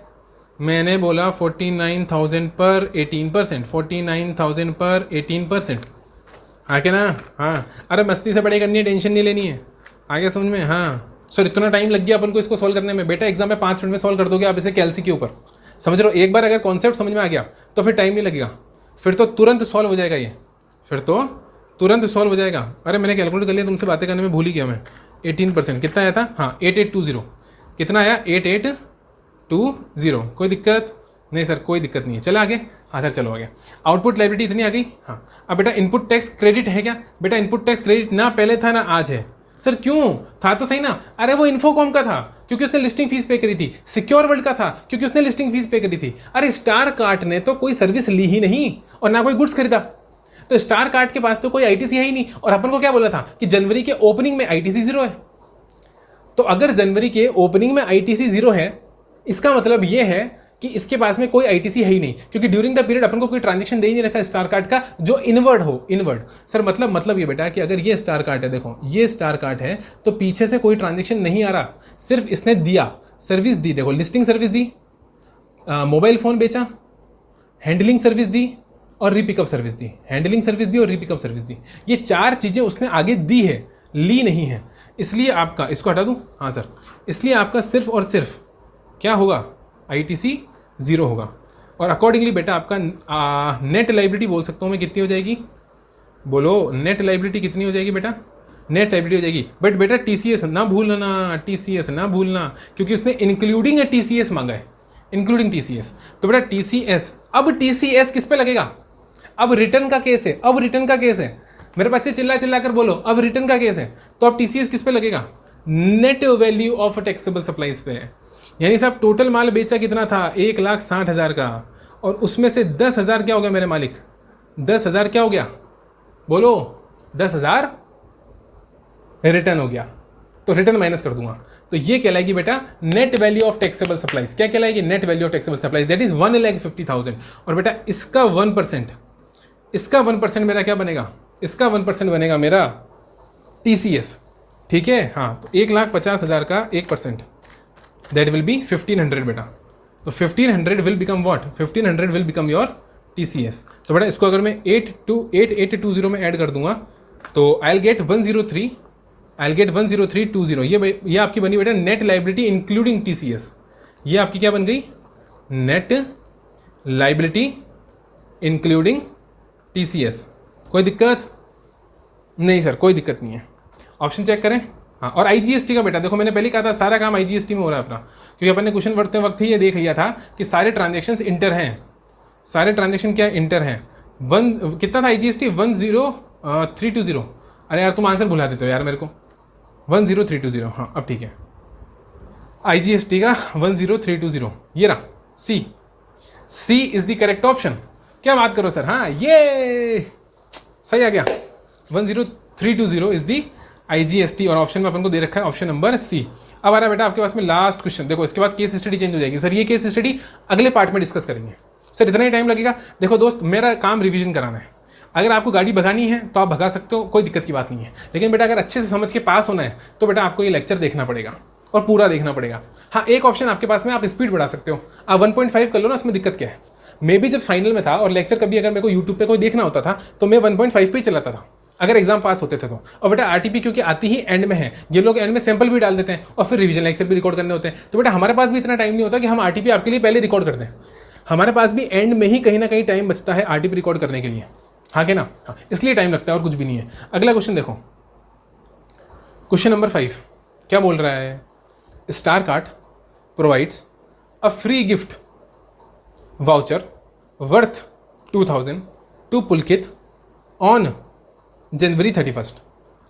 मैंने बोला 49,000 पर 18%। 49,000 पर 18%। आगे ना? हाँ, अरे मस्ती से पढ़ाई करनी है, टेंशन नहीं लेनी है, आगे समझ में? हाँ सर, इतना टाइम लग गया अपन को इसको सॉल्व करने में। बेटा एग्जाम में 5 मिनट में सॉल्व कर दोगे आप इसे कैलसी के ऊपर, समझ रहे हो? एक बार अगर कॉन्सेप्ट समझ में आ गया तो फिर टाइम नहीं लगेगा, फिर तो तुरंत सॉल्व हो जाएगा ये, फिर तो तुरंत सॉल्व हो जाएगा। अरे मैंने कैलकुलेट कर लिया, तुमसे बातें करने में भूल ही गया मैं। 18% कितना आया था? हाँ 8820। कितना आया? 8820। कोई दिक्कत नहीं सर? कोई दिक्कत नहीं है। चला आगे? हाँ सर चलो आगे। आउटपुट लायबिलिटी इतनी आ गई। हाँ अब बेटा इनपुट टैक्स क्रेडिट है क्या? बेटा इनपुट टैक्स क्रेडिट ना पहले था ना आज है। सर क्यों? था तो सही ना। अरे वो इन्फोकॉम का था क्योंकि उसने लिस्टिंग फीस पे करी थी, सिक्योर वर्ल्ड का था क्योंकि उसने लिस्टिंग फीस पे करी थी। अरे स्टार कार्ट ने तो कोई सर्विस ली ही नहीं और ना कोई गुड्स खरीदा, तो स्टार कार्ट के पास तो कोई आईटीसी है ही नहीं। और अपन को क्या बोला था कि जनवरी के ओपनिंग में आईटीसी 0 है। तो अगर जनवरी के ओपनिंग में आईटीसी 0 है, इसका मतलब ये है कि इसके पास में कोई आईटीसी है ही नहीं, क्योंकि ड्यूरिंग द पीरियड अपन को कोई ट्रांजैक्शन दे ही नहीं रखा स्टार कार्ड का जो इनवर्ड हो। इनवर्ड सर मतलब ये बेटा कि अगर ये स्टार कार्ड है, देखो ये स्टार कार्ड है, तो पीछे से कोई ट्रांजैक्शन नहीं आ रहा, सिर्फ इसने दिया, सर्विस दी। देखो लिस्टिंग सर्विस दी, मोबाइल फ़ोन बेचा, हैंडलिंग सर्विस दी और रीपिकअप सर्विस दी। हैंडलिंग सर्विस दी और रीपिकअप सर्विस दी, ये 4 चीज़ें उसने आगे दी है, ली नहीं है। इसलिए आपका, इसको हटा दूँ? हाँ सर। इसलिए आपका सिर्फ और सिर्फ क्या होगा? आईटीसी 0 होगा। और अकॉर्डिंगली बेटा आपका नेट लायबिलिटी बोल सकता हूँ मैं, कितनी हो जाएगी बोलो? नेट लायबिलिटी कितनी हो जाएगी बेटा? नेट लायबिलिटी हो जाएगी, बट बेटा टीसीएस ना भूलना, टीसीएस ना भूलना, क्योंकि उसने इंक्लूडिंग टीसीएस मांगा है, इंक्लूडिंग टीसीएस। तो बेटा टीसीएस, अब टीसीएस किस पे लगेगा? अब रिटर्न का केस है, अब रिटर्न का केस है। मेरे बच्चे चिल्ला कर बोलो, अब रिटर्न का केस है, तो अब टीसीएस किस पे लगेगा? Net value of taxable supplies पे है। यानी साहब टोटल माल बेचा कितना था? 1,60,000 का, और उसमें से 10,000 क्या हो गया मेरे मालिक? 10,000 क्या हो गया बोलो? 10,000 रिटर्न हो गया, तो रिटर्न माइनस कर दूंगा, तो ये कहलाएगी बेटा net value of taxable supplies. क्या कहलाएगी? Net value of taxable supplies, that is 1,50,000। और बेटा इसका 1%, इसका 1% मेरा क्या बनेगा? इसका 1% बनेगा मेरा टीसीएस। ठीक है, हाँ, तो 1,50,000 का 1%, दैट विल बी 1,500 बेटा। तो 1,500 will become what? 1,500 will become your TCS. तो बेटा इसको अगर मैं 8820 में ऐड कर दूंगा तो आई विल गेट 10320। ये आपकी बनी बेटा नेट लायबिलिटी इंक्लूडिंग टीसीएस। ये आपकी क्या बन गई? Net liability including TCS. कोई दिक्कत? नहीं सर, कोई दिक्कत नहीं है, ऑप्शन चेक करें। हाँ, और आईजीएसटी का बेटा देखो, मैंने पहले कहा था सारा काम आईजीएसटी में हो रहा है अपना, क्योंकि अपन ने क्वेश्चन पढ़ते वक्त ही ये देख लिया था कि सारे ट्रांजेक्शन्स इंटर हैं, सारे ट्रांजेक्शन क्या इंटर हैं। कितना था आईजीएसटी? 10320। अरे यार तुम आंसर भुला देते हो यार मेरे को। 10320, हाँ अब ठीक है, आईजीएसटी का 10320 ये रहा, सी इज द करेक्ट ऑप्शन। क्या बात करो सर, हाँ ये सही आ गया, 10320 इज दी आईजीएसटी, और ऑप्शन में अपन को दे रखा है ऑप्शन नंबर सी। अब आ रहा है बेटा आपके पास में लास्ट क्वेश्चन, देखो इसके बाद केस स्टडी चेंज हो जाएगी। सर ये केस स्टडी अगले पार्ट में डिस्कस करेंगे। सर इतना ही टाइम लगेगा? देखो दोस्त, मेरा काम रिवीजन कराना है। अगर आपको गाड़ी भगानी है तो आप भगा सकते हो, कोई दिक्कत की बात नहीं है, लेकिन बेटा अगर अच्छे से समझ के पास होना है तो बेटा आपको ये लेक्चर देखना पड़ेगा और पूरा देखना पड़ेगा। हाँ, एक ऑप्शन आपके पास में, आप स्पीड बढ़ा सकते हो, आप 1.5 कर लो ना, उसमें दिक्कत क्या है। मैं भी जब फाइनल में था और लेक्चर कभी अगर मेरे को यूट्यूब पे कोई देखना होता था तो मैं 1.5 पे ही चलाता था, अगर एग्जाम पास होते थे तो। और बेटा आरटीपी क्योंकि आती ही एंड में है, ये लोग एंड में सैंपल भी डाल देते हैं और फिर रिवीजन लेक्चर भी रिकॉर्ड करने होते हैं, तो बेटा हमारे पास भी इतना टाइम नहीं होता कि हम आरटीपी आपके लिए पहले रिकॉर्ड कर दें। हमारे पास भी एंड में ही कहीं ना कहीं टाइम बचता है आरटीपी रिकॉर्ड करने के लिए, हाँ के ना, हाँ, इसलिए टाइम लगता है और कुछ भी नहीं है। अगला क्वेश्चन देखो, क्वेश्चन नंबर 5 क्या बोल रहा है? Star Cart provides a free gift voucher worth 2000 to Pulkit on January 31।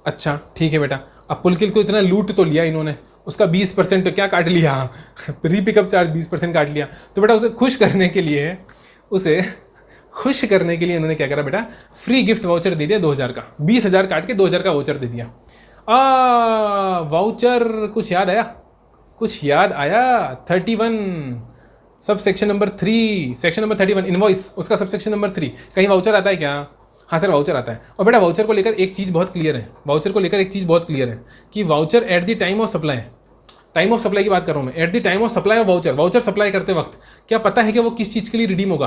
अच्छा ठीक है बेटा, अब पुलकित को इतना लूट तो लिया इन्होंने, उसका 20% तो क्या काट लिया, प्री पिकअप चार्ज 20% काट लिया, तो बेटा उसे खुश करने के लिए इन्होंने क्या करा बेटा, फ्री गिफ्ट वाउचर दे दिया 2000 का, 20,000 काट के 2000 का वाउचर दे दिया। वाउचर कुछ याद आया 31 sub section number 3, section number 31 invoice, उसका सब सेक्शन नंबर 3, कहीं वाउचर आता है क्या? हाँ सर वाउचर आता है। और बेटा वाउचर को लेकर एक चीज़ बहुत क्लियर है, कि voucher eight the time of supply की बात कर रहा हूँ मैं, eight the time of supply of voucher supply करते वक्त क्या पता है कि वो किस चीज़ के लिए रिडीम होगा?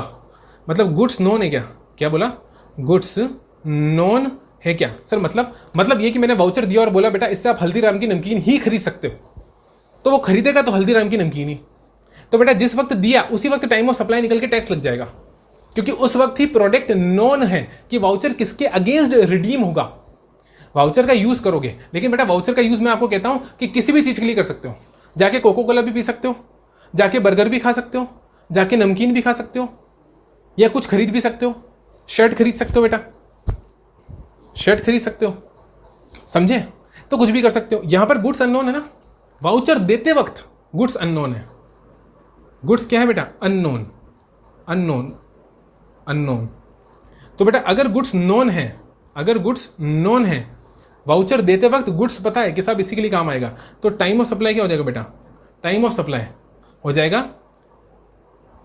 मतलब गुड्स नोन है क्या बोला? गुड्स नोन है क्या सर? मतलब ये कि मैंने वाउचर दिया और बोला बेटा इससे आप हल्दीराम की नमकीन ही खरीद सकते हो, तो वो खरीदेगा तो हल्दीराम की नमकीन ही। तो बेटा जिस वक्त दिया उसी वक्त टाइम ऑफ सप्लाई निकल के टैक्स लग जाएगा, क्योंकि उस वक्त ही प्रोडक्ट नोन है कि वाउचर किसके अगेंस्ट रिडीम होगा। वाउचर का यूज करोगे, लेकिन बेटा वाउचर का यूज मैं आपको कहता हूं कि किसी भी चीज के लिए कर सकते हो। जाके कोको कोला भी पी सकते हो, जाके बर्गर भी खा सकते हो, जाके नमकीन भी खा सकते हो, या कुछ खरीद भी सकते हो, शर्ट खरीद सकते हो बेटा, शर्ट खरीद सकते हो, समझे? तो कुछ भी कर सकते हो। यहां पर गुड्स अननोन है ना, वाउचर देते वक्त गुड्स अननोन है। गुड्स क्या है बेटा? अननोन। तो बेटा अगर गुड्स नोन है, वाउचर देते वक्त गुड्स पता है कि साहब इसी के लिए काम आएगा, तो टाइम ऑफ सप्लाई क्या हो जाएगा बेटा? टाइम ऑफ सप्लाई हो जाएगा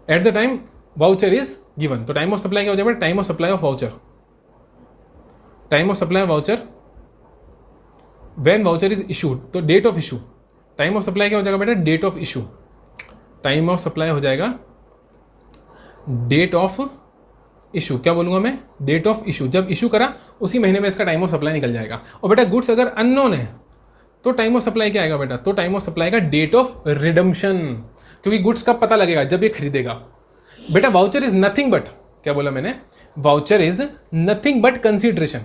at the time voucher is given. तो टाइम ऑफ सप्लाई क्या हो जाएगा? Time of supply of voucher when voucher is issued, तो date of issue. Time of supply क्या हो जाएगा बेटा? Date of issue. Time of supply हो जाएगा डेट ऑफ इशू। क्या बोलूंगा मैं? Date of issue. जब इशू करा उसी महीने में इसका टाइम ऑफ सप्लाई निकल जाएगा। और बेटा गुड्स अगर अननोन है तो टाइम ऑफ सप्लाई क्या आएगा बेटा? तो टाइम ऑफ सप्लाई का डेट ऑफ रिडम्पशन, क्योंकि गुड्स का पता लगेगा जब ये खरीदेगा। बेटा वाउचर इज नथिंग बट, क्या बोला मैंने? Voucher is nothing but consideration.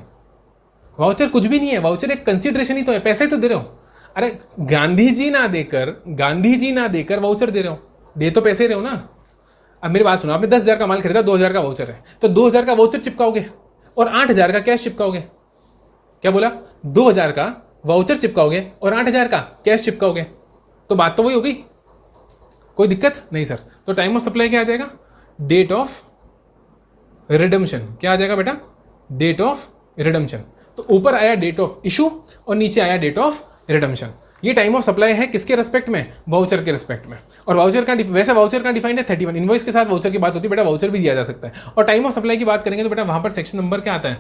Voucher कुछ भी नहीं है, वाउचर एक कंसीडरेशन ही तो है, पैसे ही तो दे रहे हो। अरे गांधी जी ना देकर वाउचर दे रहे हो, दे तो पैसे रहे हो ना। अब मेरी बात सुनो, आपने 10,000 का माल खरीदा, 2,000 का वाउचर है, तो 2,000 का वाउचर चिपकाओगे और 8,000 का कैश चिपकाओगे। क्या बोला? 2,000 का वाउचर चिपकाओगे और 8,000 का कैश चिपकाओगे, तो बात तो वही होगी, कोई दिक्कत नहीं सर। तो टाइम ऑफ सप्लाई क्या आ जाएगा? Date of redemption. क्या आ जाएगा बेटा? Date of redemption. तो ऊपर आया डेट ऑफ इशू और नीचे आया डेट ऑफ रिडम्पशन। ये टाइम ऑफ सप्लाई है किसके रेस्पेक्ट में? वाउचर के रेस्पेक्ट में। और वाउचर का वैसे वाउचर का डिफाइंड है 31, इनवॉइस के साथ वाउचर की बात होती है, बेटा वाउचर भी दिया जा सकता है। और टाइम ऑफ सप्लाई की बात करेंगे तो बेटा वहां पर सेक्शन नंबर क्या आता है?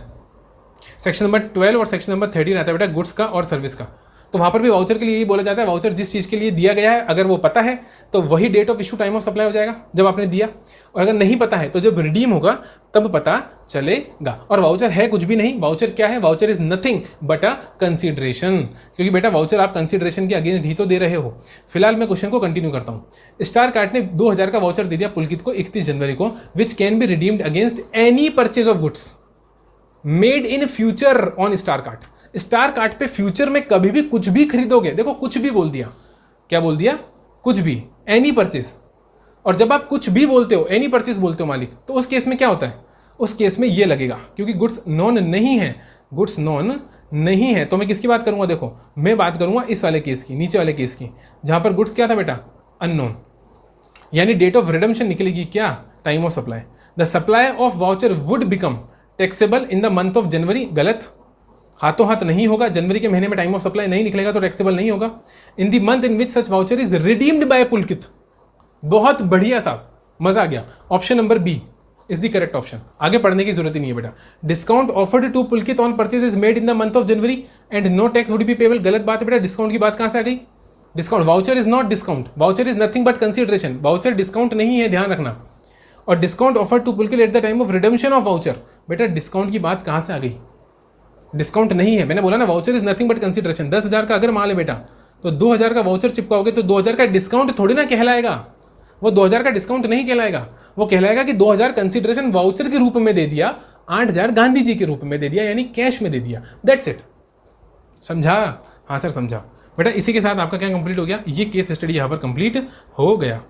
सेक्शन नंबर 12 और सेक्शन नंबर 13 आता है बेटा, गुड्स का और सर्विस का। तो वहां पर भी वाउचर के लिए यही बोला जाता है, वाउचर जिस चीज के लिए दिया गया है अगर वो पता है तो वही date of issue time of supply हो जाएगा जब आपने दिया, और अगर नहीं पता है तो जब रिडीम होगा तब पता चलेगा। और वाउचर है कुछ भी नहीं, वाउचर क्या है? Voucher is nothing but a consideration, क्योंकि बेटा वाउचर आप कंसीडरेशन के अगेंस्ट ही तो दे रहे हो। फिलहाल मैं क्वेश्चन को कंटिन्यू करता हूं। स्टार कार्ट ने 2,000 का वाउचर दे दिया पुलकित को 31 जनवरी को, which can be redeemed against any purchase of goods. Made in future on star cart. Star cart पे फ्यूचर में कभी भी कुछ भी खरीदोगे, देखो कुछ भी बोल दिया, क्या बोल दिया, कुछ भी, एनी परचेज। और जब आप कुछ भी बोलते हो, एनी परचेज बोलते हो मालिक, तो उस केस में क्या होता है, उस केस में ये लगेगा, क्योंकि गुड्स नॉन नहीं है, गुड्स नॉन नहीं है। तो मैं किसकी बात करूंगा, देखो मैं बात करूंगा इस वाले केस की, नीचे वाले केस की, जहां पर गुड्स क्या था बेटा, अननोन, यानी डेट ऑफ रिडम्पशन निकलेगी क्या, time of supply. The supply of voucher would become taxable in the month of जनवरी, गलत, हाथों हाथ नहीं होगा, जनवरी के महीने में टाइम ऑफ सप्लाई नहीं निकलेगा तो टैक्सेबल नहीं होगा। In the month in which such voucher is redeemed by Pulkit. बहुत बढ़िया साहब, मजा आ गया। Option number B is the correct option, आगे पढ़ने की जरूरत ही नहीं है बेटा। Discount offered to Pulkit on purchase is made in the month of January and no tax would be payable, गलत बात है बेटा। डिस्काउंट की बात कहां से आ गई, discount, voucher is not discount, voucher is nothing but consideration, voucher discount नहीं है, ध्यान रखना। और discount offer to Pulkit at the time of redemption of voucher, बेटा डिस्काउंट की बात कहां से आ गई, डिस्काउंट नहीं है, मैंने बोला ना voucher is nothing but consideration. 10,000 का अगर माल है बेटा, तो 2,000 का वाउचर चिपकाओगे तो 2,000 का डिस्काउंट थोड़ी ना कहलाएगा, वो 2,000 का डिस्काउंट नहीं कहलाएगा, वो कहलाएगा कि 2,000 कंसीडरेशन वाउचर के रूप में दे दिया, 8,000 गांधी जी के रूप में दे दिया, यानी कैश में दे दिया, दैट्स इट। समझा, हाँ सर समझा बेटा। इसी के साथ आपका क्या कंप्लीट हो गया, ये केस स्टडी यहाँ पर कंप्लीट हो गया,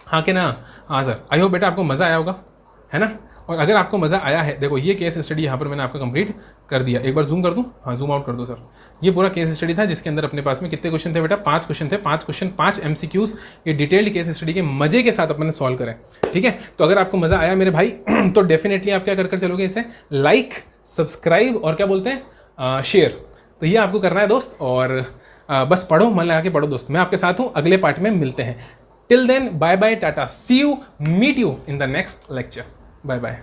हाँ कि ना, हाँ सर। आई होप बेटा आपको मज़ा आया होगा, है ना। और अगर आपको मज़ा आया है, देखो ये केस स्टडी यहाँ पर मैंने आपका कंप्लीट कर दिया, एक बार जूम कर दूँ, हाँ जूम आउट कर दो सर। ये पूरा केस स्टडी था जिसके अंदर अपने पास में कितने क्वेश्चन थे बेटा, 5 क्वेश्चन थे, 5 क्वेश्चन 5 MCQs, ये डिटेल्ड केस स्टडी के मजे के साथ अपने सॉल्व करें, ठीक है। तो अगर आपको मज़ा आया मेरे भाई तो डेफिनेटली आप क्या कर चलोगे, इसे लाइक, सब्सक्राइब और क्या बोलते हैं, शेयर। तो ये आपको करना है दोस्त, और बस पढ़ो, मन लगा के पढ़ो दोस्त। मैं आपके साथ हूँ, अगले पार्ट में मिलते हैं। Till then bye bye, tata, see you, meet you in the next lecture, bye bye.